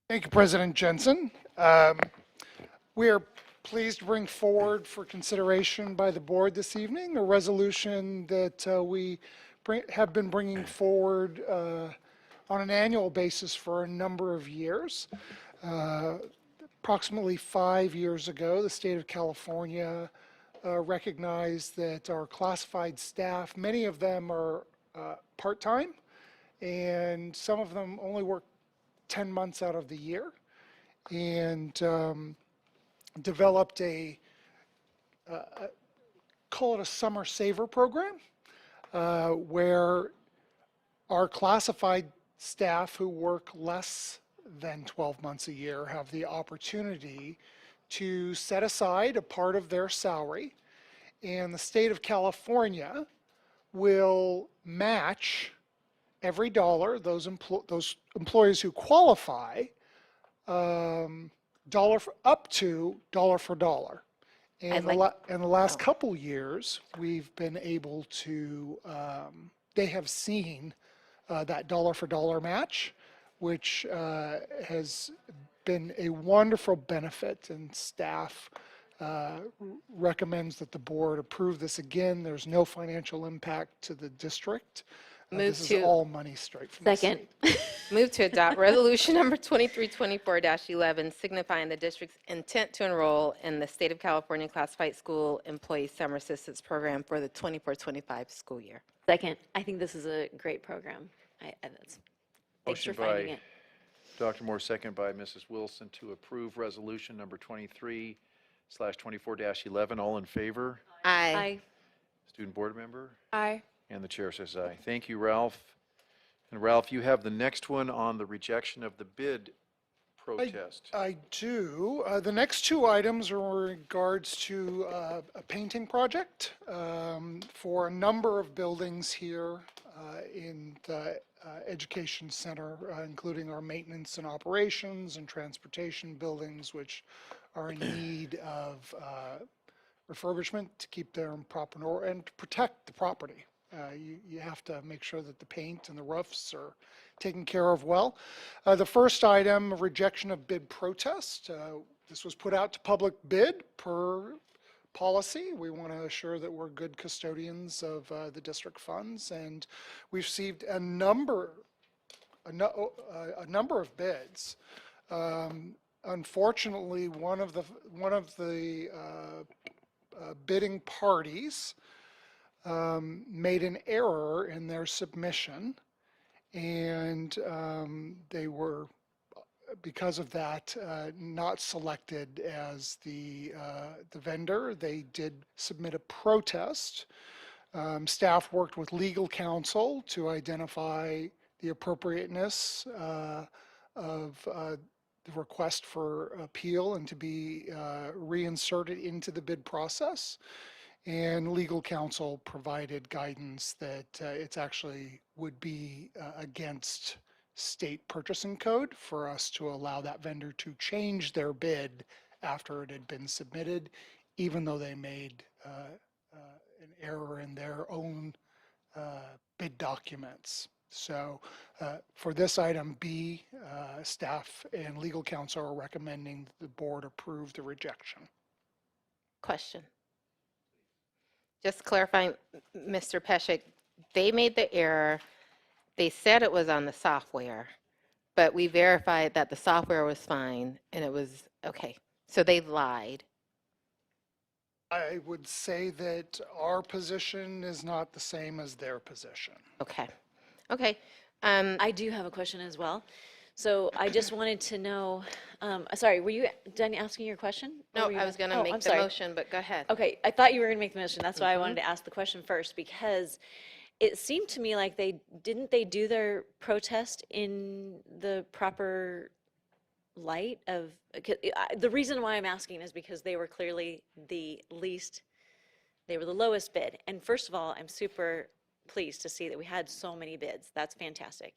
R: Thank you, President Jensen. We are pleased to bring forward for consideration by the board this evening a resolution that we have been bringing forward on an annual basis for a number of years. Approximately 5 years ago, the state of California recognized that our classified staff, many of them are part-time, and some of them only work 10 months out of the year, and developed call it a summer saver program, where our classified staff who work less than 12 months a year have the opportunity to set aside a part of their salary, and the state of California will match every dollar those employees who qualify up to dollar for dollar. And in the last couple years, we've been able to, they have seen that dollar for dollar match, which has been a wonderful benefit, and staff recommends that the board approve this again. There's no financial impact to the district. This is all money straight from the state.
K: Move to adopt resolution number 23/24-11, signifying the district's intent to enroll in the State of California Classified School Employee Summer Assistance Program for the 24-25 school year.
V: Second, I think this is a great program. Thanks
A: Motion
V: for finding
A: by
V: it.
A: Dr. Moore, second by Mrs. Wilson to approve resolution number 23/24-11. All in favor?
K: Aye.
A: Student board member?
Q: Aye.
A: And the chair says aye. Thank you, Ralph. And Ralph, you have the next one on the rejection of the bid protest.
R: I do. The next 2 items are in regards to a painting project for a number of buildings here in the education center, including our maintenance and operations and transportation buildings, which are in need of refurbishment to keep them in proper order and to protect the property. You have to make sure that the paint and the roofs are taken care of well. The first item, rejection of bid protest. This was put out to public bid per policy. We want to assure that we're good custodians of the district funds, and we've received a number of bids. Unfortunately, one of the bidding parties made an error in their submission, and they were, because of that, not selected as the vendor. They did submit a protest. Staff worked with legal counsel to identify the appropriateness of the request for appeal and to be reinserted into the bid process. And legal counsel provided guidance that it's actually would be against state purchasing code for us to allow that vendor to change their bid after it had been submitted, even though they made an error in their own bid documents. So for this item B, staff and legal counsel are recommending the board approve the rejection.
K: Question. Just clarifying, Mr. Peshek, they made the error. They said it was on the software, but we verified that the software was fine and it was okay. So they lied.
R: I would say that our position is not the same as their position.
K: Okay. Okay.
V: I do have a question as well. So I just wanted to know, sorry, were you done asking your question?
K: No,
V: Or were you-
K: I was going to
V: Oh,
K: make
V: I'm
K: the
V: sorry.
K: motion, but go ahead.
V: Okay, I thought you were going to make the motion. That's why I wanted to ask the question first, because it seemed to me like didn't they do their protest in the proper light of, the reason why I'm asking is because they were clearly the least, they were the lowest bid. And first of all, I'm super pleased to see that we had so many bids. That's fantastic.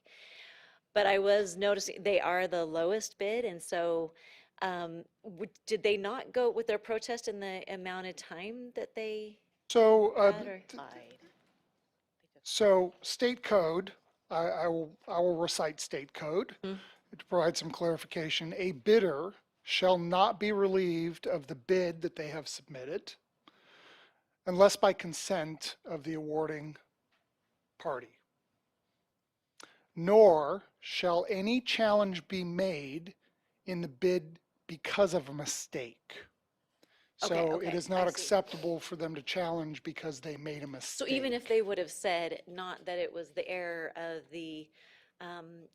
V: But I was noticing they are the lowest bid, and so did they not go with their protest in the amount of time that they
R: So,
V: had? Or?
R: so state code, I will recite state code to provide some clarification. A bidder shall not be relieved of the bid that they have submitted unless by consent of the awarding party. Nor shall any challenge be made in the bid because of a mistake. So
V: Okay,
R: it is
V: I
R: not
V: see.
R: acceptable for them to challenge because they made a mistake.
V: So even if they would have said not that it was the error of the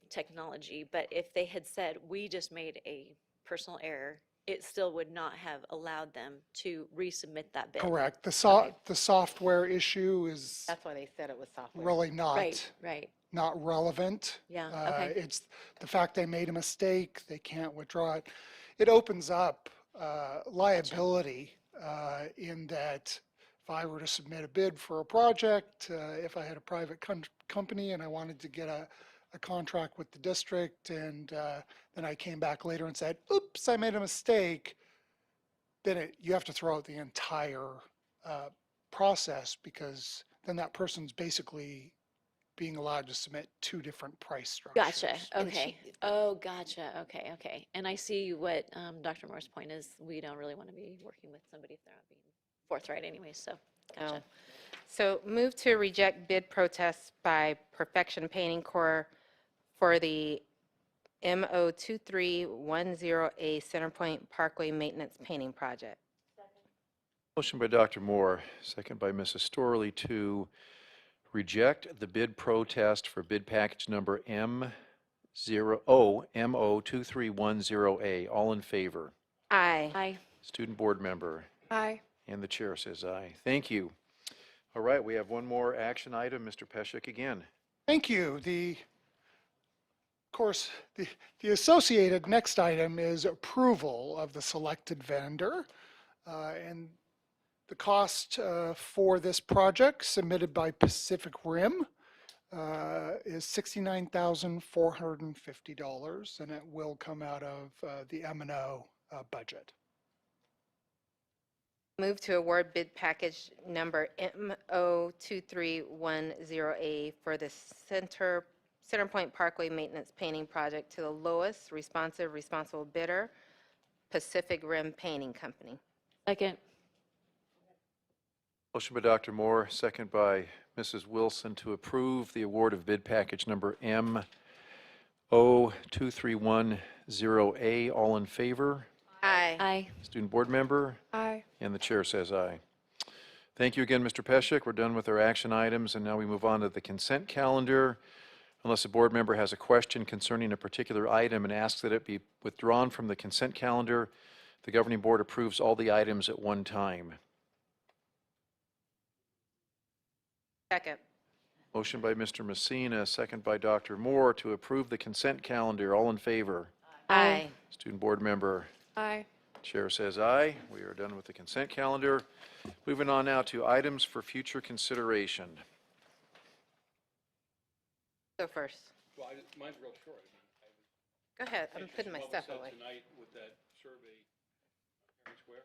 V: technology, but if they had said, we just made a personal error, it still would not have allowed them to resubmit that bid.
R: Correct.
V: Okay.
R: The software issue is
K: That's why they said it was software.
R: really not,
V: Right.
R: not relevant.
V: Yeah, okay.
R: It's the fact they made a mistake, they can't withdraw it. It opens up liability in that if I were to submit a bid for a project, if I had a private company and I wanted to get a contract with the district, and then I came back later and said, oops, I made a mistake, then you have to throw out the entire process, because then that person's basically being allowed to submit two different price structures.
V: Gotcha, okay. Oh, gotcha, okay. And I see what Dr. Moore's point is. We don't really want to be working with somebody if they're not being forthright anyway, so, gotcha.
K: So move to reject bid protests by Perfection Painting Corps for the MO2310A Centerpoint Parkway Maintenance Painting Project.
A: Motion by Dr. Moore, second by Mrs. Storley to reject the bid protest for bid package number MO2310A. All in favor?
K: Aye.
V: Aye.
A: Student board member?
V: Aye.
A: And the chair says aye. Thank you. All right, we have one more action item. Mr. Peshek again.
R: Thank you. Of course, the associated next item is approval of the selected vendor. And the cost for this project submitted by Pacific Rim is $69,450, and it will come out of the M&O budget.
K: Move to award bid package number MO2310A for the Centerpoint Parkway Maintenance Painting Project to the lowest responsible bidder, Pacific Rim Painting Company.
V: Second.
A: Motion by Dr. Moore, second by Mrs. Wilson to approve the award of bid package number MO2310A. All in favor?
K: Aye.
V: Aye.
A: Student board member?
V: Aye.
A: And the chair says aye. Thank you again, Mr. Peshek. We're done with our action items, and now we move on to the consent calendar. Unless a board member has a question concerning a particular item and asks that it be withdrawn from the consent calendar, the governing board approves all the items at one time.
K: Second.
A: Motion by Mr. Messina, second by Dr. Moore to approve the consent calendar. All in favor?
K: Aye.
A: Student board member?
V: Aye.
A: Chair says aye. We are done with the consent calendar. Moving on now to items for future consideration.
K: Go first.
B: Well, mine's real short.
K: Go ahead. I'm putting my stuff away.
B: Tonight with that survey, Parent Square.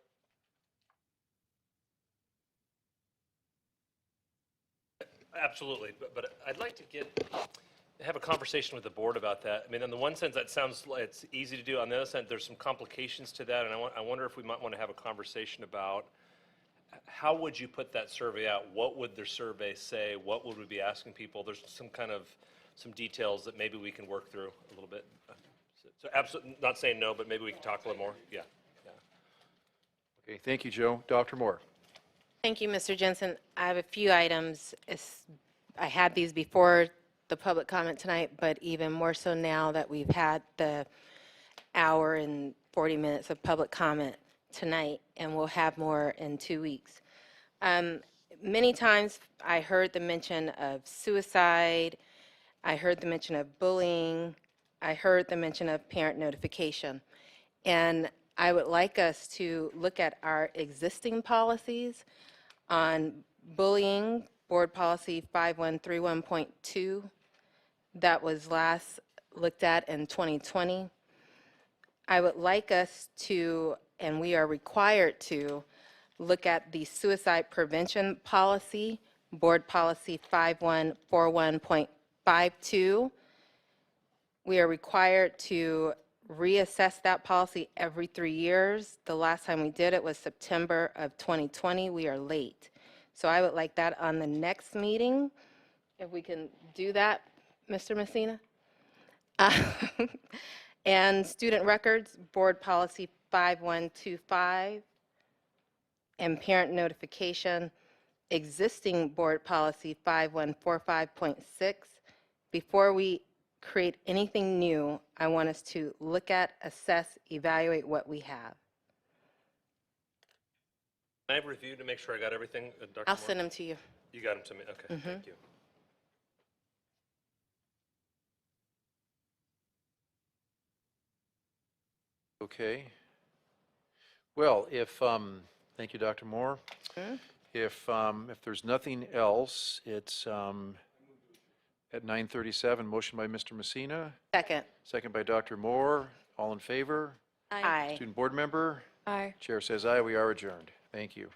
D: Absolutely, but I'd like to have a conversation with the board about that. I mean, in the one sense, that sounds like it's easy to do. On the other side, there's some complications to that, and I wonder if we might want to have a conversation about how would you put that survey out? What would the survey say? What would we be asking people? There's some details that maybe we can work through a little bit. So absolutely, not saying no, but maybe we can talk a little more. Yeah.
A: Okay, thank you, Joe. Dr. Moore.
K: Thank you, Mr. Jensen. I have a few items. I had these before the public comment tonight, but even more so now that we've had the hour and 40 minutes of public comment tonight, and we'll have more in 2 weeks. Many times I heard the mention of suicide. I heard the mention of bullying. I heard the mention of parent notification. And I would like us to look at our existing policies on bullying, Board Policy 5131.2, that was last looked at in 2020. I would like us to, and we are required to, look at the suicide prevention policy, Board Policy 5141.52. We are required to reassess that policy every 3 years. The last time we did it was September of 2020. We are late. So I would like that on the next meeting, if we can do that, Mr. Messina. And student records, Board Policy 5125, and parent notification, existing Board Policy 5145.6. Before we create anything new, I want us to look at, assess, evaluate what we have.
D: Can I have review to make sure I got everything, Dr.
K: I'll
D: Moore?
K: send them to you.
D: You got them to me, okay, thank you.
A: Okay. Well, if, thank you, Dr. Moore. If there's nothing else, it's at 9:37, motion by Mr. Messina,
K: Second.
A: second by Dr. Moore. All in favor?
K: Aye.
A: Student board member?
Q: Aye.
A: Chair says aye, we are adjourned. Thank you.